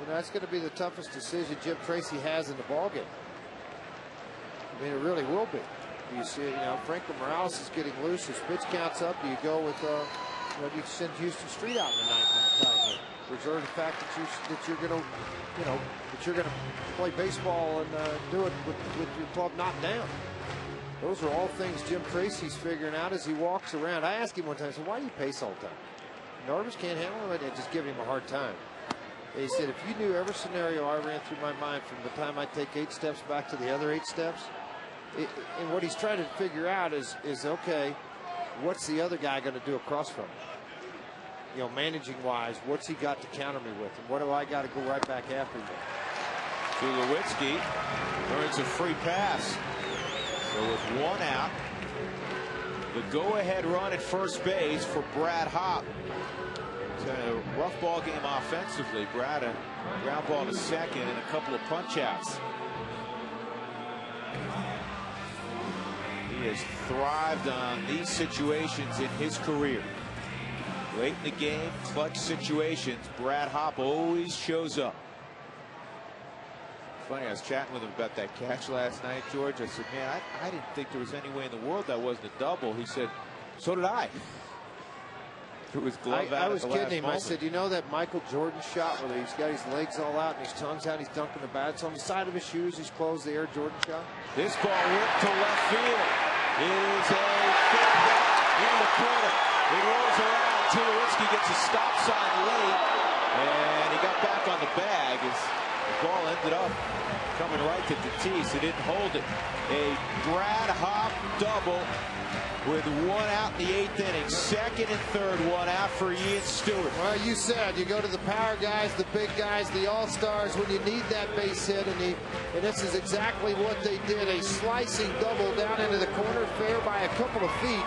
that's going to be the toughest decision Jim Tracy has in the ballgame. I mean, it really will be. You see, Franklin Morales is getting loose. His pitch count's up. Do you go with, do you send Houston Street out in the ninth in the tie game? Reserve the fact that you're going to play baseball and do it with your club knocked down. Those are all things Jim Tracy's figuring out as he walks around. I asked him one time, I said, why do you pace all the time? Nervous, can't handle it, and just giving him a hard time. And he said, if you knew every scenario I ran through my mind from the time I take 8 steps back to the other 8 steps, and what he's trying to figure out is okay, what's the other guy going to do across from him? Managing wise, what's he got to counter me with? And what do I got to go right back after him? Tulowitzki earns a free pass. So with one out, the go-ahead run at first base for Brad Hopp. It's a rough ball game offensively. Brad, a ground ball to second and a couple of punch-outs. He has thrived on these situations in his career. Late in the game, clutch situations, Brad Hopp always shows up. Funny, I was chatting with him about that catch last night, George. I said, man, I didn't think there was any way in the world that wasn't a double. He said, so did I. Threw his glove out. I was kidding him. Moment. I said, you know that Michael Jordan shot where he's got his legs all out and his tongue's out, he's dunking the bat. It's on the side of his shoes, he's closed the Air Jordan shot. This ball ripped to left field. It is a big hit in the corner. It rolls around. Tulowitzki gets a stop sign late, and he got back on the bag as the ball ended up coming right to Tatis. It didn't hold it. A Brad Hopp double with one out in the 8th inning. Second and third, one out for Ian Stewart. Well, you said you go to the power guys, the big guys, the all-stars when you need that base hit, and this is exactly what they did. A slicing double down into the corner, fair by a couple of feet.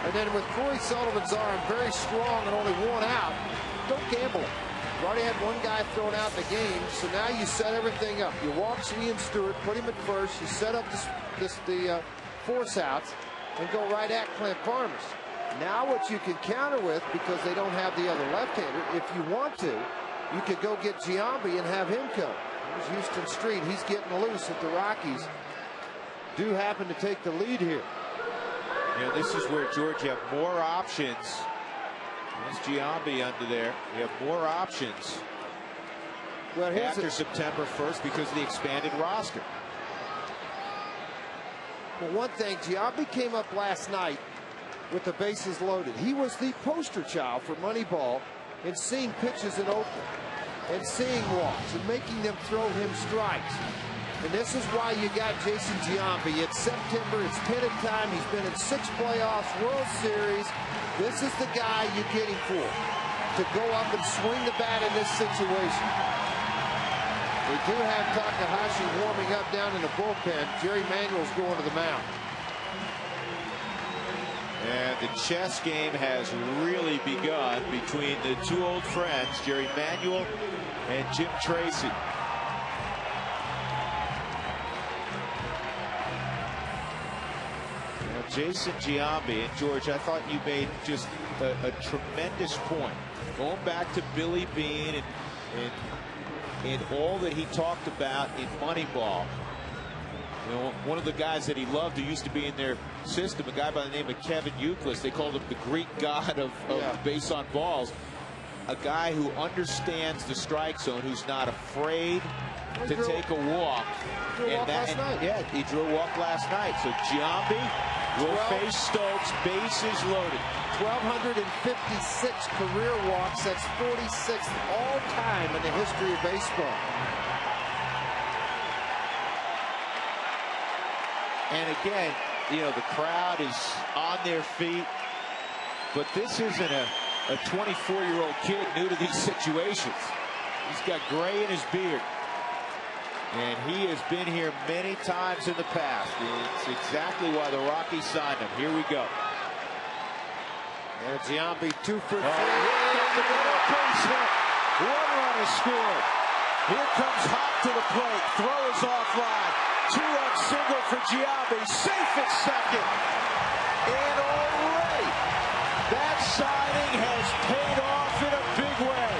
And then with Corey Sullivan's arm very strong and only one out, don't gamble. You've already had one guy thrown out in the game, so now you set everything up. You walk Ian Stewart, put him at first, you set up the force outs, and go right at Clint Farmers. Now what you can counter with, because they don't have the other left-hander, if you want to, you could go get Giambi and have him come. Here's Houston Street. He's getting loose at the Rockies. Do happen to take the lead here. This is where, George, you have more options. There's Giambi under there. You have more options after September 1st because of the expanded roster. Well, one thing, Giambi came up last night with the bases loaded. He was the poster child for Moneyball in seeing pitches in Oakland and seeing walks and making them throw him strikes. And this is why you got Jason Giambi. It's September, it's pennant time. He's been in 6 playoffs, World Series. This is the guy you're getting for. to go up and swing the bat in this situation. We do have Takahashi warming up down in the bullpen. Jerry Manuel's going to the mound. And the chess game has really begun between the two old friends, Jerry Manuel and Jim Tracy. Now, Jason Giambi, and George, I thought you made just a tremendous point. Going back to Billy Beane and all that he talked about in Moneyball. You know, one of the guys that he loved who used to be in their system, a guy by the name of Kevin Youkilis, they called him the Greek god of base on balls. A guy who understands the strike zone, who's not afraid to take a walk. Yeah, he drew a walk last night. So Giambi will face Stokes, bases loaded. 1,256 career walks. That's 46th all time in the history of baseball. And again, you know, the crowd is on their feet, but this isn't a 24-year-old kid new to these situations. He's got gray in his beard, and he has been here many times in the past. It's exactly why the Rockies signed him. Here we go. And Giambi 2 for 3. One run is scored. Here comes Hop to the plate. Throw is offline. 2-run single for Giambi. Safe at second. And already that signing has paid off in a big way.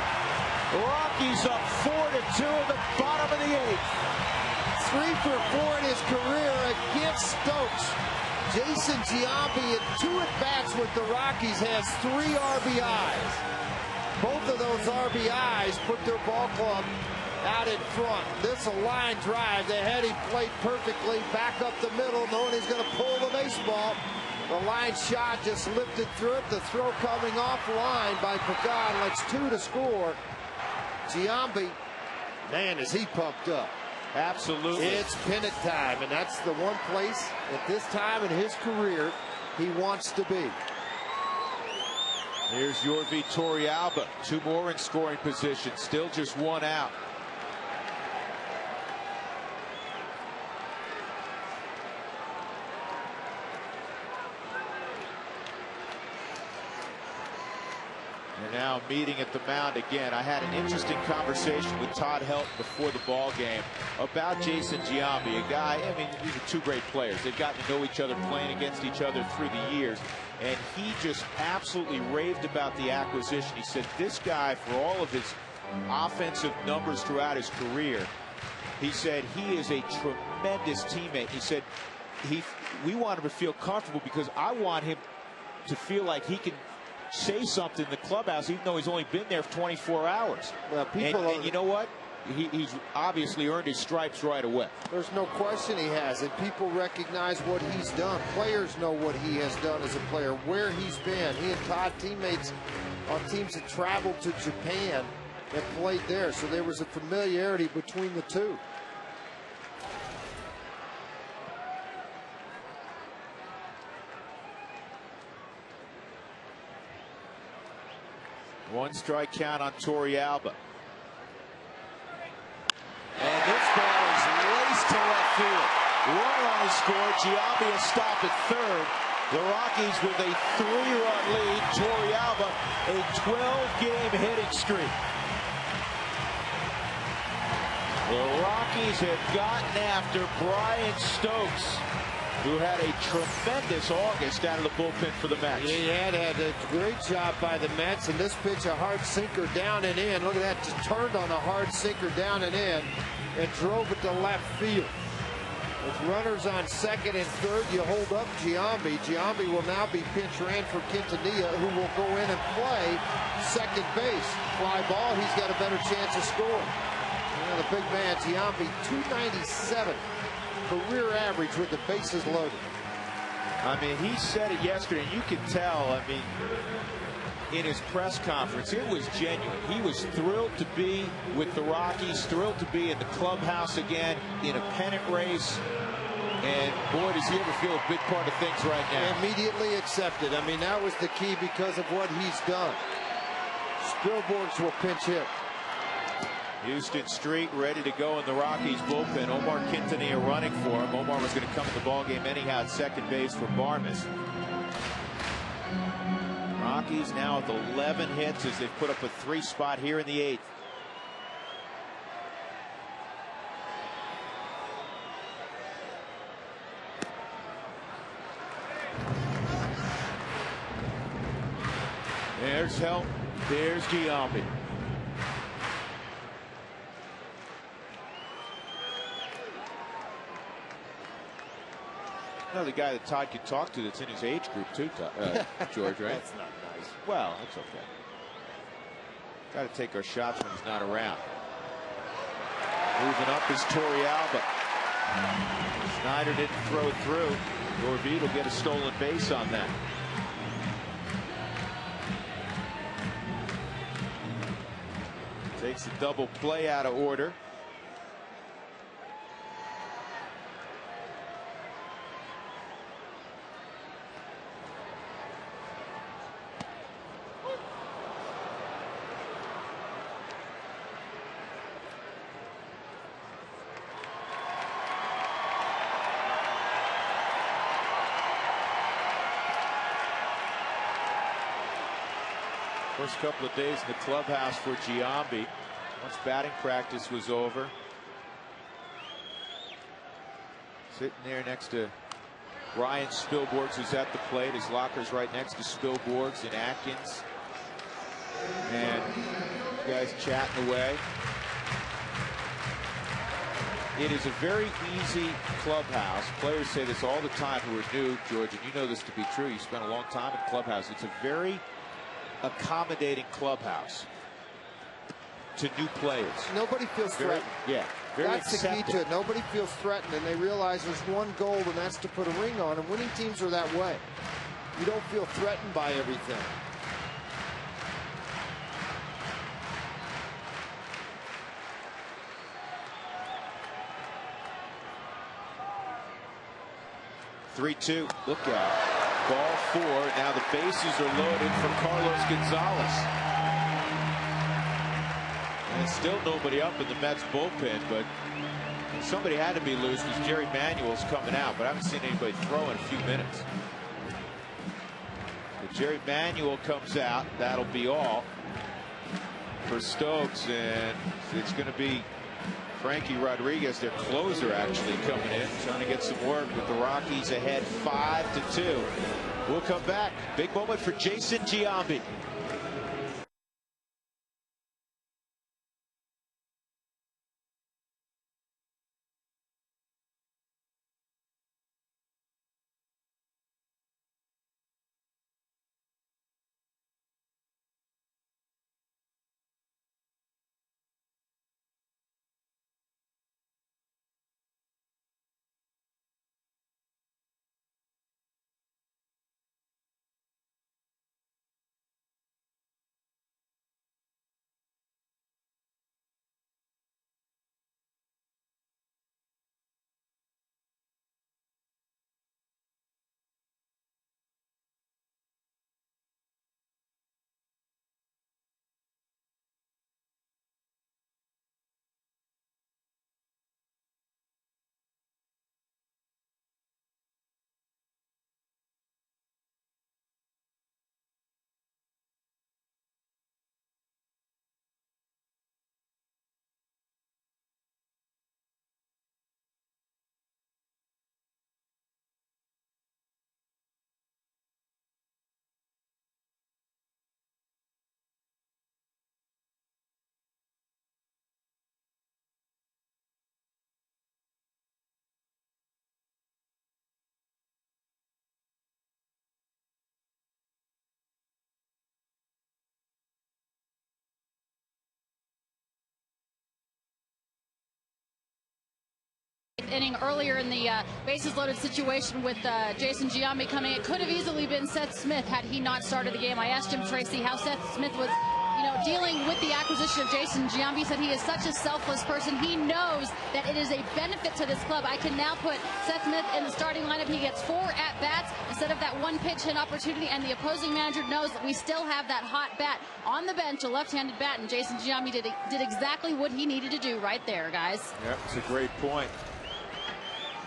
Rockies up 4-2 in the bottom of the 8th. 3 for 4 in his career against Stokes. Jason Giambi in 2 at-bats with the Rockies has 3 RBIs. Both of those RBIs put their ball club out in front. This a line drive. They had him played perfectly back up the middle, knowing he's going to pull the baseball. The line shot just lifted through it. The throw coming off line by Pagan. Let's 2 to score. Giambi, man, is he pumped up. Absolutely. It's pennant time, and that's the one place at this time in his career he wants to be. Here's Yorvi Torrealba. 2 more in scoring position. Still just 1 out. And now meeting at the mound again. I had an interesting conversation with Todd Helton before the ball game about Jason Giambi, a guy, I mean, these are 2 great players. They've gotten to know each other, playing against each other through the years. And he just absolutely raved about the acquisition. He said this guy, for all of his offensive numbers throughout his career, he said he is a tremendous teammate. He said we want him to feel comfortable because I want him to feel like he can say something in the clubhouse, even though he's only been there for 24 hours. Well, and you know what? He's obviously earned his stripes right away. There's no question he has, and people recognize what he's done. Players know what he has done as a player, where he's been. He and Todd teammates on teams that traveled to Japan and played there, so there was a familiarity between the two. One strike count on Torrealba. And this ball is laced to left field. 1 run is scored. Giambi has stopped at 3rd. The Rockies with a 3-run lead. Torrealba, a 12-game hitting streak. The Rockies have gotten after Brian Stokes, who had a tremendous August out of the bullpen for the Mets. He had a great job by the Mets, and this pitch, a hard sinker down and in. Look at that, just turned on a hard sinker down and in and drove it to left field. With runners on 2nd and 3rd, you hold up Giambi. Giambi will now be pinch ran for Quintanilla, who will go in and play second base. Fly ball, he's got a better chance of scoring. You know, the big man, Giambi, 297. Career average with the bases loaded. I mean, he said it yesterday, and you can tell, I mean, in his press conference, it was genuine. He was thrilled to be with the Rockies, thrilled to be in the clubhouse again, in a pennant race. And boy, does he ever feel a big part of things right now. Immediately accepted. I mean, that was the key because of what he's done. Spilborghs will pinch hit. Houston Street ready to go in the Rockies bullpen. Omar Quintanilla running for him. Omar was going to come in the ballgame anyhow at second base for Barmes. Rockies now with 11 hits as they've put up a 3 spot here in the 8th. There's help. There's Giambi. Another guy that Todd could talk to that's in his age group too, George, right? That's not nice. Well, that's okay. Got to take our shots when he's not around. Moving up is Torreal, but Snyder didn't throw it through. Dorville will get a stolen base on that. Takes the double play out of order. First couple of days in the clubhouse for Giambi. Once batting practice was over. Sitting there next to Ryan Spilborghs, who's at the plate. His locker's right next to Spilborghs and Atkins. And you guys chatting away. It is a very easy clubhouse. Players say this all the time who are new, George, and you know this to be true. You spent a long time in clubhouse. It's a very accommodating clubhouse to new players. Nobody feels threatened. Yeah, very That's accepting. the key to it. Nobody feels threatened, and they realize there's one goal, and that's to put a ring on, and winning teams are that way. You don't feel threatened by everything. Three-two. Look out. Ball 4. Now the bases are loaded for Carlos Gonzalez. And still nobody up in the Mets bullpen, but somebody had to be loose because Jerry Manuel's coming out, but I haven't seen anybody throw in a few minutes. So Jerry Manuel comes out. That'll be all for Stokes, and it's going to be Frankie Rodriguez, their closer, actually coming in, trying to get some work with the Rockies ahead 5-2. We'll come back. Big moment for Jason Giambi. Inning earlier in the bases loaded situation with Jason Giambi coming. It could have easily been Seth Smith had he not started the game. I asked Jim Tracy how Seth Smith was, dealing with the acquisition of Jason Giambi. He said he is such a selfless person. He knows that it is a benefit to this club. I can now put Seth Smith in the starting lineup. He gets 4 at-bats instead of that 1 pitch hit opportunity, and the opposing manager knows that we still have that hot bat on the bench, a left-handed bat, and Jason Giambi did exactly what he needed to do right there, guys. Yep, it's a great point.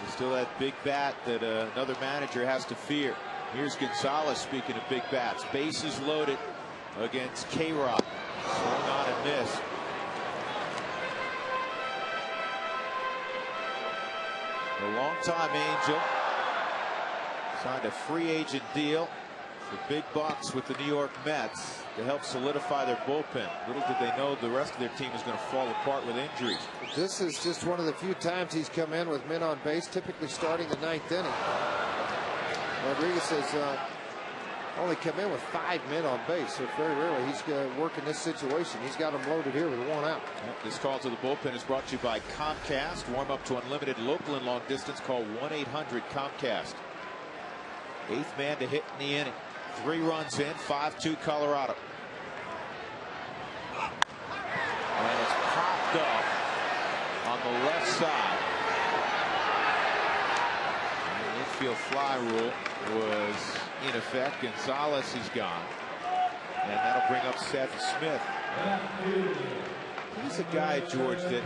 There's still that big bat that another manager has to fear. Here's Gonzalez, speaking of big bats. Bases loaded against K-Rock. Swung on and missed. A long-time Angel signed a free agent deal for big bucks with the New York Mets to help solidify their bullpen. Little did they know the rest of their team is going to fall apart with injuries. This is just one of the few times he's come in with men on base, typically starting the 9th inning. Rodriguez has only come in with 5 men on base, so very rarely he's working this situation. He's got them loaded here with 1 out. This call to the bullpen is brought to you by Comcast. Warm up to unlimited local and long distance. Call 1-800-COMCAST. 8th man to hit in the inning. 3 runs in, 5-2 Colorado. And it's popped up on the left side. The infield fly rule was in effect. Gonzalez is gone. And that'll bring up Seth Smith. He's a guy, George, that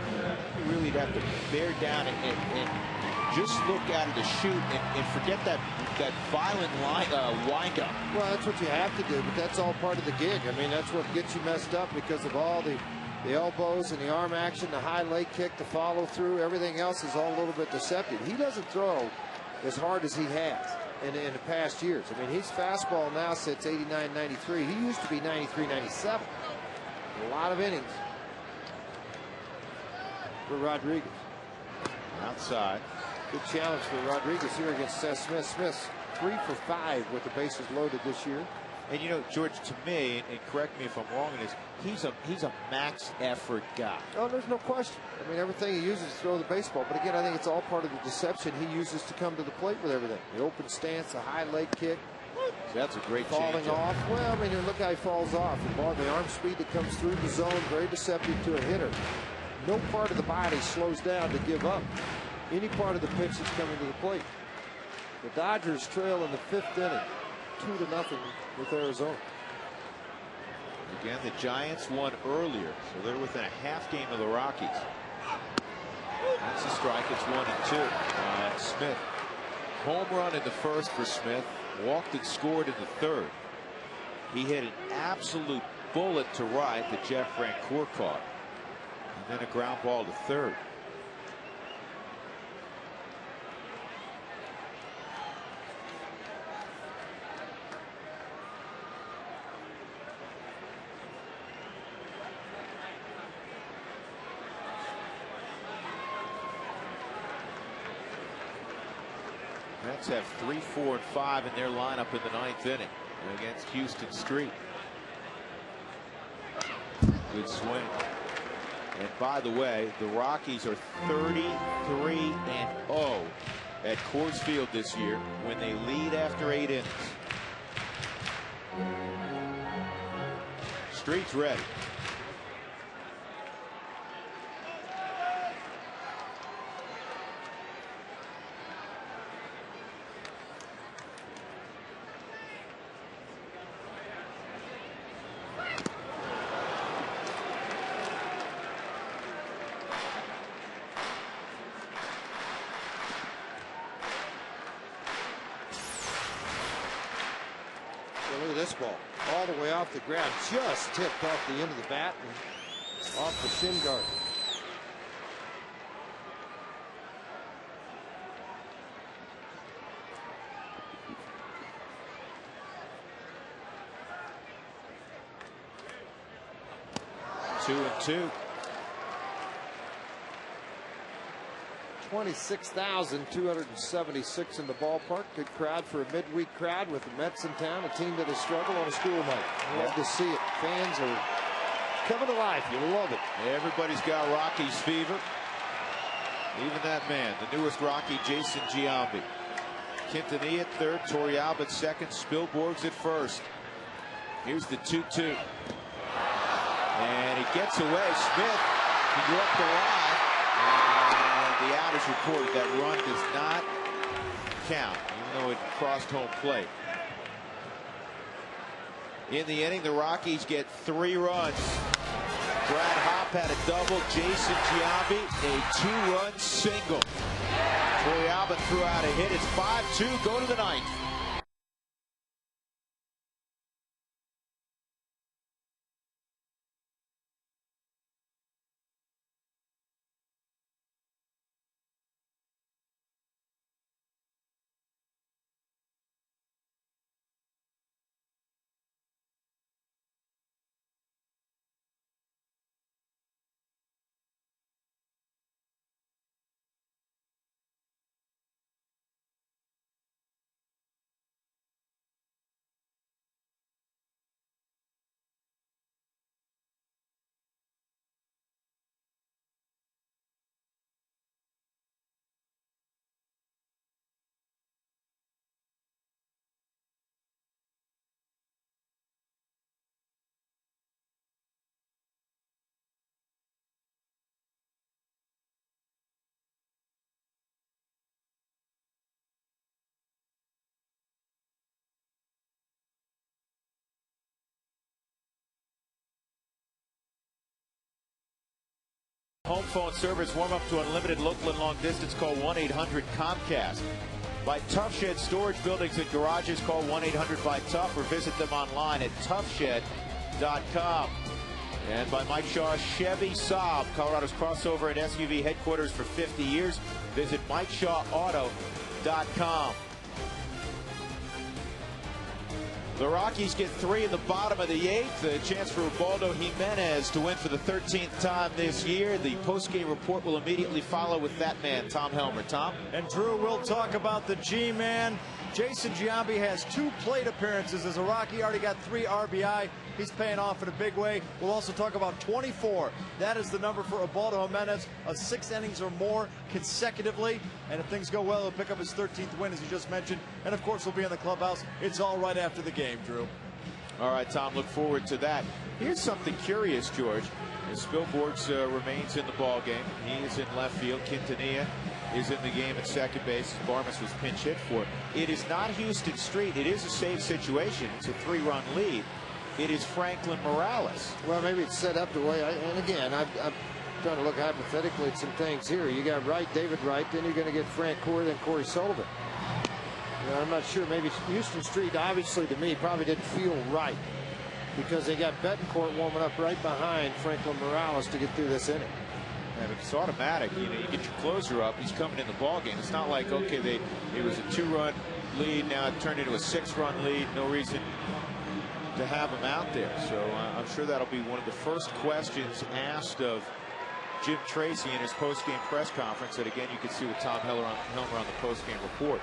you really have to bear down and just look at it to shoot and forget that violent wind-up. Well, that's what you have to do, but that's all part of the gig. I mean, that's what gets you messed up because of all the elbows and the arm action, the high leg kick, the follow through. Everything else is all a little bit deceptive. He doesn't throw as hard as he has in the past years. I mean, his fastball now sits 89, 93. He used to be 93, 97. A lot of innings for Rodriguez. Outside. Good challenge for Rodriguez here against Seth Smith. Smith's 3 for 5 with the bases loaded this year. And you know, George, to me, and correct me if I'm wrong in this, he's a max effort guy. Oh, there's no question. I mean, everything he uses to throw the baseball. But again, I think it's all part of the deception he uses to come to the plate with everything. The open stance, the high leg kick. So that's a great falling change-up. off. Well, I mean, look how he falls off. The arm speed that comes through the zone, very deceptive to a hitter. No part of the body slows down to give up any part of the pitch that's coming to the plate. The Dodgers trail in the 5th inning, 2-0 with Arizona. Again, the Giants won earlier, so they're within a half game of the Rockies. That's a strike. It's 1-2. Smith. Home run in the 1st for Smith. Walked and scored in the 3rd. He hit an absolute bullet to right that Jeff Francoeur caught. And then a ground ball to 3rd. Mets have 3, 4, and 5 in their lineup in the 9th inning against Houston Street. Good swing. And by the way, the Rockies are 33-0 at Coors Field this year when they lead after 8 innings. Street's ready. Look at this ball. All the way off the ground. Just tipped off the end of the bat and off the shin guard. Two and 2. 26,276 in the ballpark. Good crowd for a midweek crowd with the Mets in town, a team that has struggled on a school night. Love to see it. Fans are coming to life. You love it. Everybody's got Rockies fever. Even that man, the newest Rocky, Jason Giambi. Quintanilla at 3rd, Torrey Albert 2nd, Spilborgh's at 1st. Here's the 2-2. And he gets away. Smith can go up the line. And the out is reported. That run does not count, even though it crossed home plate. In the inning, the Rockies get 3 runs. Brad Hopp had a double. Jason Giambi, a 2-run single. Torrealba threw out a hit. It's 5-2. Go to the 9th. Home phone service, warm up to unlimited local and long distance. Call 1-800-COMCAST. By Tough Shed Storage Buildings and Garages, call 1-800-BY-TOUGH or visit them online at toughshed.com. And by Mike Shaw Chevy Saab, Colorado's crossover and SUV headquarters for 50 years. Visit MikeShawAuto.com. The Rockies get 3 in the bottom of the 8th. A chance for Ubaldo Jimenez to win for the 13th time this year. The postgame report will immediately follow with that man, Tom Helmer. Tom? And Drew, we'll talk about the G-Man. Jason Giambi has 2 plate appearances as a Rocky. Already got 3 RBI. He's paying off in a big way. We'll also talk about 24. That is the number for Ubaldo Jimenez of 6 innings or more consecutively. And if things go well, he'll pick up his 13th win, as you just mentioned. And of course, we'll be in the clubhouse. It's all right after the game, Drew. All right, Tom, look forward to that. Here's something curious, George. As Spilborghs remains in the ball game. He is in left field. Quintanilla is in the game at second base. Barmas was pinch hit for. It is not Houston Street. It is a safe situation. It's a 3-run lead. It is Franklin Morales. Well, maybe it's set up the way. And again, I'm trying to look hypothetically at some things here. You got Wright, David Wright, then you're going to get Frank Corey, then Corey Sullivan. You know, I'm not sure. Maybe Houston Street, obviously, to me, probably didn't feel right because they got Betancourt warming up right behind Franklin Morales to get through this inning. And it's automatic. You know, you get your closer up. He's coming in the ball game. It's not like, okay, it was a 2-run lead. Now it turned into a 6-run lead. No reason to have him out there. So I'm sure that'll be one of the first questions asked of Jim Tracy in his post-game press conference. That again, you can see with Tom Helmer on the post-game report.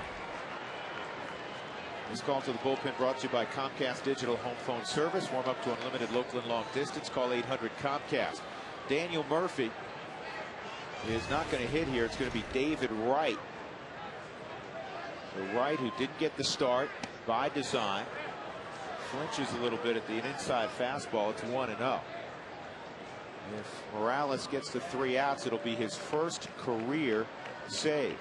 This call to the bullpen brought to you by Comcast Digital Home Phone Service. Warm up to unlimited local and long distance. Call 800-COMCAST. Daniel Murphy is not going to hit here. It's going to be David Wright. So Wright, who didn't get the start by design, flinches a little bit at the inside fastball. It's 1-0. If Morales gets to 3 outs, it'll be his first career save.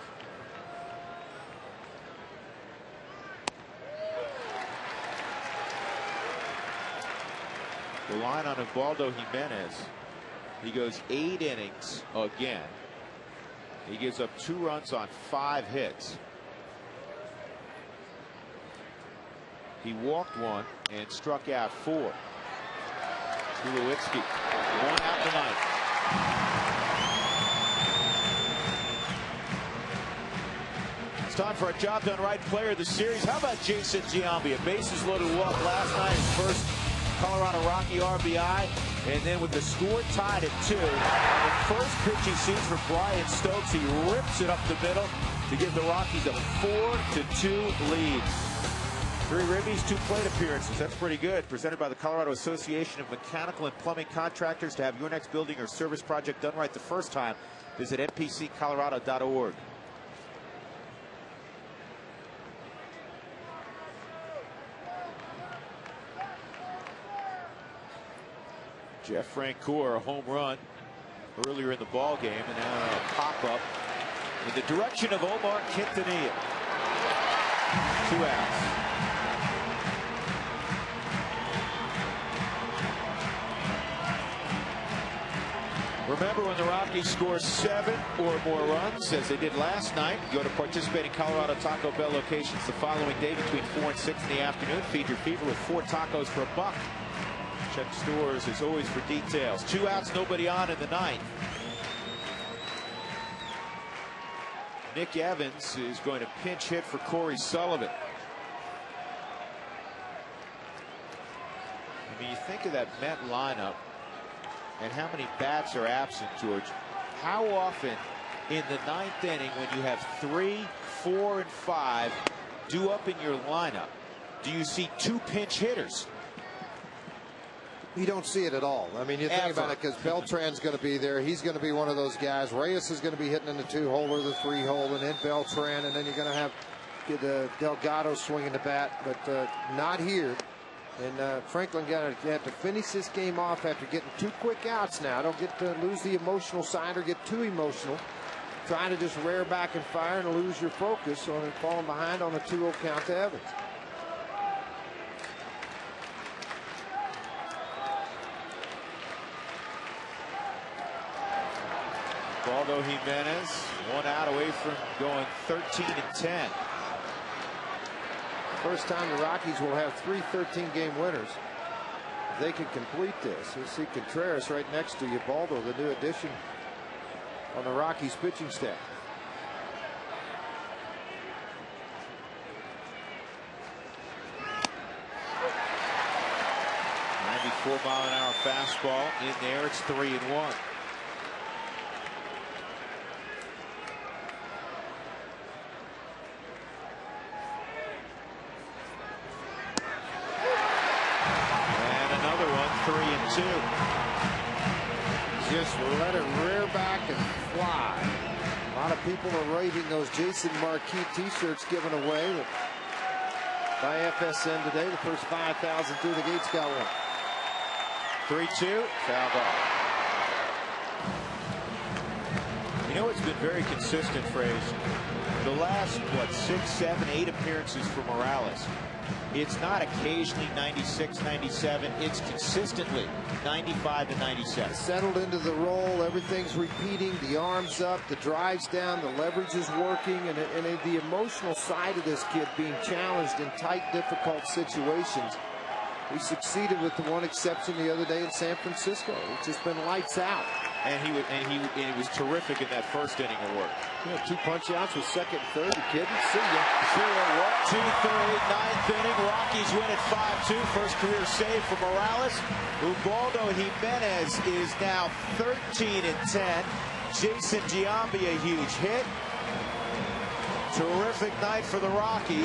The line on Ubaldo Jimenez. He goes 8 innings again. He gives up 2 runs on 5 hits. He walked 1 and struck out 4. Tulowitzki, 1 out the 9th. It's time for a job done right player of the series. How about Jason Giambi? A bases loaded walk last night, his first Colorado Rocky RBI, and then with the score tied at 2, on the first pitch he sees for Brian Stokes, he rips it up the middle to give the Rockies a 4-2 lead. 3 ribbies, 2 plate appearances. That's pretty good. Presented by the Colorado Association of Mechanical and Plumbing Contractors. To have your next building or service project done right the first time, visit mpccolorado.org. Jeff Francoeur, a home run earlier in the ball game, and now a pop-up in the direction of Omar Quintanilla. 2 outs. Remember, when the Rockies score 7 or more runs, as they did last night, go to participating Colorado Taco Bell locations the following day between 4 and 6 in the afternoon. Feed your fever with 4 tacos for $1. Check stores as always for details. 2 outs, nobody on in the 9th. Nick Evans is going to pinch hit for Corey Sullivan. I mean, you think of that Met lineup and how many bats are absent, George. How often in the 9th inning, when you have 3, 4, and 5 due up in your lineup, do you see 2 pinch hitters? You don't see it at all. I mean, you think Ever. about it, because Beltran's going to be there. He's going to be one of those guys. Reyes is going to be hitting in the 2-hole or the 3-hole, and then Beltran, and then you're going to have Delgado swinging the bat, but not here. And Franklin got to have to finish this game off after getting 2 quick outs now. Don't get to lose the emotional side or get too emotional. Trying to just rear back and fire and lose your focus on falling behind on the 2-0 count to Evans. Ubaldo Jimenez, 1 out away from going 13 and 10. First time the Rockies will have 3 13-game winners. If they can complete this, you'll see Contreras right next to Ubaldo, the new addition on the Rockies pitching staff. .94-mile-an-hour fastball in there. It's 3-1. And another one, 3-2. Just let it rear back and fly. A lot of people are raving those Jason Marquis t-shirts given away by FSN today. The first 5,000 through the gates got one. 3-2, foul ball. You know, it's been very consistent, Fraze. The last, 6, 7, 8 appearances for Morales. It's not occasionally 96, 97. It's consistently 95 to 97. Settled into the role. Everything's repeating. The arms up, the drives down, the leverage is working, and the emotional side of this kid being challenged in tight, difficult situations. He succeeded with the one exception the other day in San Francisco. It's just been lights out. And he was terrific in that first inning of work. Yeah, 2 punch outs with second and third. The kid, see ya. See ya. 1, 2, 3, 9th inning. Rockies win at 5-2. First career save for Morales. Ubaldo Jimenez is now 13 and 10. Jason Giambi, a huge hit. Terrific night for the Rockies.